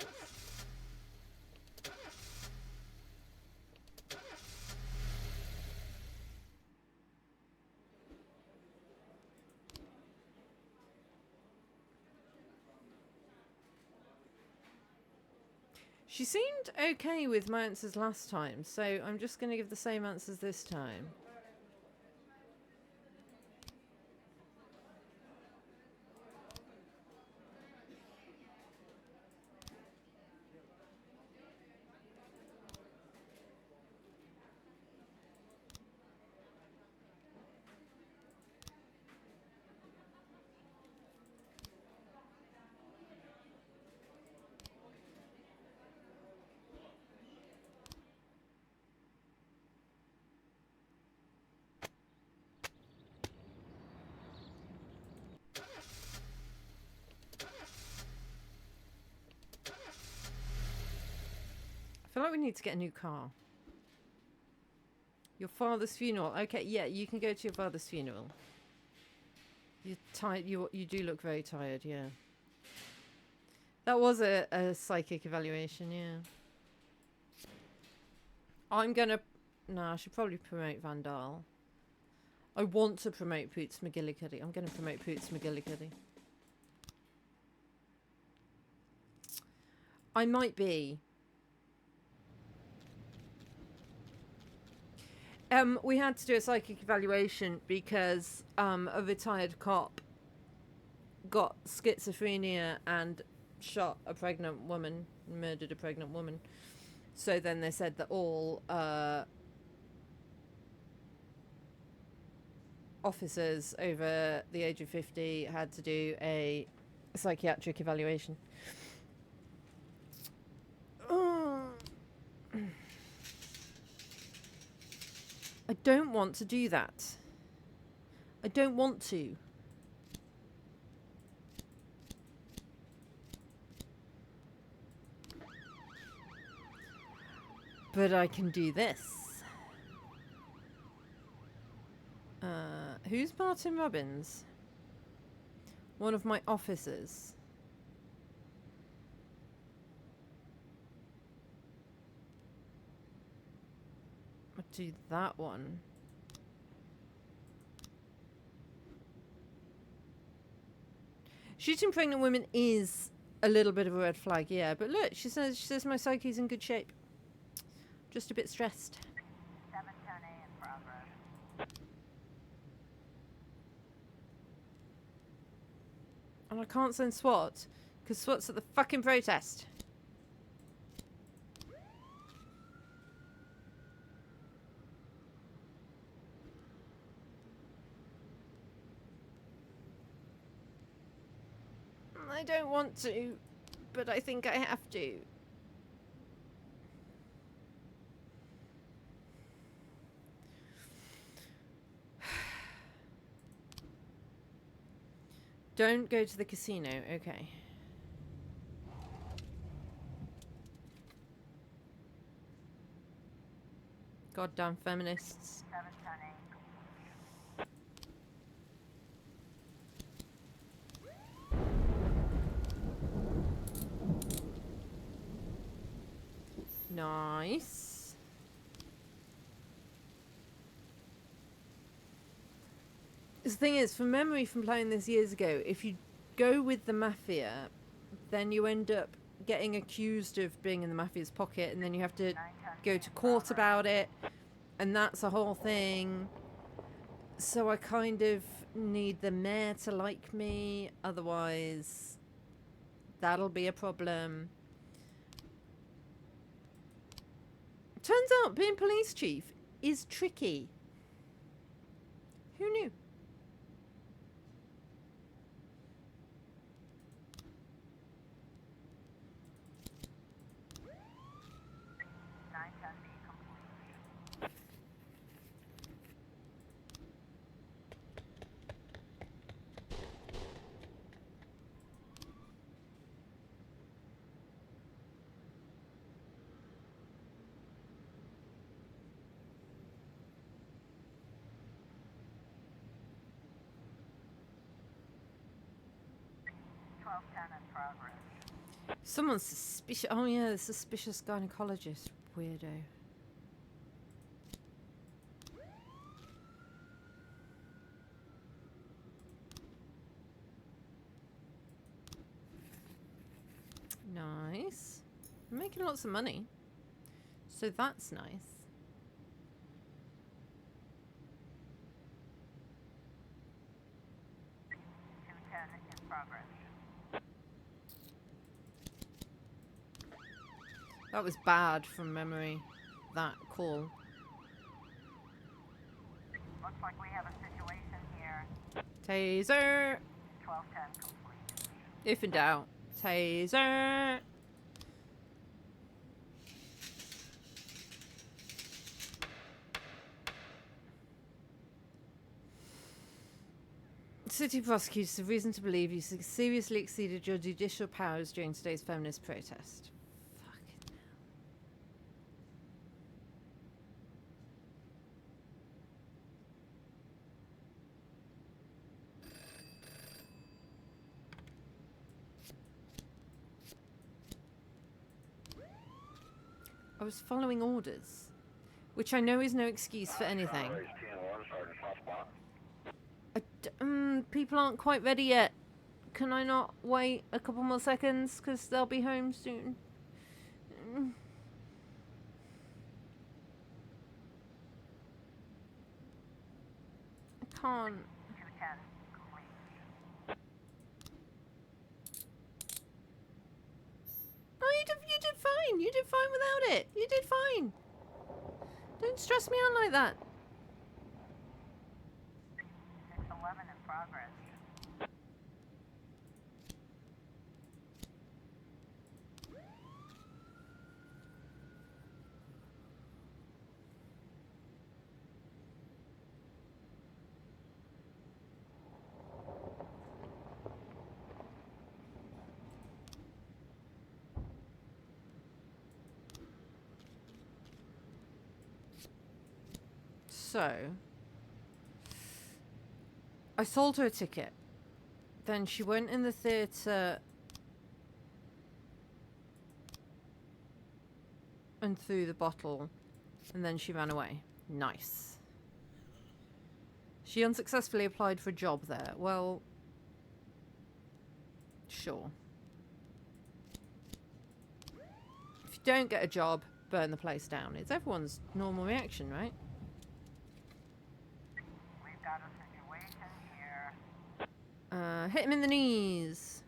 She seemed okay with my answers last time, so I'm just going to give the same answers this time. I feel like we need to get a new car. Your father's funeral. Okay, yeah, you can go to your father's funeral. You're tired. You do look very tired, yeah. That was a psychic evaluation, yeah. I'm gonna... Nah, I should probably promote Vandal. I want to promote Poots McGillicuddy. I'm gonna promote Poots McGillicuddy. I might be... we had to do a psychic evaluation because a retired cop got schizophrenia and shot a pregnant woman, murdered a pregnant woman. So then they said that all officers over the age of 50 had to do a psychiatric evaluation. I don't want to do that. I don't want to. But I can do this. Who's Martin Robbins? One of my officers. Do that one. Shooting pregnant women is a little bit of a red flag, yeah. But look, she says my psyche's in good shape. Just a bit stressed. 710A in progress. And I can't send SWAT, because SWAT's at the fucking protest. I don't want to, but I think I have to. Don't go to the casino, okay. Goddamn feminists. 710A. Nice. The thing is, from memory from playing this years ago, if you go with the Mafia, then you end up getting accused of being in the Mafia's pocket, and then you have to go to court about it, and that's a whole thing. So I kind of need the mayor to like me, otherwise that'll be a problem. Turns out being police chief is tricky. Who knew? Someone's suspicious. Oh yeah, the suspicious gynecologist. Weirdo. Nice. I'm making lots of money. So that's nice. In progress. That was bad from memory, that call. Looks like we have a situation here. Taser! 1210 complete. If in doubt, taser! City prosecutors have reason to believe you seriously exceeded your judicial powers during today's feminist protest. I was following orders, which I know is no excuse for anything. People aren't quite ready yet. Can I not wait a couple more seconds? Because they'll be home soon. I can't. 210 complete. Oh, you did fine. You did fine without it. You did fine. Don't stress me out like that. 611 in progress. So, I sold her a ticket. Then she went in the theatre and threw the bottle, and then she ran away. Nice. She unsuccessfully applied for a job there. Well, sure. don't get a job, burn the place down. It's everyone's normal reaction, right? We've got a situation here. Hit him in the knees.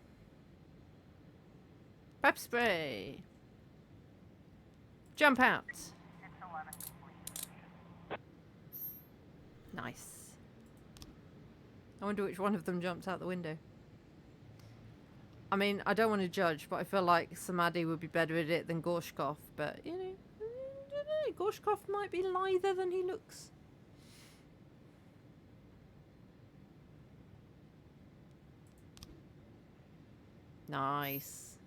Pep spray. Jump out. 611 complete. Nice. I wonder which one of them jumped out the window. I mean, I don't want to judge, but I feel like Samadhi would be better at it than Gorshkov. But, you know, I don't know. Gorshkov might be lither than he looks. Nice.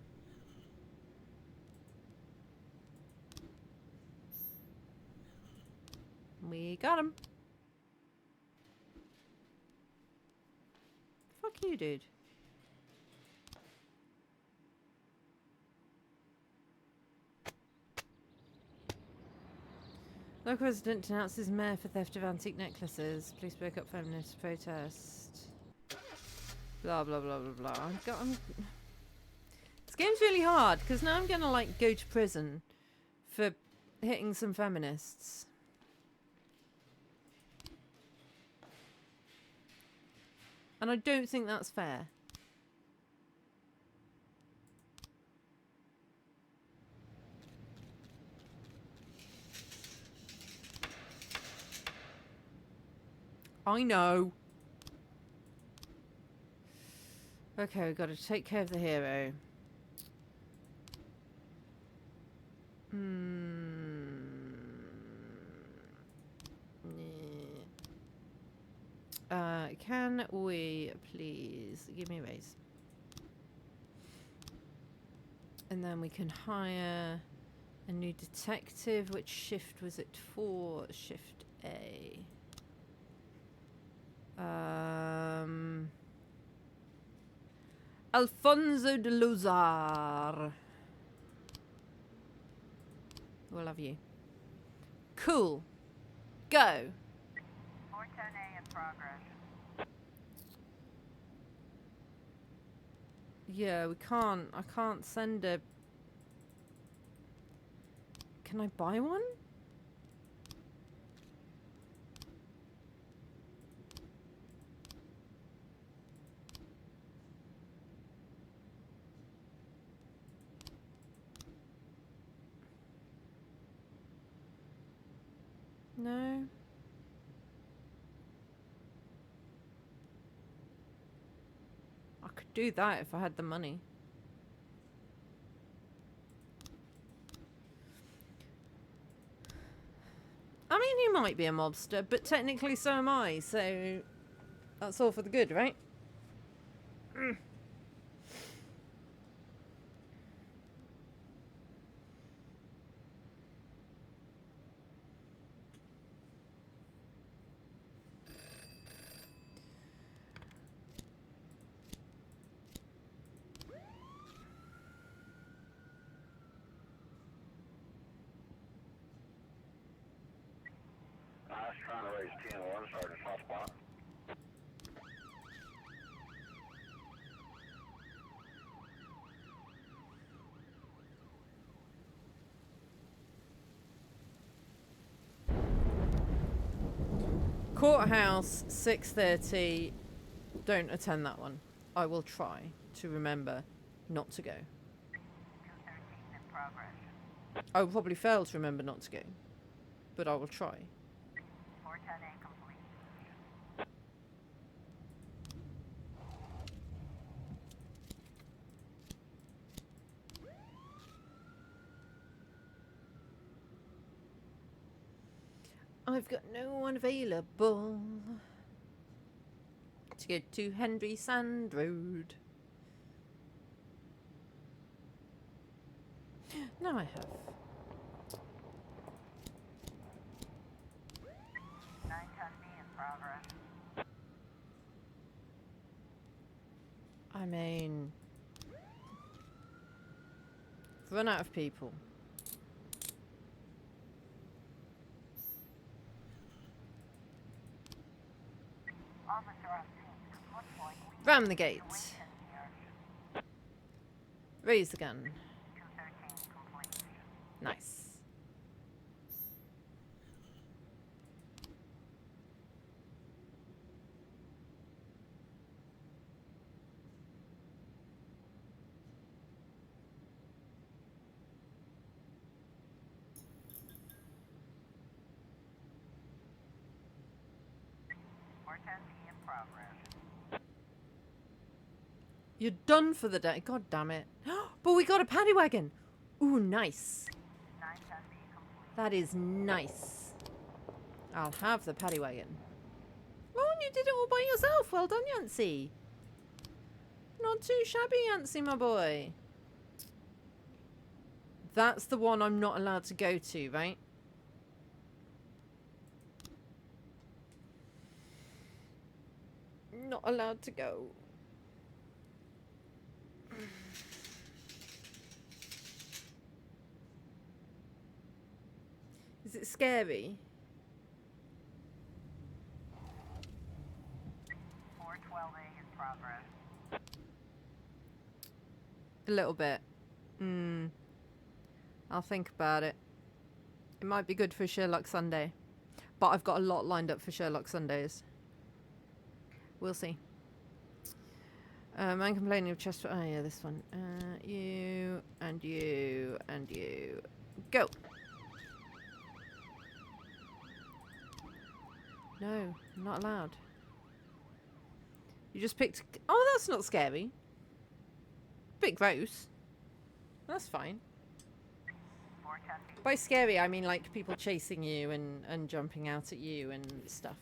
We got him. Fuck you, dude. Local resident denounces mayor for theft of antique necklaces. Police broke up feminist protest. Blah blah blah blah blah. This game's really hard because now I'm gonna like go to prison for hitting some feminists. And I don't think that's fair. I know. Okay, we've got to take care of the hero. Can we please give me a raise? And then we can hire a new detective. Which shift was it for? Shift A. Alfonso de Luzar. We'll have you. Cool. Go. 410A in progress. Yeah, we can't. I can't send a... Can I buy one? No. I could do that if I had the money. I mean, you might be a mobster, but technically so am I, so that's all for the good, right? I was trying to raise 10-1, Sergeant Hotspot. Courthouse, 6:30. Don't attend that one. I will try to remember not to go. 213 in progress. I will probably fail to remember not to go, but I will try. 410A complete. I've got no one available to go to Henry Sand Road. Now I have. 910B in progress. I mean, run out of people. Officer on scene. Looks like we Ram the gate. here. Raise the gun. 213 complete. Nice. Testing in progress. You're done for the day. God damn it. But we got a paddy wagon. Ooh, nice. That is nice. I'll have the paddy wagon. Oh, and you did it all by yourself. Well done, Yancey. Not too shabby, Yancey, my boy. That's the one I'm not allowed to go to, right? Not allowed to go. Is it scary? 412A in progress. A little bit. I'll think about it. It might be good for Sherlock Sunday. But I've got a lot lined up for Sherlock Sundays. We'll see. Man complaining of chest... Oh, yeah, this one. You, and you, and you. Go! No, I'm not allowed. You just picked... Oh, that's not scary. Bit gross. That's fine. By scary, I mean like people chasing you and jumping out at you and stuff.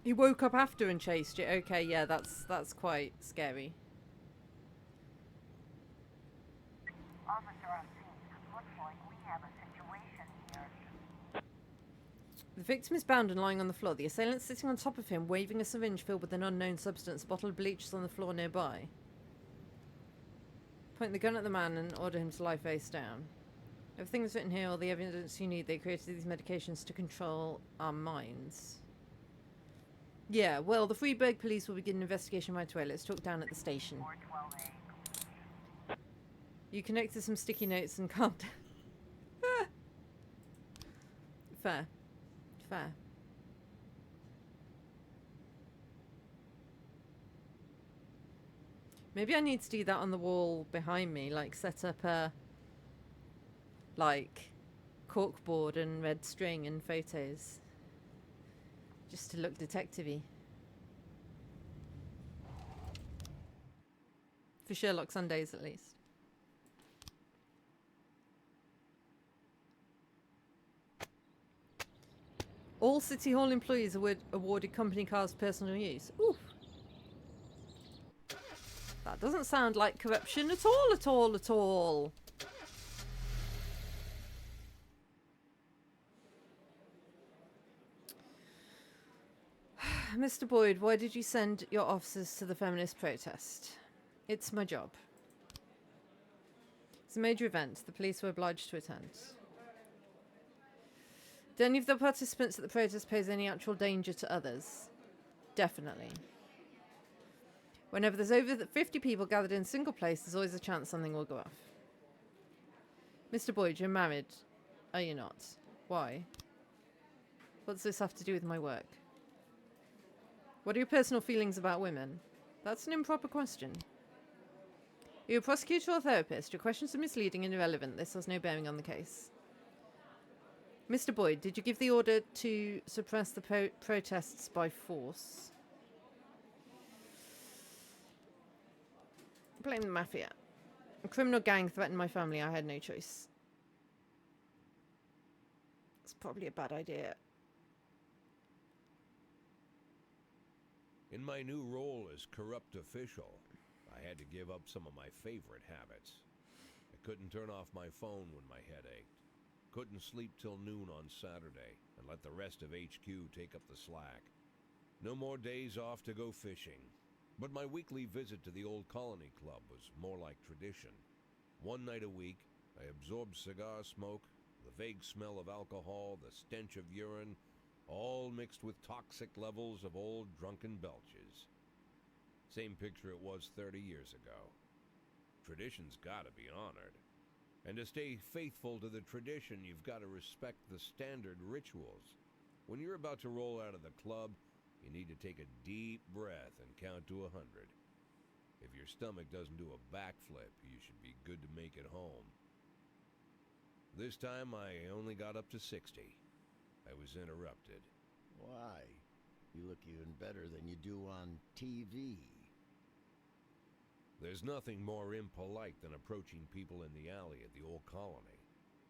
He woke up after and chased you. Okay, yeah, that's quite scary. Officer on scene. Looks like we have a situation here. The victim is bound and lying on the floor. The assailant sitting on top of him, waving a syringe filled with an unknown substance. A bottle of bleach is on the floor nearby. Point the gun at the man and order him to lie face down. Everything that's written here, all the evidence you need, they created these medications to control our minds. Yeah, well, the Freeburg police will begin an investigation right away. Let's talk down at the station. 412A. You connected some sticky notes and calmed down. Fair. Fair. Maybe I need to do that on the wall behind me, like set up a like corkboard and red string and photos. Just to look detective-y. For Sherlock Sundays, at least. All City Hall employees are awarded company cars for personal use. Oof. That doesn't sound like corruption at all, at all, at all. Mr. Boyd, why did you send your officers to the feminist protest? It's my job. It's a major event. The police were obliged to attend. Did any of the participants at the protest pose any actual danger to others? Definitely. Whenever there's over 50 people gathered in a single place, there's always a chance something will go off. Mr. Boyd, you're married. Are you not? Why? What does this have to do with my work? What are your personal feelings about women? That's an improper question. You're a prosecutor or therapist. Your questions are misleading and irrelevant. This has no bearing on the case. Mr. Boyd, did you give the order to suppress the protests by force? Blame the mafia. A criminal gang threatened my family. I had no choice. It's probably a bad idea. In my new role as corrupt official, I had to give up some of my favorite habits. I couldn't turn off my phone when my head ached. Couldn't sleep till noon on Saturday and let the rest of HQ take up the slack. No more days off to go fishing. But my weekly visit to the Old Colony Club was more like tradition. One night a week, I absorbed cigar smoke, the vague smell of alcohol, the stench of urine, all mixed with toxic levels of old drunken belches. Same picture it was 30 years ago. Tradition's gotta be honored. And to stay faithful to the tradition, you've got to respect the standard rituals. When you're about to roll out of the club, you need to take a deep breath and count to 100. If your stomach doesn't do a backflip, you should be good to make it home. This time I only got up to 60. I was interrupted. Why? You look even better than you do on TV. There's nothing more impolite than approaching people in the alley at the old colony.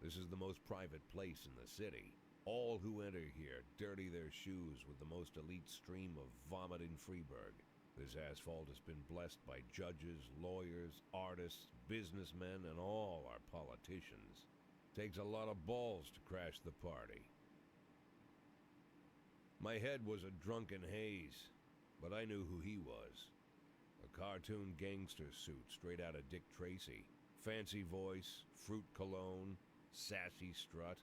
This is the most private place in the city. All who enter here dirty their shoes with the most elite stream of vomit in Freeburg. This asphalt has been blessed by judges, lawyers, artists, businessmen, and all our politicians. Takes a lot of balls to crash the party. My head was a drunken haze, but I knew who he was. A cartoon gangster suit straight out of Dick Tracy. Fancy voice, fruit cologne, sassy strut.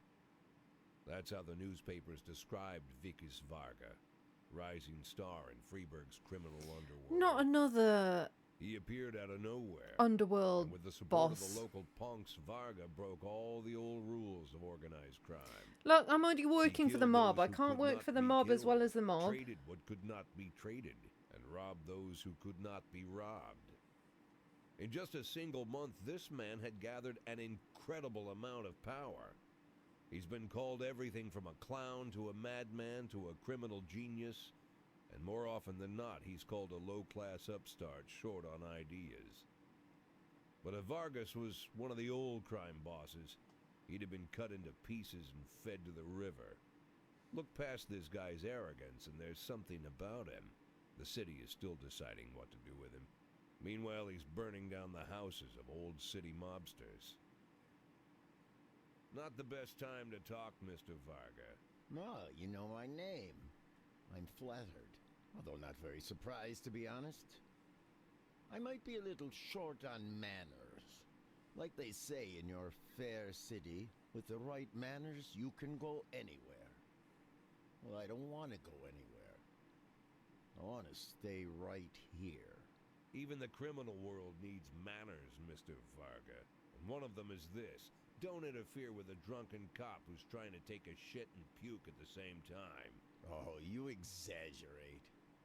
That's how the newspapers described Vikas Varga, rising star in Freeburg's criminal underworld. Not another He appeared out of nowhere. underworld And with the support boss. of the local punks, Varga broke all the old rules of organized crime. Look, I'm already working He for the killed mob. those I who can't could work not for the be mob as killed, well as the mob. Traded what could not be traded, and robbed those who could not be robbed. In just a single month, this man had gathered an incredible amount of power. He's been called everything from a clown to a madman to a criminal genius, and more often than not, he's called a low-class upstart short on ideas. But if Vargas was one of the old crime bosses, he'd have been cut into pieces and fed to the river. Look past this guy's arrogance, and there's something about him. The city is still deciding what to do with him. Meanwhile, he's burning down the houses of old city mobsters. Not the best time to talk, Mr. Varga. Oh, you know my name. I'm flattered, although not very surprised, to be honest. I might be a little short on manners. Like they say in your fair city, with the right manners, you can go anywhere. Well, I don't want to go anywhere. I want to stay right here. Even the criminal world needs manners, Mr. Varga. And one of them is this. Don't interfere with a drunken cop who's trying to take a shit and puke at the same time. Oh, you exaggerate.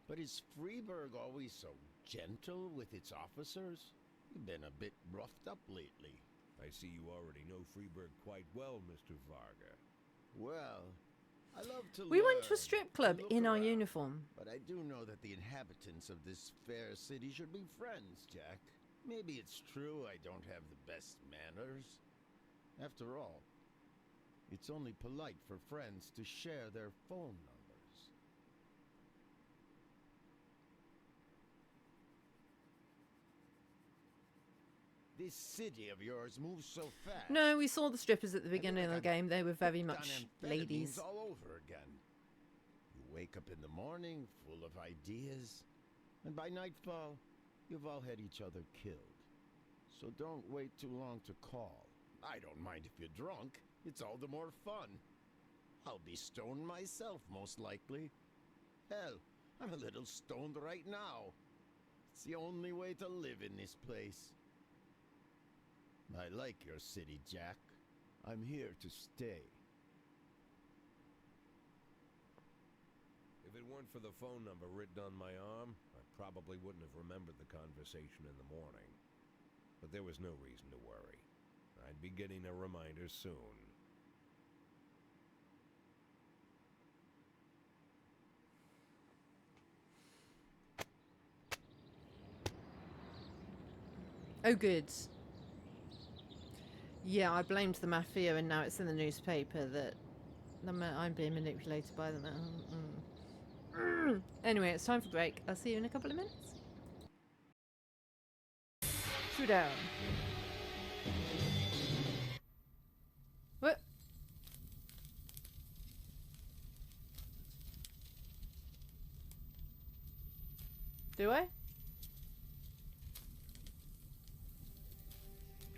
But is Freeburg always so gentle with its officers? You've been a bit roughed up lately. I see you already know Freeburg quite well, Mr. Varga. Well, I love to We went to a learn strip club and look in our around, uniform. But I do know that the inhabitants of this fair city should be friends, Jack. Maybe it's true I don't have the best manners. After all, it's only polite for friends to share their phone numbers. This city of yours moves so fast. No, we saw the strippers at the beginning of the game. They were very much Done ladies. amphetamines all over again. You wake up in the morning full of ideas, and by nightfall, you've all had each other killed. So don't wait too long to call. I don't mind if you're drunk. It's all the more fun. I'll be stoned myself, most likely. Hell, I'm a little stoned right now. It's the only way to live in this place. I like your city, Jack. I'm here to stay. If it weren't for the phone number written on my arm, I probably wouldn't have remembered the conversation in the morning. But there was no reason to worry. I'd be getting a reminder soon. Oh, good. Yeah, I blamed the mafia, and now it's in the newspaper that I'm being manipulated by them. Anyway, it's time for break. I'll see you in a couple of minutes. Showdown. What? Do I?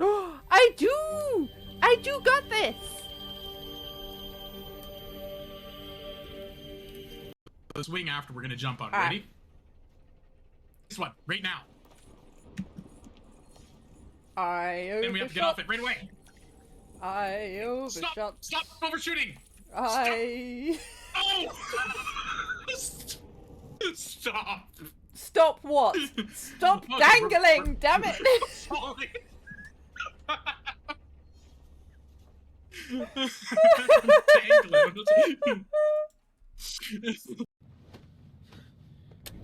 Oh, I do! I do got this! The swing after we're gonna jump on. Alright. Ready? This one, right now. I overshot. And we have to get off it right away. I overshot. Stop overshooting. I... Oh! Stop. Stop what? Stop dangling, damn it. Sorry.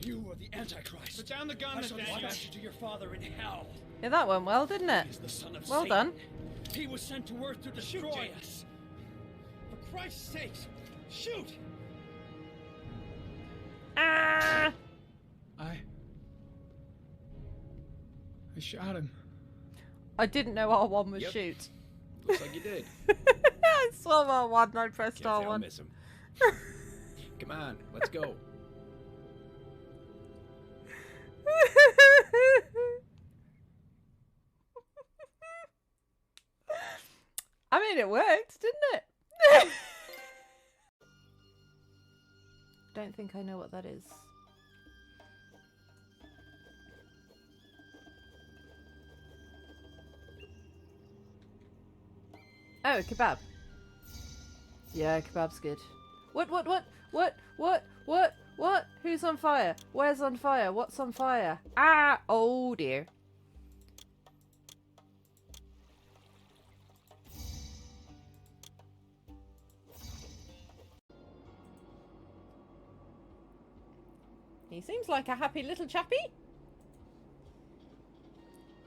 You are the Antichrist. Put down the gun, Nathaniel. I shall you to your father in hell. Yeah, that went well, didn't it? He is the son of Well Satan. done. He was sent to Earth to destroy us. For Christ's sake, shoot! Ah! I shot him. I didn't know R1 was Yep. shoot. Looks like you did. I saw R1 and I pressed Can't say I'll R1. miss him. Come on, let's go. I mean, it worked, didn't it? Don't think I know what that is. Oh, kebab. Yeah, kebab's good. What? Who's on fire? Where's on fire? What's on fire? Ah! Oh dear. He seems like a happy little chappy.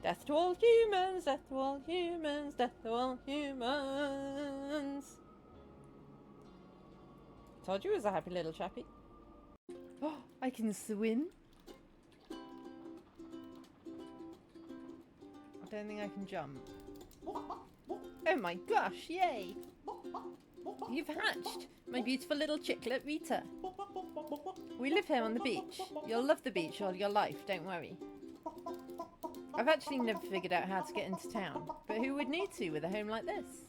Death to all humans, death to all humans, death to all humans. Told you he was a happy little chappy. Oh, I can swim. I don't think I can jump. Oh my gosh, yay! You've hatched, my beautiful little chicklet Rita. We live here on the beach. You'll love the beach all your life, don't worry. I've actually never figured out how to get into town, but who would need to with a home like this?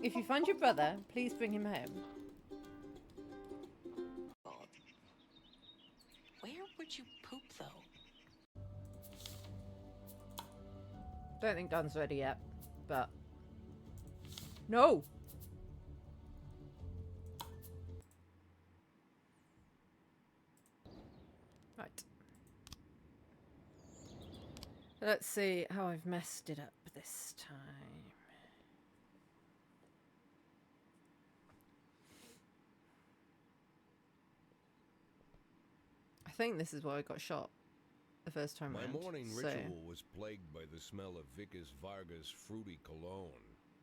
If you find your brother, please bring him home. Where would you poop, though? Don't think Dan's ready yet, but... No! Right. Let's see how I've messed it up this time. I think this is where I got shot the first time My round. morning so- ritual was plagued by the smell of Vicus Vargas' fruity cologne.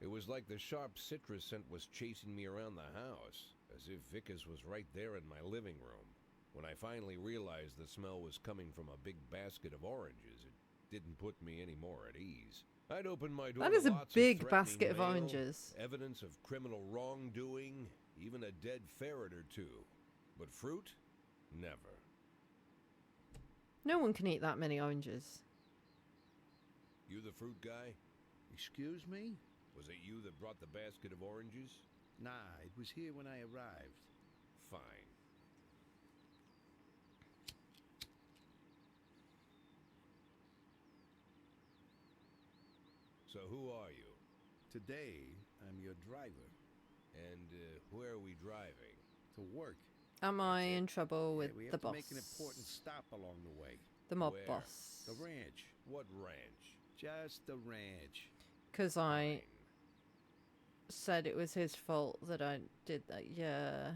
It was like the sharp citrus scent was chasing me around the house, as if Vicus was right there in my living room. When I finally realized the smell was coming from a big basket of oranges, it didn't put me any more at ease. I'd opened my door That to is a lots of big threatening basket of mail, oranges. evidence of criminal wrongdoing, even a dead ferret or two. But fruit? Never. No one can eat that many oranges. You the fruit guy? Excuse me? Was it you that brought the basket of oranges? Nah, it was here when I arrived. Fine. So who are you? Today, I'm your driver. And where are we driving? To work. Am I in trouble with we have the to boss? make an important stop along the way. The mob Where? boss. The ranch. What ranch? Just the ranch. Because I said it was his fault that I did that, yeah.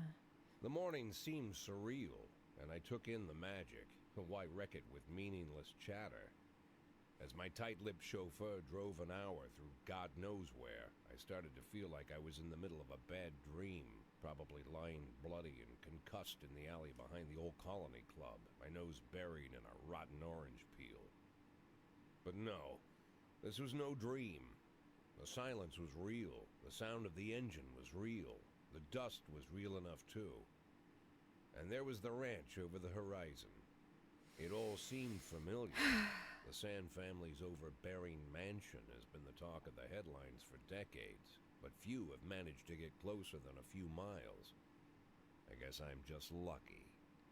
The morning seemed surreal, and I took in the magic. Why wreck it with meaningless chatter? As my tight-lipped chauffeur drove an hour through God knows where, I started to feel like I was in the middle of a bad dream, probably lying bloody and concussed in the alley behind the old Colony Club, my nose buried in a rotten orange peel. But no, this was no dream. The silence was real, the sound of the engine was real, the dust was real enough too. And there was the ranch over the horizon. It all seemed familiar. The Sand family's overbearing mansion has been the talk of the headlines for decades, but few have managed to get closer than a few miles. I guess I'm just lucky.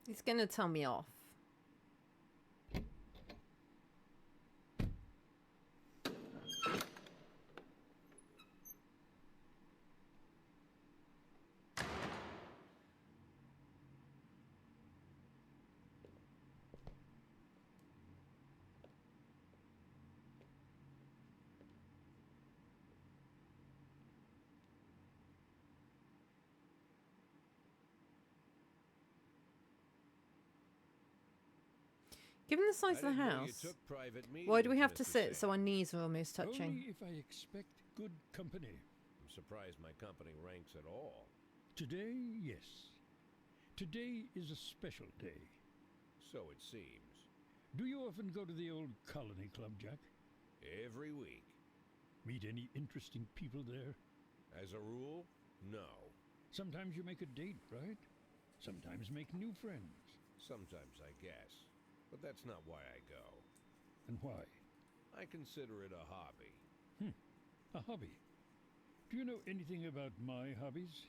He's gonna tell me off. Given the size of the I didn't know you house, took private why do we meetings, have to Mr. sit Sand. so our knees are almost touching? Only if I expect good company. I'm surprised my company ranks at all. Today, yes. Today is a special day. So it seems. Do you often go to the old Colony Club, Jack? Every week. Meet any interesting people there? As a rule, no. Sometimes you make a date, right? Sometimes make new friends. Sometimes, I guess. But that's not why I go. And why? I consider it a hobby. A hobby. Do you know anything about my hobbies?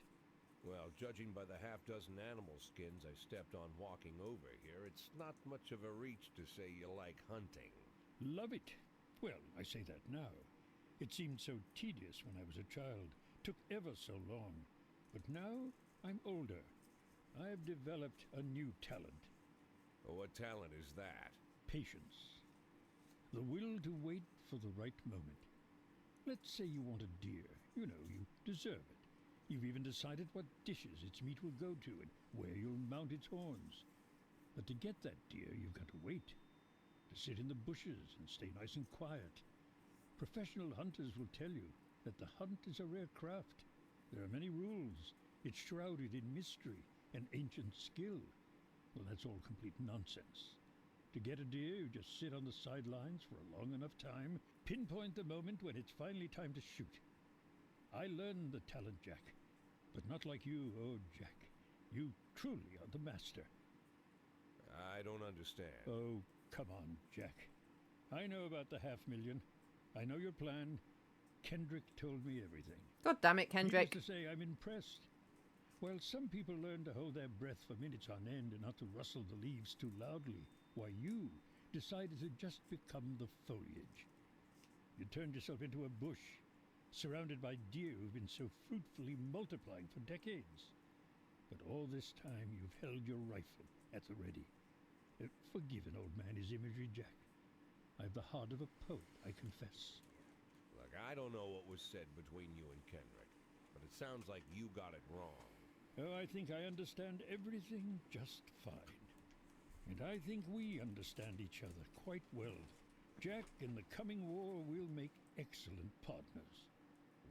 Well, judging by the half-dozen animal skins I stepped on walking over here, it's not much of a reach to say you like hunting. Love it. Well, I say that now. It seemed so tedious when I was a child. Took ever so long. But now I'm older. I've developed a new talent. What talent is that? Patience. The will to wait for the right moment. Let's say you want a deer. You know, you deserve it. You've even decided what dishes its meat will go to and where you'll mount its horns. But to get that deer, you've got to wait. To sit in the bushes and stay nice and quiet. Professional hunters will tell you that the hunt is a rare craft. There are many rules. It's shrouded in mystery and ancient skill. Well, that's all complete nonsense. To get a deer, you just sit on the sidelines for a long enough time, pinpoint the moment when it's finally time to shoot. I learned the talent, Jack. But not like you, oh, Jack. You truly are the master. I don't understand. Oh, come on, Jack. I know about the $500,000. I know your plan. Kendrick told me everything. God damn it, Kendrick. Needless to say, I'm impressed. Well, some people learn to hold their breath for minutes on end and not to rustle the leaves too loudly. Why, you decided to just become the foliage. You turned yourself into a bush, surrounded by deer who've been so fruitfully multiplying for decades. But all this time you've held your rifle at the ready. Forgive an old man his imagery, Jack. I've the heart of a poet, I confess. Look, I don't know what was said between you and Kendrick, but it sounds like you got it wrong. Oh, I think I understand everything just fine. And I think we understand each other quite well. Jack, in the coming war, we'll make excellent partners.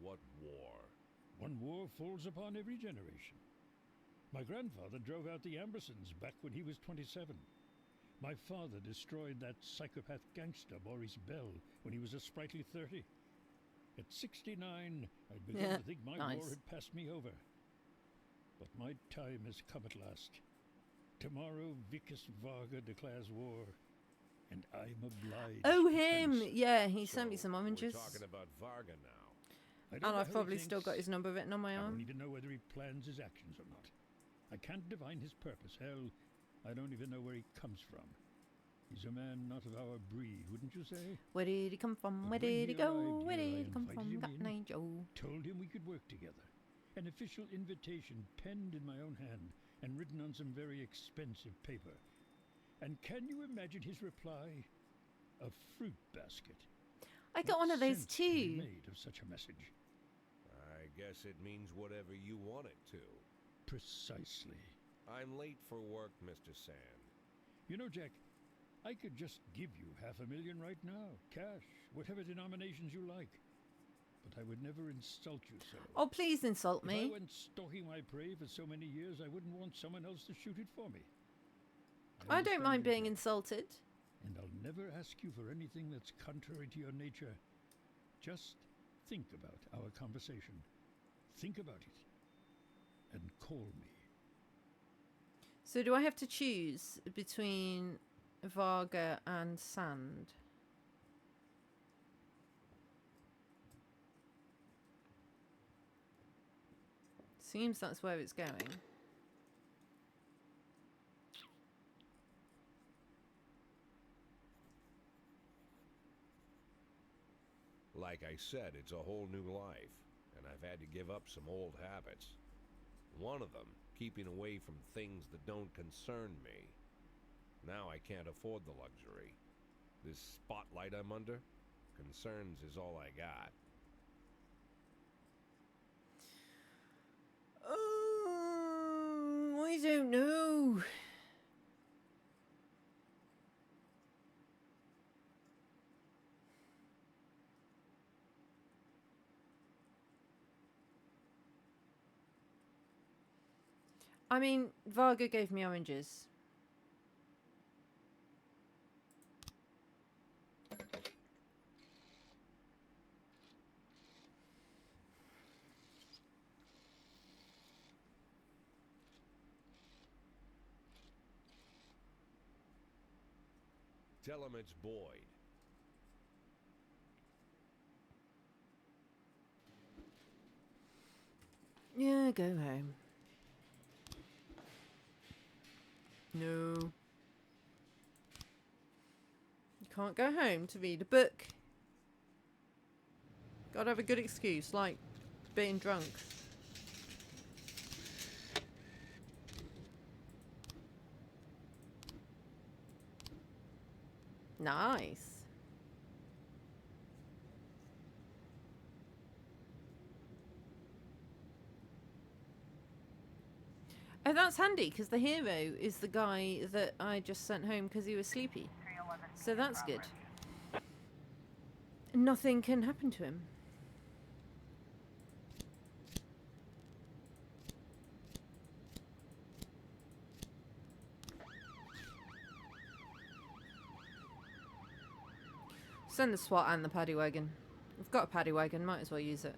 What war? One war falls upon every generation. My grandfather drove out the Ambersons back when he was 27. My father destroyed that psychopath gangster, Maurice Bell, when he was a sprightly 30. At 69, I'd begun to think my war had passed me over. But my time has come at last. Tomorrow, Vicus Varga declares war, and I'm obliged. Oh, to him! answer. Yeah, he sent me some oranges. We're talking about Varga now. I don't And know I've how he probably still got thinks. his number written on my I arm. don't even know whether he plans his actions or not. I can't divine his purpose. Hell, I don't even know where he comes from. He's a man not of our breed, wouldn't you say? Where did he come from? Where But when did he he go? arrived Where here, did I he come from? invited That him in. night, Joe. Told him we could work together. An official invitation penned in my own hand and written on some very expensive paper. And can you imagine his reply? A fruit basket. I got one of those Sense can be too. made of such a message. I guess it means whatever you want it to. Precisely. I'm late for work, Mr. Sand. You know, Jack, I could just give you $500,000 right now, cash, whatever denominations you like. But I would never insult you so. Oh, please insult If I me. went stalking my prey for so many years, I wouldn't want someone else to shoot it for me. I don't understand mind you, being Jack, insulted. and I'll never ask you for anything that's contrary to your nature. Just think about our conversation. Think about it. And call me. So do I have to choose between Varga and Sand? Seems that's where it's going. Like I said, it's a whole new life, and I've had to give up some old habits. One of them, keeping away from things that don't concern me. Now I can't afford the luxury. This spotlight I'm under, concerns is all I got. Oh, I don't know. I mean, Varga gave me oranges. Tell him it's Boyd. Yeah, go home. No. You can't go home to read a book. Gotta have a good excuse, like being drunk. Nice. Oh, that's handy, because the hero is the guy that I just sent home because he was sleepy. So that's good. Nothing can happen to him. Send the SWAT and the paddy wagon. We've got a paddy wagon, might as well use it.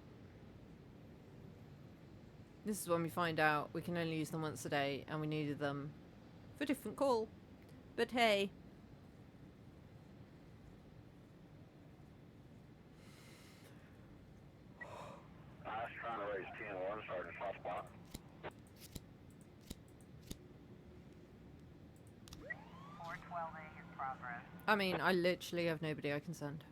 This is when we find out we can only use them once a day and we needed them for a different call. But hey. I was trying to raise 10-1, Sergeant Hot Spot. in progress. I mean, I literally have nobody I can send.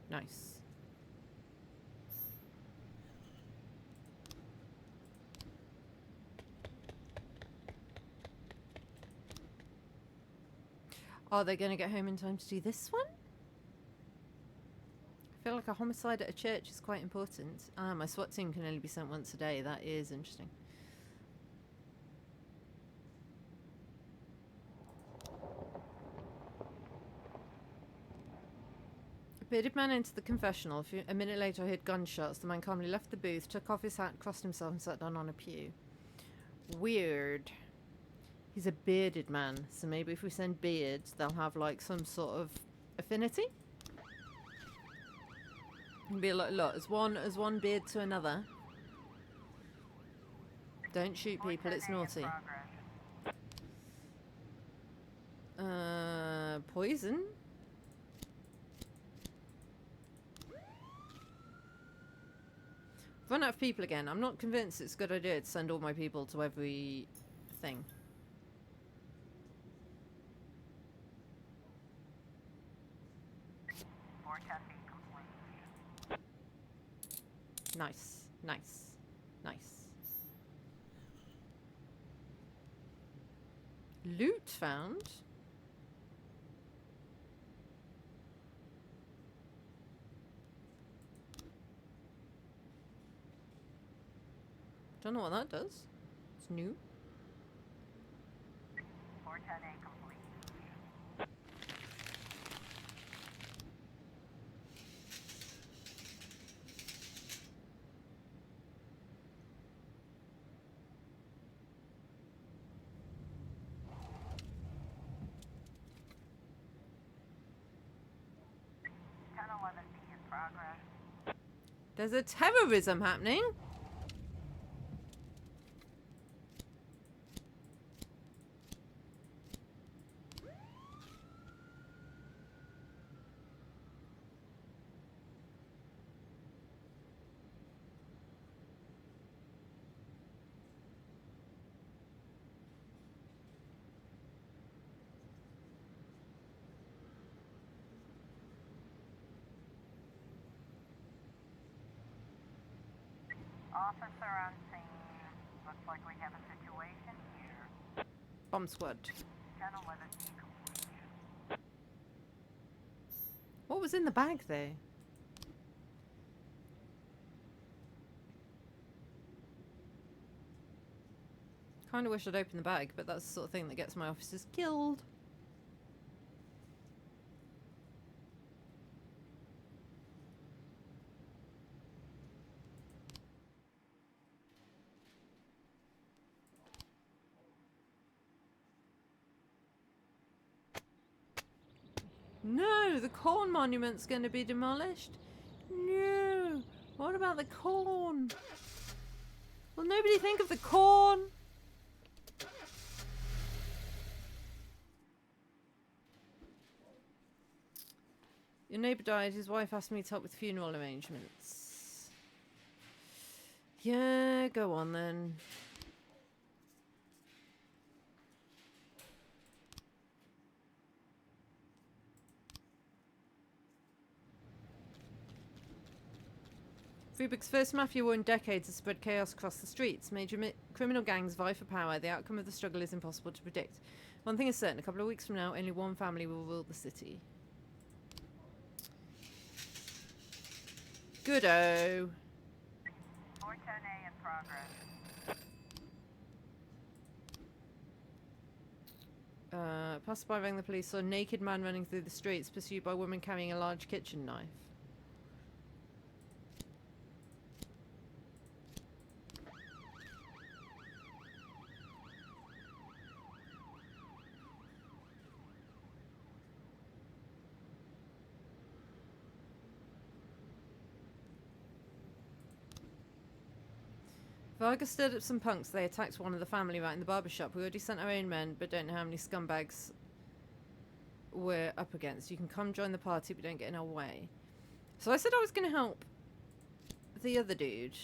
Nice. Are they going to get home in time to do this one? I feel like a homicide at a church is quite important. Ah, my SWAT team can only be sent once a day. That is interesting. A bearded man entered the confessional. A minute later I heard gunshots. The man calmly left the booth, took off his hat, crossed himself and sat down on a pew. Weird. He's a bearded man, so maybe if we send beards, they'll have like some sort of affinity. It'll be a lot. As one beard to another. Don't shoot people, it's naughty. Poison? Run out of people again. I'm not convinced it's a good idea to send all my people to every thing. Nice, nice, nice. Loot found. Don't know what that does. It's new. 410A complete. There's a terrorism happening. Officer on scene. Looks like we have a situation here. Bomb squad. 1011 complete. What was in the bag, though? Kind of wish I'd opened the bag, but that's the sort of thing that gets my officers killed. No, the corn monument's going to be demolished. No. What about the corn? Will nobody think of the corn? Your neighbour died. His wife asked me to help with funeral arrangements. Yeah, go on then. Freeburg's first mafia war in decades has spread chaos across the streets. Major criminal gangs vie for power. The outcome of the struggle is impossible to predict. One thing is certain, a couple of weeks from now, only one family will rule the city. Good-o. 410A in progress. Passerby rang the police, saw a naked man running through the streets, pursued by a woman carrying a large kitchen knife. Vargas stirred up some punks. They attacked one of the family right in the barber shop. We already sent our own men, but don't know how many scumbags we're up against. You can come join the party, but don't get in our way. So I said I was going to help the other dude.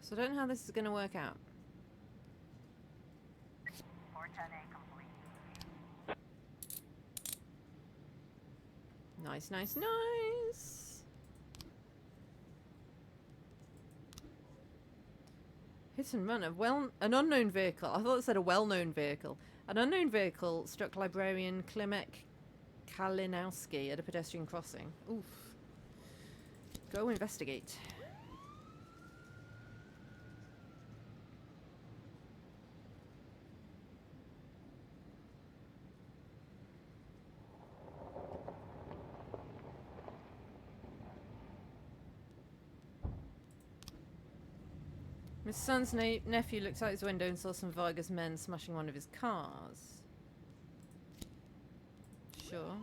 So I don't know how this is going to work out. 410A complete. Nice, nice, nice. Hit and run. An unknown vehicle. I thought it said a well-known vehicle. An unknown vehicle struck librarian Klimek Kalinowski at a pedestrian crossing. Oof. Go investigate. His son's nephew looked out his window and saw some Vargas men smashing one of his cars. Sure.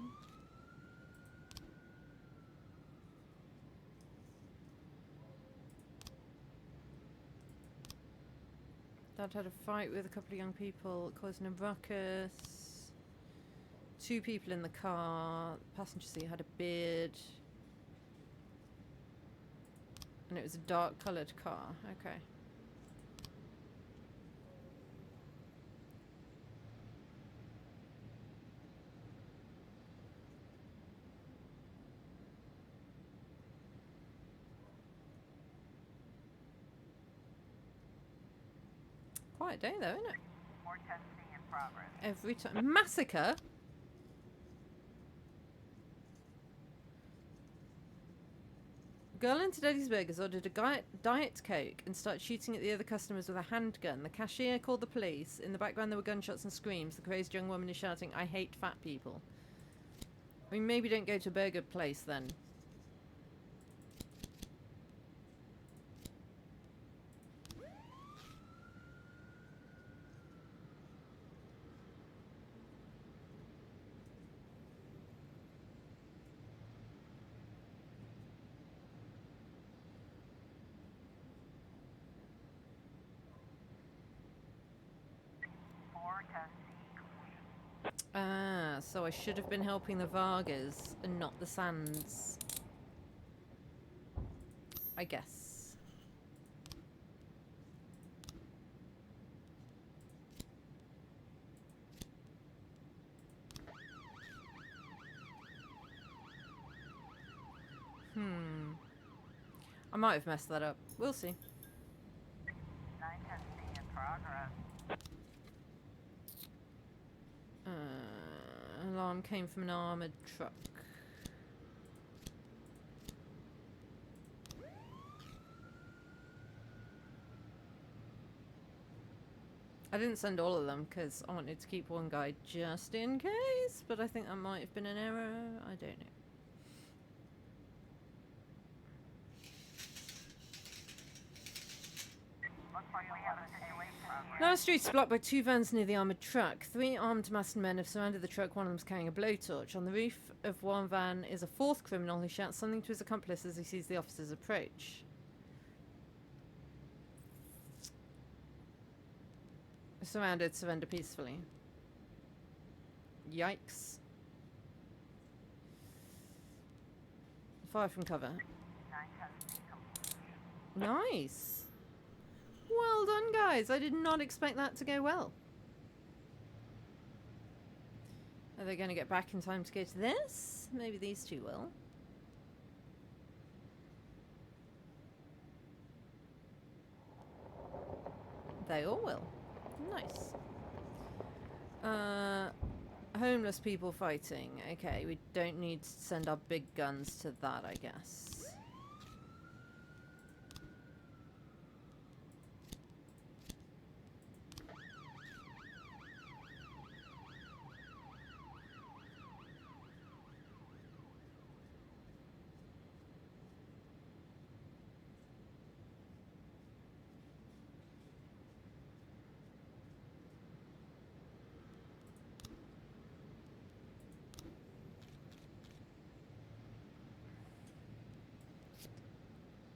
Dad had a fight with a couple of young people, causing a ruckus. 2 people in the car. The passenger seat had a beard. And it was a dark coloured car. Okay. Quiet day though, isn't it? 410C in progress. Every time. Massacre? Girl in Teddy's Burgers ordered a Diet Coke and started shooting at the other customers with a handgun. The cashier called the police. In the background there were gunshots and screams. The crazed young woman is shouting, "I hate fat people." I mean, maybe don't go to a burger place then. Ah, so I should have been helping the Vargas and not the Sands. I guess. I might have messed that up. We'll see. 910C in progress. alarm came from an armoured truck. I didn't send all of them because I wanted to keep one guy just in case, but I think that might have been an error. I don't know. Lower street is blocked by 2 vans near the armoured truck. 3 armed masked men have surrounded the truck. One of them is carrying a blowtorch. On the roof of one van is a 4th criminal who shouts something to his accomplice as he sees the officers approach. Surrounded, surrender peacefully. Yikes. Fire from cover. Nice. Well done, guys. I did not expect that to go well. Are they going to get back in time to go to this? Maybe these two will. They all will. Nice. Homeless people fighting. Okay, we don't need to send our big guns to that, I guess.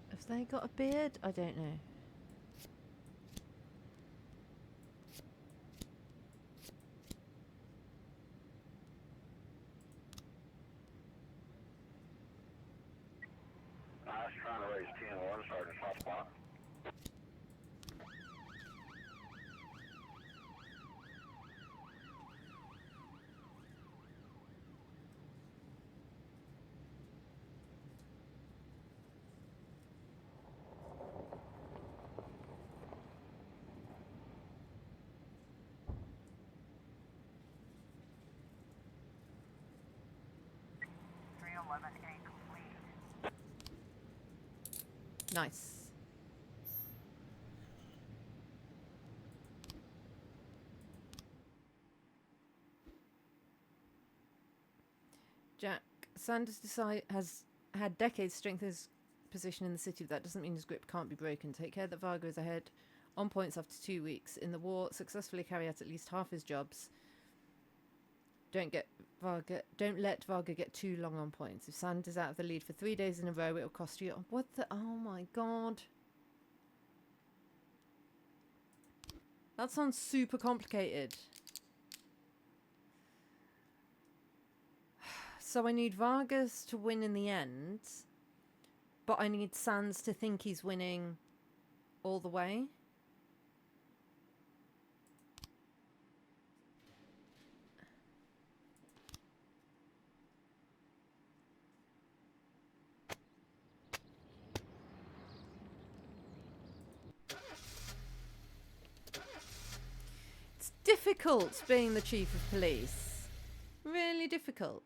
Have they got a beard? I don't know. I was trying to raise 10-1, Sergeant Hotspot. Nice. Jack Sanders has had decades to strengthen his position in the city, but that doesn't mean his grip can't be broken. Take care that Varga is ahead on points after 2 weeks. In the war, successfully carry out at least half his jobs. Don't let Varga get too long on points. If Sanders is out of the lead for 3 days in a row, it'll cost you... What the... Oh my god. That sounds super complicated. So I need Vargas to win in the end, but I need Sands to think he's winning all the way. It's difficult being the chief of police. Really difficult.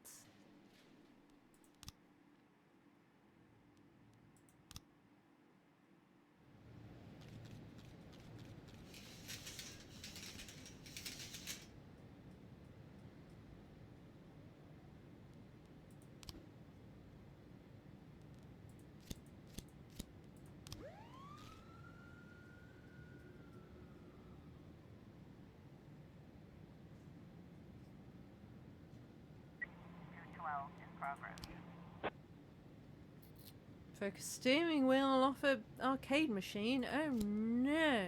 Focus steering wheel off a arcade machine. Oh no.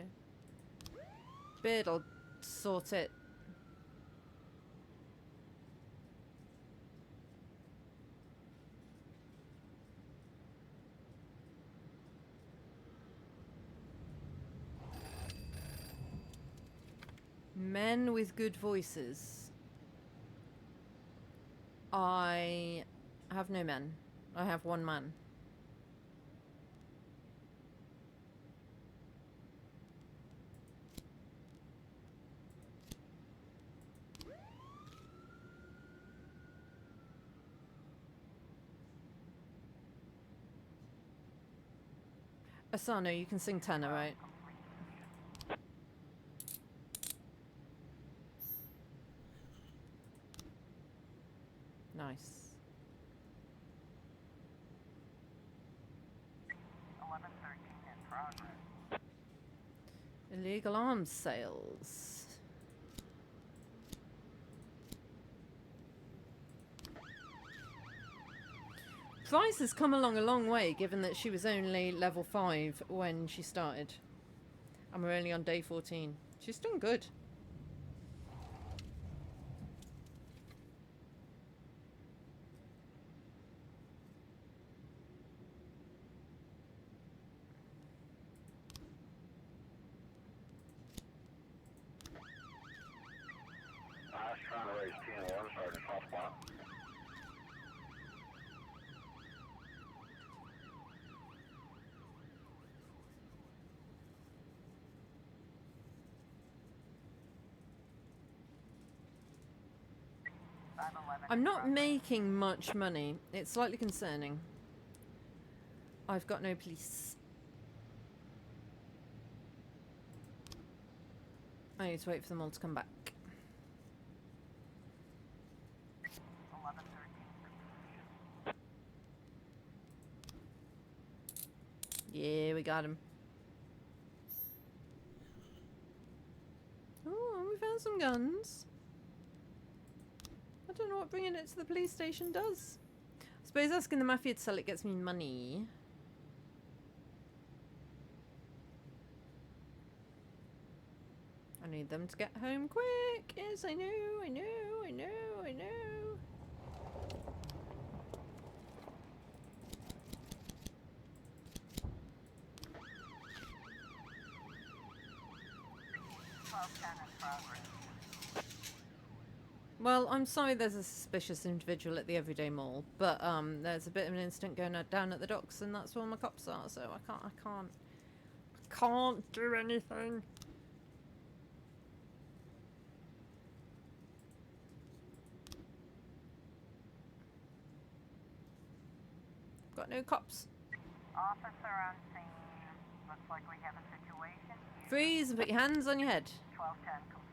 Beard'll sort it. Men with good voices. I have no men. I have one man. Asano, you can sing tenor, right? Nice. 1113 in progress. Illegal arms sales. Price has come along a long way, given that she was only level 5 when she started. And we're only on day 14. She's done good. I was trying to raise 10-1, Sergeant Hotspot. I'm not making much money. It's slightly concerning. I've got no police. I need to wait for them all to come back. 1113. Yeah, we got him. Oh, we found some guns. I don't know what bringing it to the police station does. I suppose asking the mafia to sell it gets me money. I need them to get home quick. Yes, I know, I know, I know, I know. Well, I'm sorry there's a suspicious individual at the Everyday Mall, but there's a bit of an incident going down at the docks, and that's where my cops are, so I can't do anything. Got no cops. Officer on scene. Looks like we have a situation here. Freeze and put your hands on your head. 1210 complete.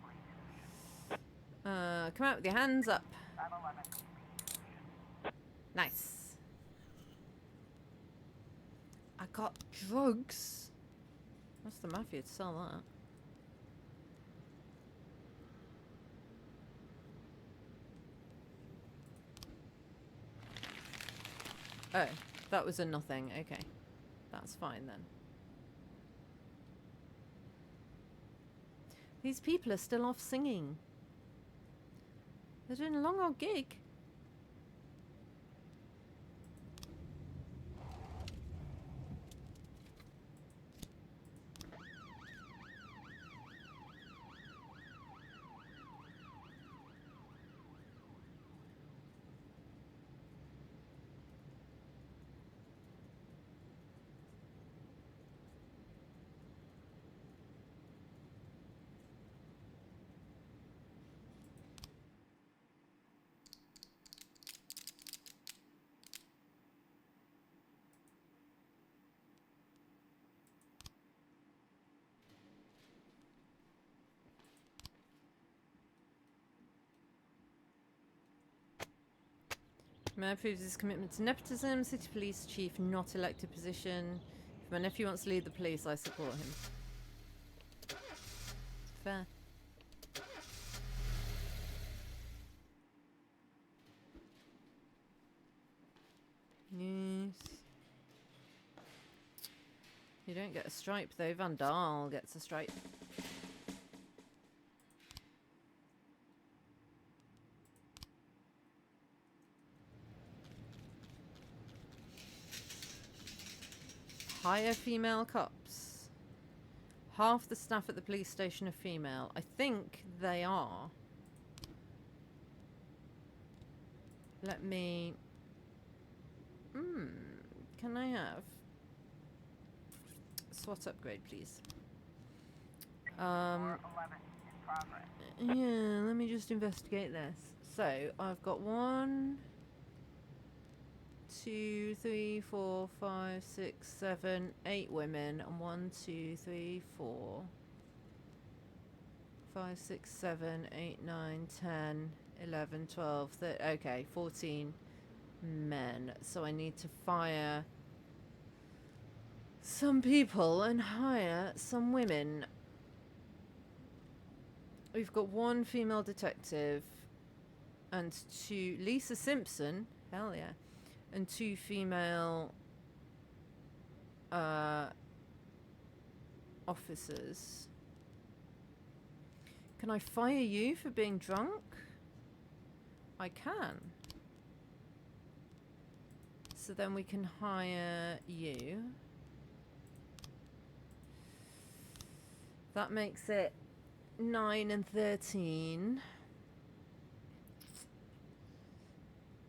Come out with your hands up. 511 complete. Nice. I got drugs. What's the mafia to sell that? Oh, that was a nothing. Okay. That's fine then. These people are still off singing. They're doing a long old gig. Mayor proves his commitment to nepotism. City police chief not elected position. If my nephew wants to lead the police, I support him. Fair. Yes. You don't get a stripe though. Vandal gets a stripe. Hire female cops. Half the staff at the police station are female. I think they are. Let me... Can I have... SWAT upgrade, please. 11 in progress. Yeah, let me just investigate this. So, I've got 1, 2, 3, 4, 5, 6, 7, 8 women, and 1, 2, 3, 4, 5, 6, 7, 8, 9, 10, 11, 12, 13, okay, 14 men. So I need to fire some people and hire some women. We've got 1 female detective and 2, Lisa Simpson, hell yeah, and 2 female officers. Can I fire you for being drunk? I can. So then we can hire you. That makes it 9 and 13.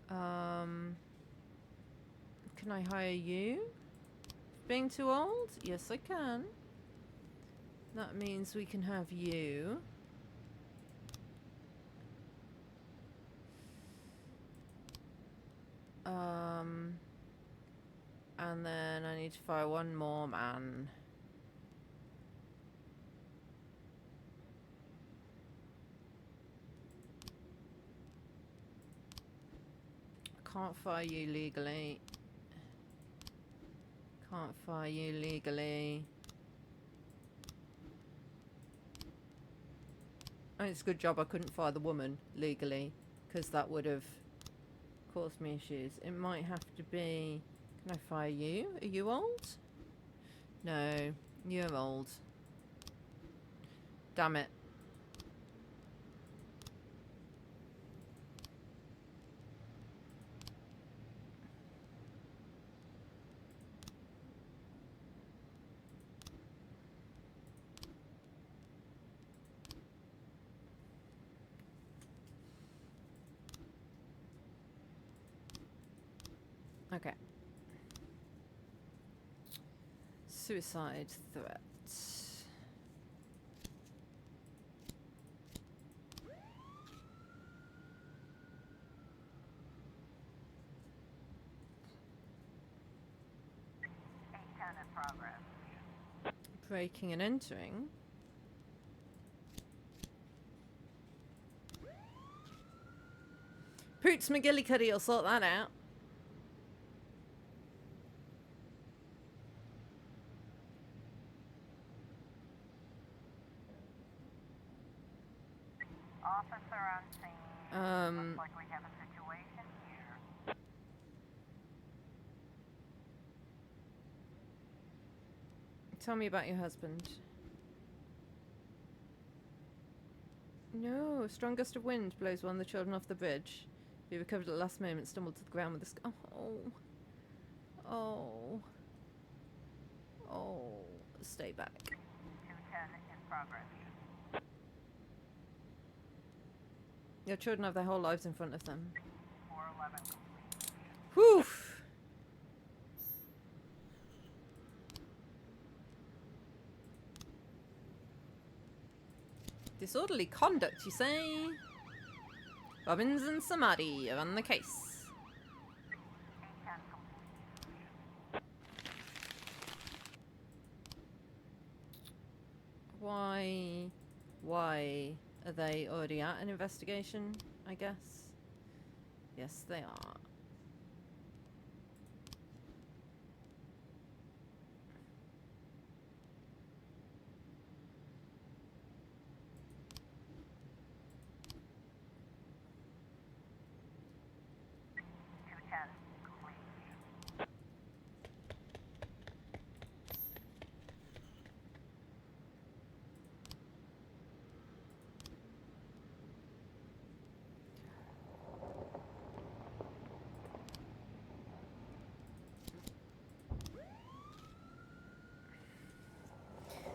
Can I hire you? Being too old? Yes, I can. That means we can have you. And then I need to fire 1 more man. Can't fire you legally. Can't fire you legally. And it's a good job I couldn't fire the woman legally, because that would have caused me issues. It might have to be... Can I fire you? Are you old? No, you're old. Damn it. Okay. Suicide threat. A10 in progress. Breaking and entering. Poots McGillicuddy will sort that out. Officer on scene. Looks like we have a situation here. Tell me about your husband. No, a strong gust of wind blows one of the children off the bridge. He recovered at the last moment, stumbled to the ground with a Oh. Stay back. 210 in progress. Your children have their whole lives in front of them. 411 complete. Whew! Disorderly conduct, you say? Robbins and Samadhi are on the case. A10 complete. Why are they already at an investigation, I guess? Yes, they are.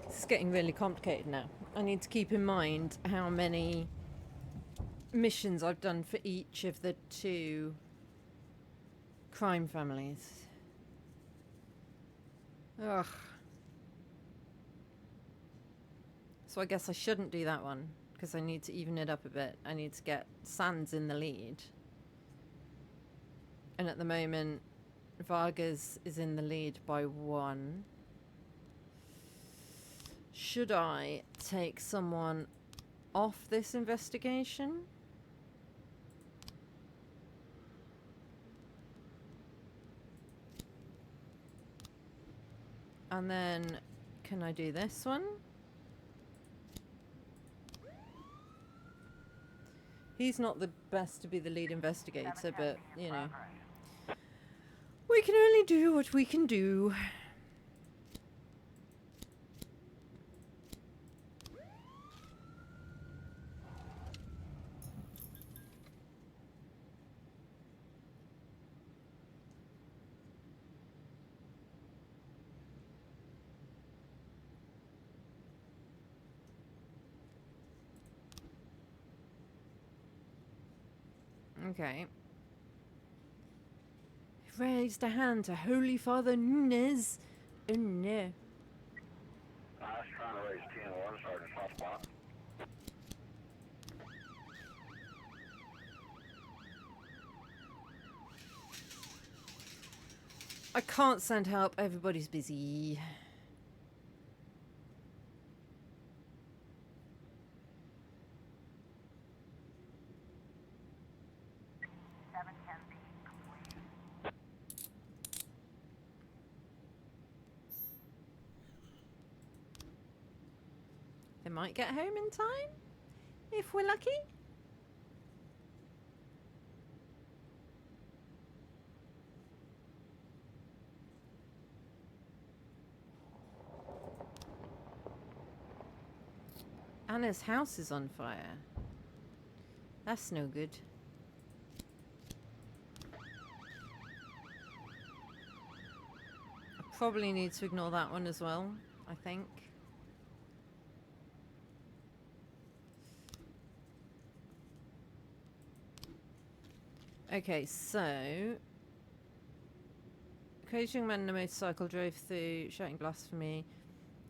It's getting really complicated now. I need to keep in mind how many missions I've done for each of the 2 crime families. Ugh. So I guess I shouldn't do that one, because I need to even it up a bit. I need to get Sands in the lead. And at the moment, Vargas is in the lead by 1. Should I take someone off this investigation? And then, can I do this one? He's not the best to be the lead investigator, but, you know. We can only do what we can do. Okay. He raised a hand to Holy Father Nunez. Oh no. I was trying to raise 10-1, Sergeant Hotspot. I can't send help, everybody's busy. They might get home in time, if we're lucky. Anna's house is on fire. That's no good. I probably need to ignore that one as well, I think. Okay, so crazy young man in a motorcycle drove through, shouting blasphemy,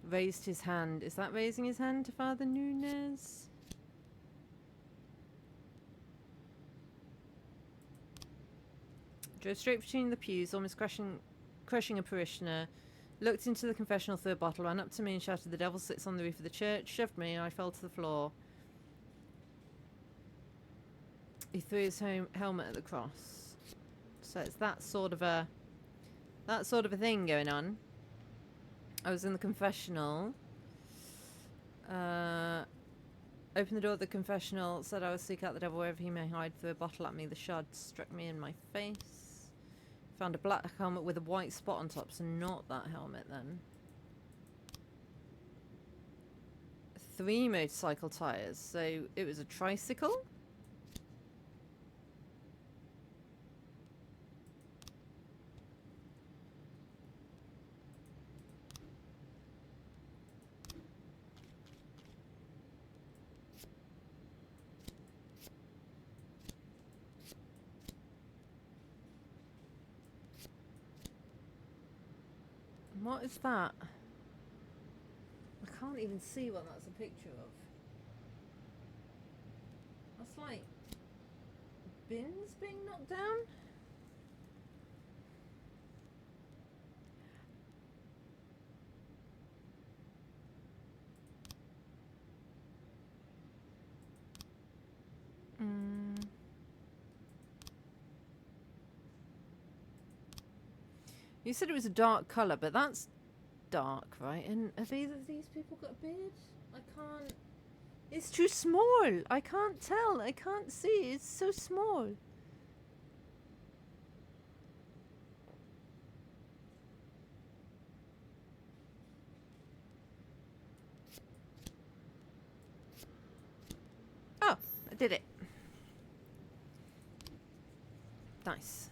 raised his hand. Is that raising his hand to Father Nunez? Drove straight between the pews, almost crushing a parishioner. Looked into the confessional through a bottle, ran up to me and shouted, "The devil sits on the roof of the church," shoved me and I fell to the floor. He threw his helmet at the cross. So it's that sort of a thing going on. I was in the confessional. Opened the door of the confessional, said I would seek out the devil wherever he may hide, threw a bottle at me. The shard struck me in my face. Found a black helmet with a white spot on top, so not that helmet then. 3 motorcycle tyres, so it was a tricycle? What is that? I can't even see what that's a picture of. That's like bins being knocked down? You said it was a dark colour, but that's dark, right? And have either of these people got a beard? I can't... It's too small! I can't tell. I can't see. It's so small. Oh, I did it. Nice.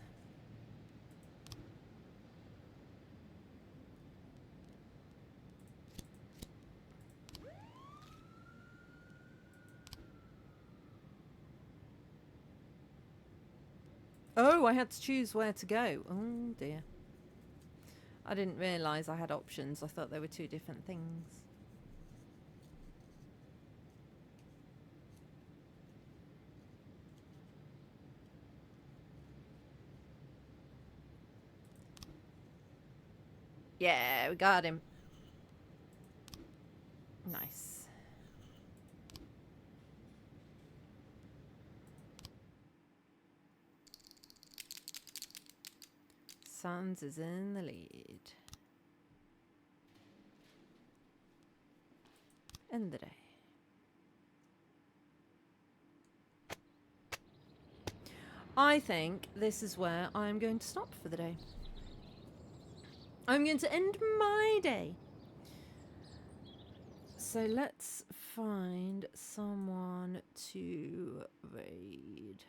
Oh, I had to choose where to go. Oh dear. I didn't realise I had options. I thought they were 2 different things. Yeah, we got him. Nice. Sans is in the lead. End the day. I think this is where I'm going to stop for the day. I'm going to end my day. So let's find someone to raid.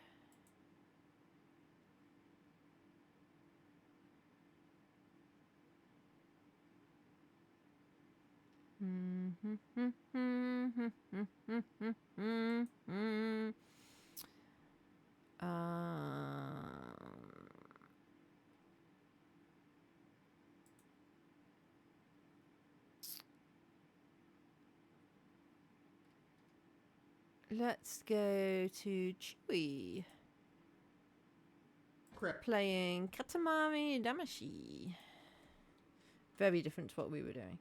Let's go to Chewy. Crap. Playing Katamari Damacy. Very different to what we were doing.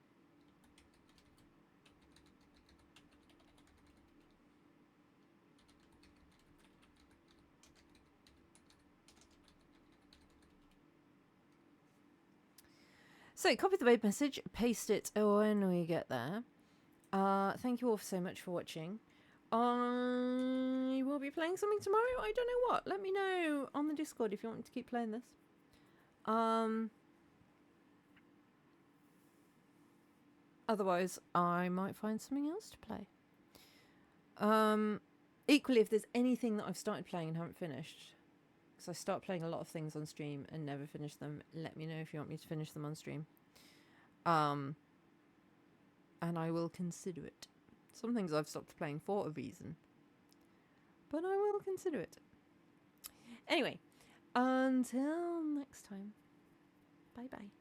So, copy the raid message, paste it when we get there. Thank you all so much for watching. I will be playing something tomorrow. I don't know what. Let me know on the Discord if you want me to keep playing this. Otherwise, I might find something else to play. Equally, if there's anything that I've started playing and haven't finished, because I start playing a lot of things on stream and never finish them, let me know if you want me to finish them on stream. And I will consider it. Some things I've stopped playing for a reason, but I will consider it. Anyway, until next time, bye bye.